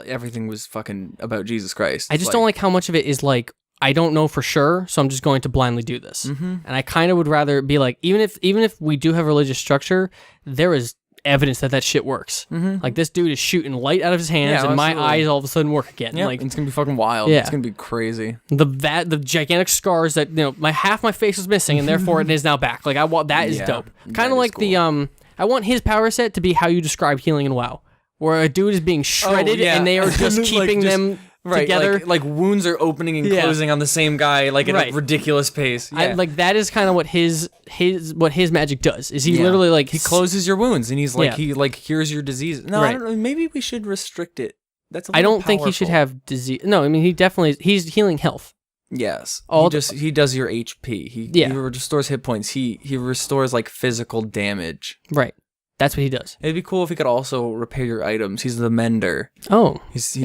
everything was fucking about Jesus Christ. I just don't like how much of it is like I don't know for sure, so I'm just going to blindly do this. And I kind of would rather be like, even if we do have religious structure, there is evidence that shit works. Like this dude is shooting light out of his hands, and my eyes all of a sudden work again. Yeah, Like it's gonna be fucking wild. Yeah. It's gonna be crazy. the gigantic scars that half my face was missing, and therefore it is now back. Like that is dope. Kind of like cool. I want his power set to be how you describe healing in WoW, where a dude is being shredded and they are just keeping them together. Like wounds are opening and closing on the same guy, like at a ridiculous pace. Yeah. Like that is kind of what his magic does. Is he literally like he closes your wounds and he's like he like cures your disease. No, I don't know. Maybe we should restrict it. That's I don't think he should have disease. No, I mean he definitely he's healing health. Yes, he does your HP. He restores hit points. He restores like physical damage. Right. That's what he does. It'd be cool if he could also repair your items. He's the mender. Oh, he's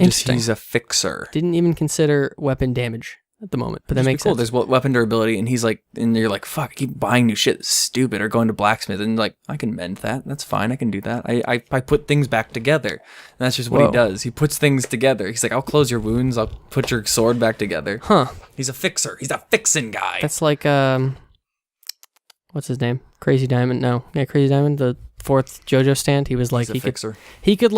a fixer. Didn't even consider weapon damage at the moment, but that makes cool. sense. There's weapon durability, and he's like, and you're like, fuck, I keep buying new shit. It's stupid. Or going to blacksmith, and like, I can mend that. That's fine. I can do that. I put things back together. And that's just what he does. He puts things together. He's like, I'll close your wounds. I'll put your sword back together. Huh. He's a fixer. He's a fixing guy. That's like what's his name? Crazy Diamond. No, yeah, Crazy Diamond. The 4th JoJo stand. He was like he's a fixer. He could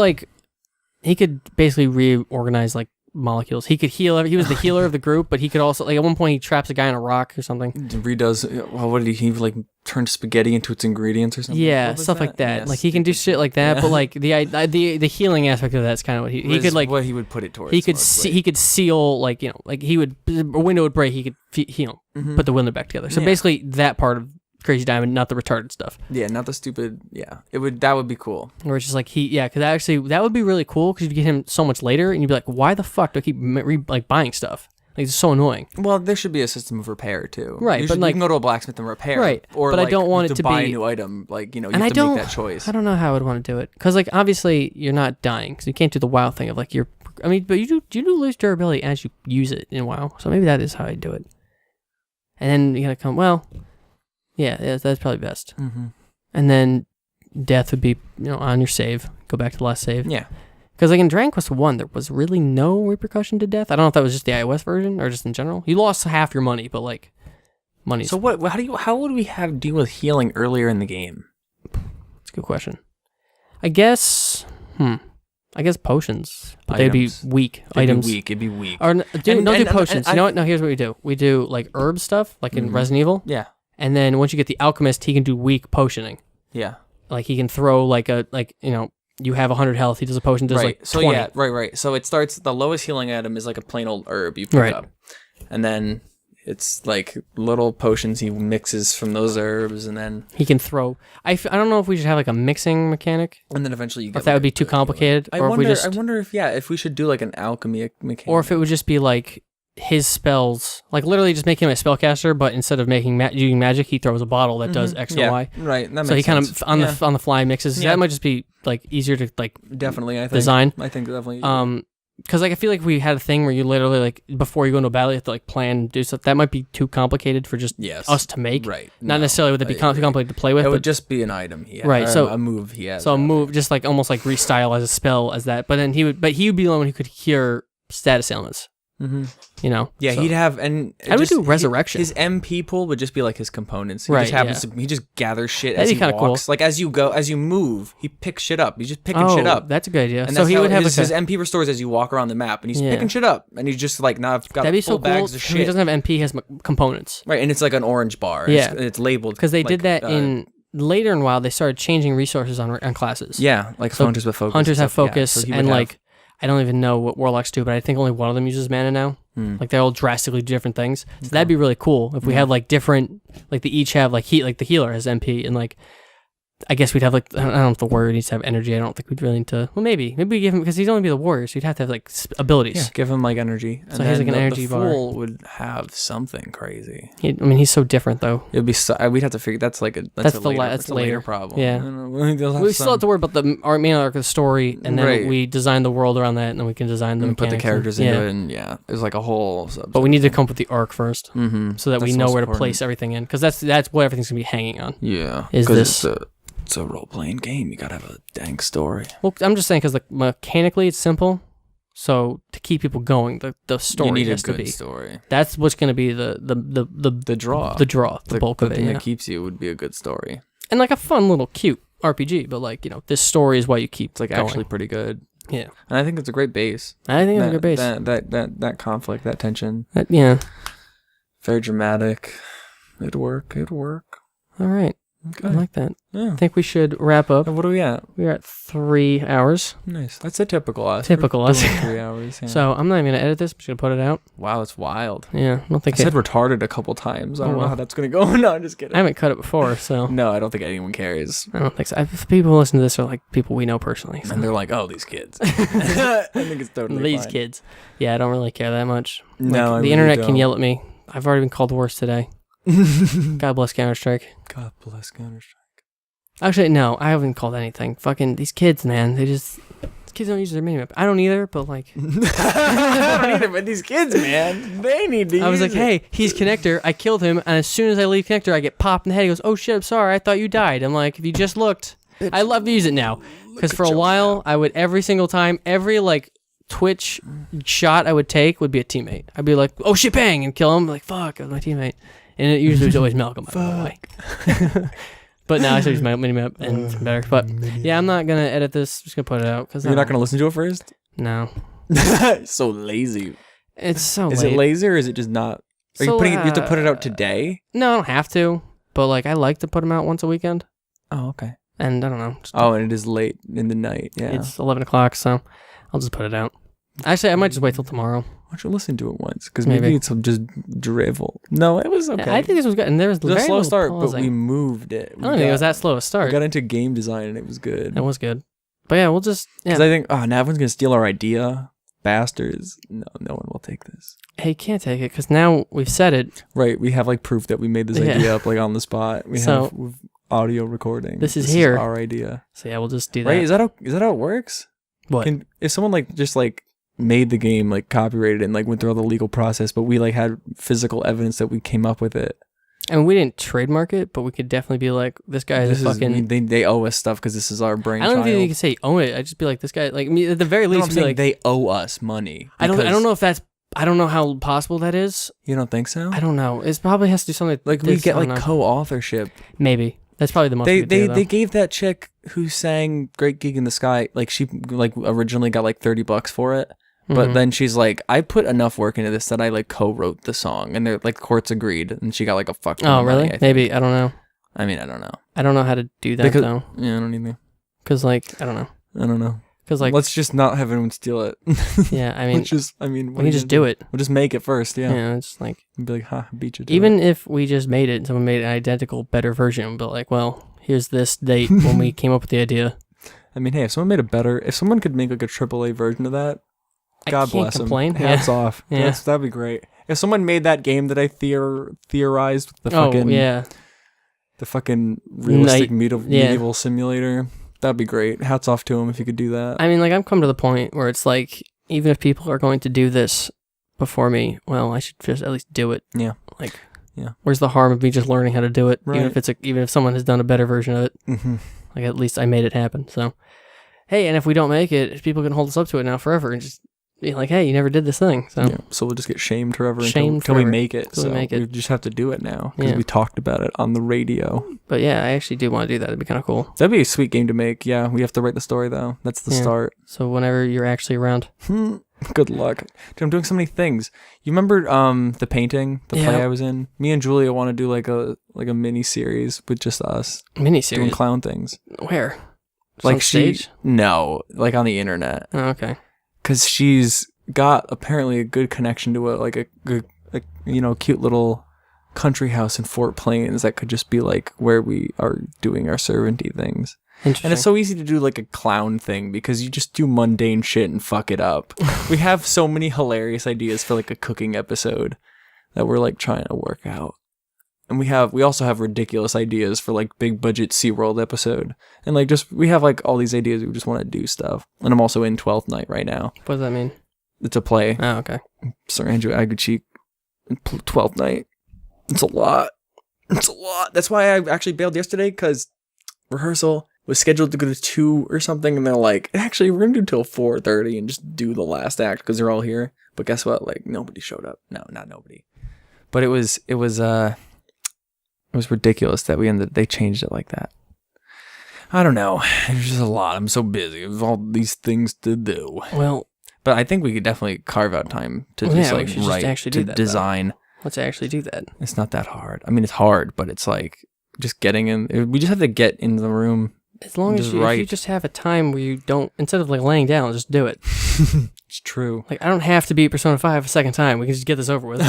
basically reorganize like molecules. He could heal. He was the healer of the group, but he could also like at one point he traps a guy in a rock or something. Redoes. Well, what did he like? Turn spaghetti into its ingredients or something? Yeah, stuff like that. Yeah, like he can do shit like that, but like the healing aspect of that's kind of what he could like. What he would put it towards. He could seal like like he would a window would break. He could put the window back together. So basically that part of Crazy Diamond, not the retarded stuff. Yeah, not the stupid. Yeah, that would be cool. Or it's just like because actually that would be really cool because you'd get him so much later, and you'd be like, why the fuck do I keep buying stuff? Like it's so annoying. Well, there should be a system of repair too. Right, you but like you can go to a blacksmith and repair. Right, or but like, I don't want it to buy be a new item. Like you and have to make that choice. I don't know how I would want to do it because like obviously you're not dying because you can't do the WoW thing of like you're. I mean, but you do lose durability as you use it in WoW, so maybe that is how I do it. And then you're gonna come Yeah, that's probably best. And then death would be, on your save. Go back to the last save. Yeah. Because like in Dragon Quest 1, there was really no repercussion to death. I don't know if that was just the iOS version or just in general. You lost half your money, but like money. So what? How would we have deal with healing earlier in the game? That's a good question. I guess potions, but they'd be weak items. It'd be weak. Or don't do potions. You know what? No, here's what we do. We do like herb stuff, like in Resident Evil. Yeah. And then once you get the alchemist, he can do weak potioning. Yeah. Like he can throw you have 100 health. He does a potion, does like 20. So yeah, right. So it starts, the lowest healing item is like a plain old herb you pick up. And then it's like little potions he mixes from those herbs, and then he can throw. I don't know if we should have like a mixing mechanic. And then eventually you get if that would be too complicated. I wonder if we should do like an alchemy mechanic. Or if it would just be like his spells, like literally just make him a spellcaster, but instead of using magic, he throws a bottle that does X or Y. Right. That makes so he sense. kind of on the fly mixes. That might just be like easier to like definitely. I think design. I think definitely. Because like I feel like we had a thing where you literally like before you go into a battle you have to like plan and do stuff. That might be too complicated for just us to make. Right. Not necessarily would it be too complicated to play with. It would just be an item he has. Right. So a move he has. So a move, just like almost like restyle as a spell as that. But then he would be the one who could cure status ailments. Yeah, so. He'd have how do we do resurrection? His MP pool would just be like his components. He just gathers shit That'd as he walks. Cool. Like as you move, he picks shit up. He's just picking shit up. That's a good idea. And so he would have his MP restores as you walk around the map, and he's picking shit up, and he's just like, now I've got full bags of shit. He doesn't have MP, he has components. Right, and it's like an orange bar. Yeah, it's labeled because they did that in. Later in WoW, they started changing resources on classes. Yeah, like so hunters with focus. Hunters have focus, and like I don't even know what warlocks do, but I think only one of them uses mana now. Like they're all drastically different things. So that'd be really cool if we had like different, like they each have like the healer has MP, and like I guess we'd have like I don't know if the warrior needs to have energy. I don't think we'd really need to. Well, maybe we give him because he'd only be the warrior, so you'd have to have like abilities. Yeah, give him like energy. So he's like an energy bar. The fool would have something crazy. He's so different though. It'd be we'd have to figure that's a later problem. Yeah, we still have to worry about the main arc of the story, and then we design the world around that, and then we can design the put the characters into it, and there's like a whole. But we need to come up with the arc first, so that we know where to place everything in, because that's what everything's gonna be hanging on. Yeah, is this. It's a role-playing game. You gotta have a dang story. Well, I'm just saying because like mechanically it's simple. So to keep people going, the story You need has a good to be. story. That's what's going to be the draw. The bulk of it. thing Yeah. that keeps you would be a good story. And like a fun little cute RPG, but like, this story is why you keep It's like going. actually pretty good. Yeah. And I think it's a great base. I think it's a good base. That conflict, that tension. Yeah. Very dramatic. It'd work. All right. Okay. I like that. Yeah. I think we should wrap up. What are we at? We're at 3 hours. Nice. That's a typical us. Typical We're us. doing 3 hours. Yeah. So I'm not even going to edit this. I'm just going to put it out. Wow, that's wild. Yeah. I don't think I said retarded a couple times. I don't know well. how that's going to go. No, I'm just kidding. I haven't cut it before, so No, I don't think anyone cares. I don't think so. People who listen to this are like people we know personally. So. And they're like, oh, these kids. I think it's totally These fine. kids. Yeah, I don't really care that much. No, I the really internet can don't. yell at me. I've already been called worse today. God bless Counter-Strike. God bless Counter-Strike. Actually, no, I haven't called anything. Fucking these kids, man. These kids don't use their minimap. I don't either, but like... I don't either, but these kids, man, they need to I was like, use it. hey, he's Connector. I killed him, and as soon as I leave Connector, I get popped in the head. He goes, oh shit, I'm sorry. I thought you died. I'm like, if you just looked... I love to use it now. Because for a while, I would every single time, every like Twitch shot I would take would be a teammate. I'd be like, oh shit, bang, and kill him. Like, fuck, it was my teammate. And it usually was always Malcolm. I don't know why. But now I still use my minimap and it's better. But yeah, I'm not going to edit this. I'm just going to put it out. You're not going to listen to it first? No. So lazy. It's so Is late. it lazy or is it just not? Are you putting it, you have to put it out today? No, I don't have to. But like, I like to put them out once a weekend. Oh, okay. And I don't know. Just Oh, and it is late in the night. Yeah. It's 11 o'clock, so I'll just put it out. Actually, I might just wait till tomorrow. Why don't you listen to it once? Because Maybe. maybe it's just drivel. No, it was okay. I think this was good. And there was it was a very slow little start, but pausing. we moved it. I don't think it was that slow a We start. got into game design and it was good. It was good. But yeah, we'll just... Because Yeah. I think, now everyone's going to steal our idea. Bastards. No one will take this. Hey, you can't take it because now we've said it. Right, we have like proof that we made this Yeah. idea up like on the spot. We So, have with audio recording. this is here. our idea. So yeah, we'll just do that. Right? Is that how it works? What? If someone like just like made the game, like copyrighted it and like went through all the legal process, but we like had physical evidence that we came up with it. I mean, we didn't trademark it, but we could definitely be like, this guy is a fucking... they owe us stuff because this is our I brainchild. don't think you can say own it. I'd just be like, this guy, like, me at the very No, least, I'm be saying like, they owe us money. I don't because- know if that's, I don't know how possible that is. You don't think so? I don't know. It probably has to do something Like this, we get I don't like know. co-authorship. Maybe. That's probably the most we could do, though. They gave that chick who sang "Great Gig in the Sky" like she like originally got like $30 for it, but Mhm. then she's like, I put enough work into this that I like co-wrote the song, and they're like courts agreed, and she got like a fuck. ton Oh, of really? money, I think. Maybe. I don't know. I mean, I don't know. I don't know how to do that, Because- though. Yeah, I don't either. Because, like, I don't know. I don't know. Because, like, Let's just not have anyone steal it. yeah, I mean, we we can just do it. We'll just make it first. Yeah. Yeah, it's like, And be like, ha, beat you to even it. if we just made it and someone made an identical, better version, but like, well, here's this date when we came up with the idea. I mean, hey, if someone could make like a AAA version of that, I God can't bless complain. them. Hats off. Yeah. That'd be great. If someone made that game that I theorized with the Oh, fucking yeah. the fucking realistic yeah. medieval simulator, that'd be great. Hats off to him if you could do that. I mean, like, I've come to the point where it's like, even if people are going to do this before me, well, I should just at least do it. Yeah. Like, yeah. Where's the harm of me just learning how to do it? Right. Even if someone has done a better version of it, Mm-hmm. like, at least I made it happen. So, hey, and if we don't make it, people can hold us up to it now forever and just be like, hey, you never did this thing. So, Yeah. So we'll just get shamed forever Shamed until we forever. make it. Until we So make it. we just have to do it now because Yeah. we talked about it on the radio. but yeah, I actually do want to do that. It'd be kind of cool. That'd be a sweet game to make. Yeah, we have to write the story though. That's the Yeah. start. So whenever you're actually around, Good luck. Dude, I'm doing so many things. You remember the painting, the play Yeah. I was in? Me and Julia want to do like a mini series with just us doing miniseries, clown things. where? Just Like on stage? No, like on the internet. Oh, okay. Cuz she's got apparently a good connection to a cute little country house in Fort Plains that could just be like where we are doing our servanty things. Interesting. And it's so easy to do like a clown thing because you just do mundane shit and fuck it up. We have so many hilarious ideas for like a cooking episode that we're like trying to work out. And we also have ridiculous ideas for like big budget SeaWorld episode. And like we have like all these ideas. We just want to do stuff. And I'm also in 12th Night right now. What does that mean? It's a play. Oh, okay. Sir Andrew Aguchi, 12th Night. It's a lot. It's a lot. That's why I actually bailed yesterday because rehearsal was scheduled to go to 2 or something, and they're like, actually, we're gonna do till 4:30 and just do the last act because they're all here. But guess what? Like, nobody showed up. No, not nobody. But it was ridiculous that they changed it like that. I don't know. There's just a lot. I'm so busy with all these things to do. Well, but I think we could definitely carve out time to design. Let's actually do that. It's not that hard. I mean, it's hard, but it's like just getting in. We just have to get in the room. As long as if you just have a time where you don't, instead of like laying down, just do it. It's true. Like, I don't have to beat Persona 5 a second time. We can just get this over with.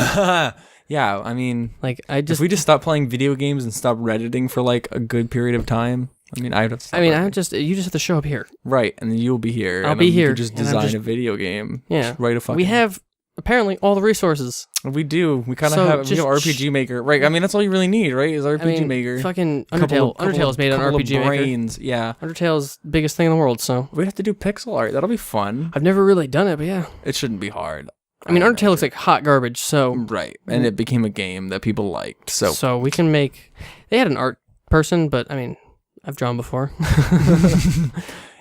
Yeah, I mean, like if we just stop playing video games and stop Redditing for like a good period of time, I mean, you just have to show up here. Right, and then you'll be here. I'll be here. You just design a video game. Yeah. Just write a fucking... We have, apparently, all the resources. We do. We kind of have RPG Maker. Right, I mean, that's all you really need, right? Is RPG Maker. Fucking Undertale. Undertale's made on RPG Maker. Yeah. Undertale's the biggest thing in the world, so. We'd have to do pixel art. That'll be fun. I've never really done it, but yeah. It shouldn't be hard. I mean, Undertale looks like hot garbage, so... Right, and it became a game that people liked, so... So we can make... They had an art person, but, I mean, I've drawn before.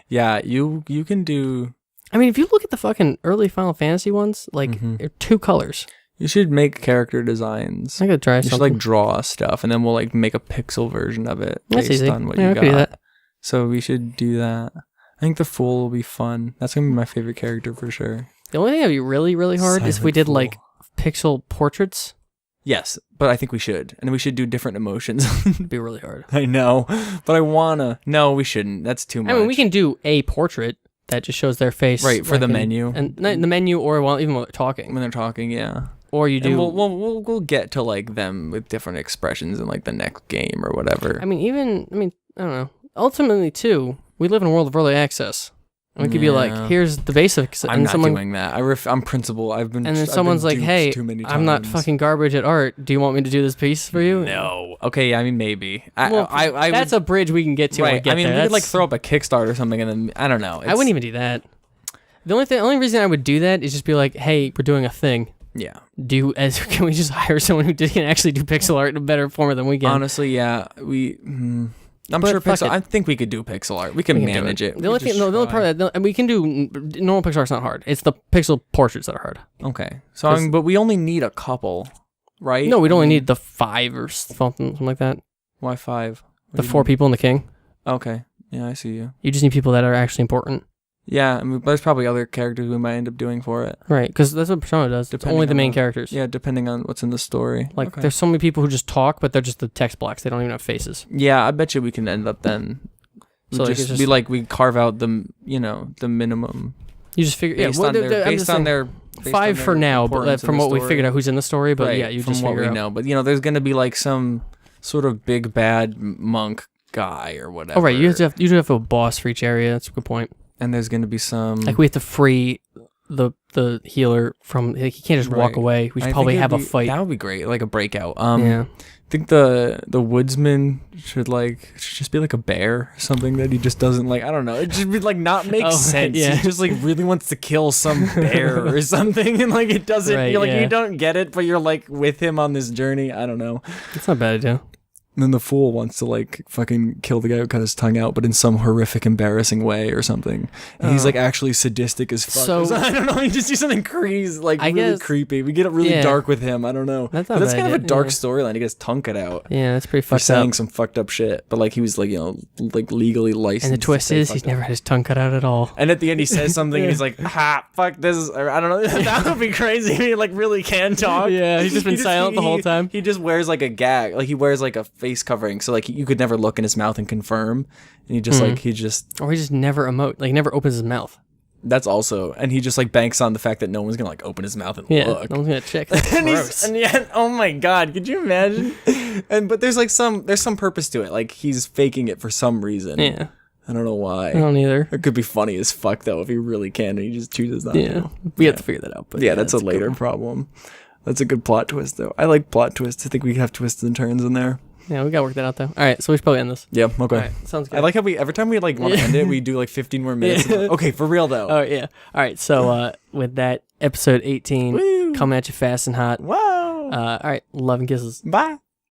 Yeah, you can do... I mean, if you look at the fucking early Final Fantasy ones, like, they're 2 colors. You should make character designs. I could try something. You should, like, draw stuff, and then we'll, like, make a pixel version of it based based on what you got. Do that. So we should do that. I think the Fool will be fun. That's going to be my favorite character for sure. The only thing that'd be really, really hard is if we did, like, pixel portraits. Yes, but I think we should. And we should do different emotions. It'd be really hard. I know, but I wanna. No, we shouldn't. That's too much. I mean, we can do a portrait that just shows their face. Right, for the menu. And the menu, or even when they're talking. When they're talking, yeah. Or you do... And we'll get to, like, them with different expressions in, like, the next game or whatever. I mean, I don't know. Ultimately, too, we live in a world of early access. And we could be like, here's the basics. I'm not doing that. I'm principal. And then someone's like, hey, I'm not fucking garbage at art. Do you want me to do this piece for you? No. Okay, I mean, maybe. That's a bridge we can get to. Right. We could like throw up a Kickstarter or something, and then I don't know. I wouldn't even do that. The only reason I would do that is just be like, hey, we're doing a thing. Yeah. Can we just hire someone who can actually do pixel art in a better form than we can? Honestly, yeah. I think we could do pixel art. We can manage it. The only part that we can do normal pixel art's not hard. It's the pixel portraits that are hard. Okay. So but we only need a couple, right? No, we'd only need the 5 or something like that. Why 5? The 4 people and the king. Okay. Yeah, I see you. You just need people that are actually important. Yeah, I mean, there's probably other characters we might end up doing for it. Right, because that's what Persona does. It's only the main characters. Yeah, depending on what's in the story. Like, there's so many people who just talk, but they're just the text blocks. They don't even have faces. Yeah, I bet you we can end up then. So just be like, we carve out the minimum. You just figure, based on their 5 for now, but from what we figured out who's in the story. But yeah, you just figure out. From what we know, but there's gonna be like some sort of big bad monk guy or whatever. Oh right, you do have a boss for each area. That's a good point. And there's going to be some... Like, we have to free the healer from... Like, he can't just walk away. We should probably have a fight. That would be great, like a breakout. Yeah. I think the woodsman should just be like a bear or something that he just doesn't like. I don't know. It just be like not make sense. Yeah. He just like really wants to kill some bear or something, and like it doesn't. You don't get it, but you're like with him on this journey. I don't know. It's not a bad idea. And then the fool wants to like fucking kill the guy who cut his tongue out, but in some horrific, embarrassing way or something. And he's like actually sadistic as fuck. So I don't know. He just do something crazy, like really creepy. We get it really dark with him. I don't know. That's kind of a dark storyline. He gets tongue cut out. Yeah, that's pretty fucked up. Saying some fucked up shit, but like he was like like legally licensed. And the twist is he's never had his tongue cut out at all. And at the end he says something and he's like, "Ha, fuck this." Or, I don't know. That would be crazy. He like really can talk. Yeah, he's just been silent the whole time. He just wears like a gag. Like he wears like a face covering, so like you could never look in his mouth and confirm. And he just or he just never emote, like never opens his mouth. That's also, and he just like banks on the fact that no one's gonna like open his mouth and look. No one's gonna check. That's gross. And yet, oh my god, could you imagine? But there's like some purpose to it. Like he's faking it for some reason. Yeah. I don't know why. I don't either. It could be funny as fuck though if he really can and he just chooses not to. We have to figure that out. But that's a later problem. That's a good plot twist though. I like plot twists. I think we have twists and turns in there. Yeah, we gotta work that out though. All right, so we should probably end this. Yeah, okay. All right, sounds good. I like how every time we like want to end it, we do like 15 more minutes. Okay, for real though. Oh yeah. All right, so with that, episode 18 coming at you fast and hot. Wow. All right, love and kisses. Bye.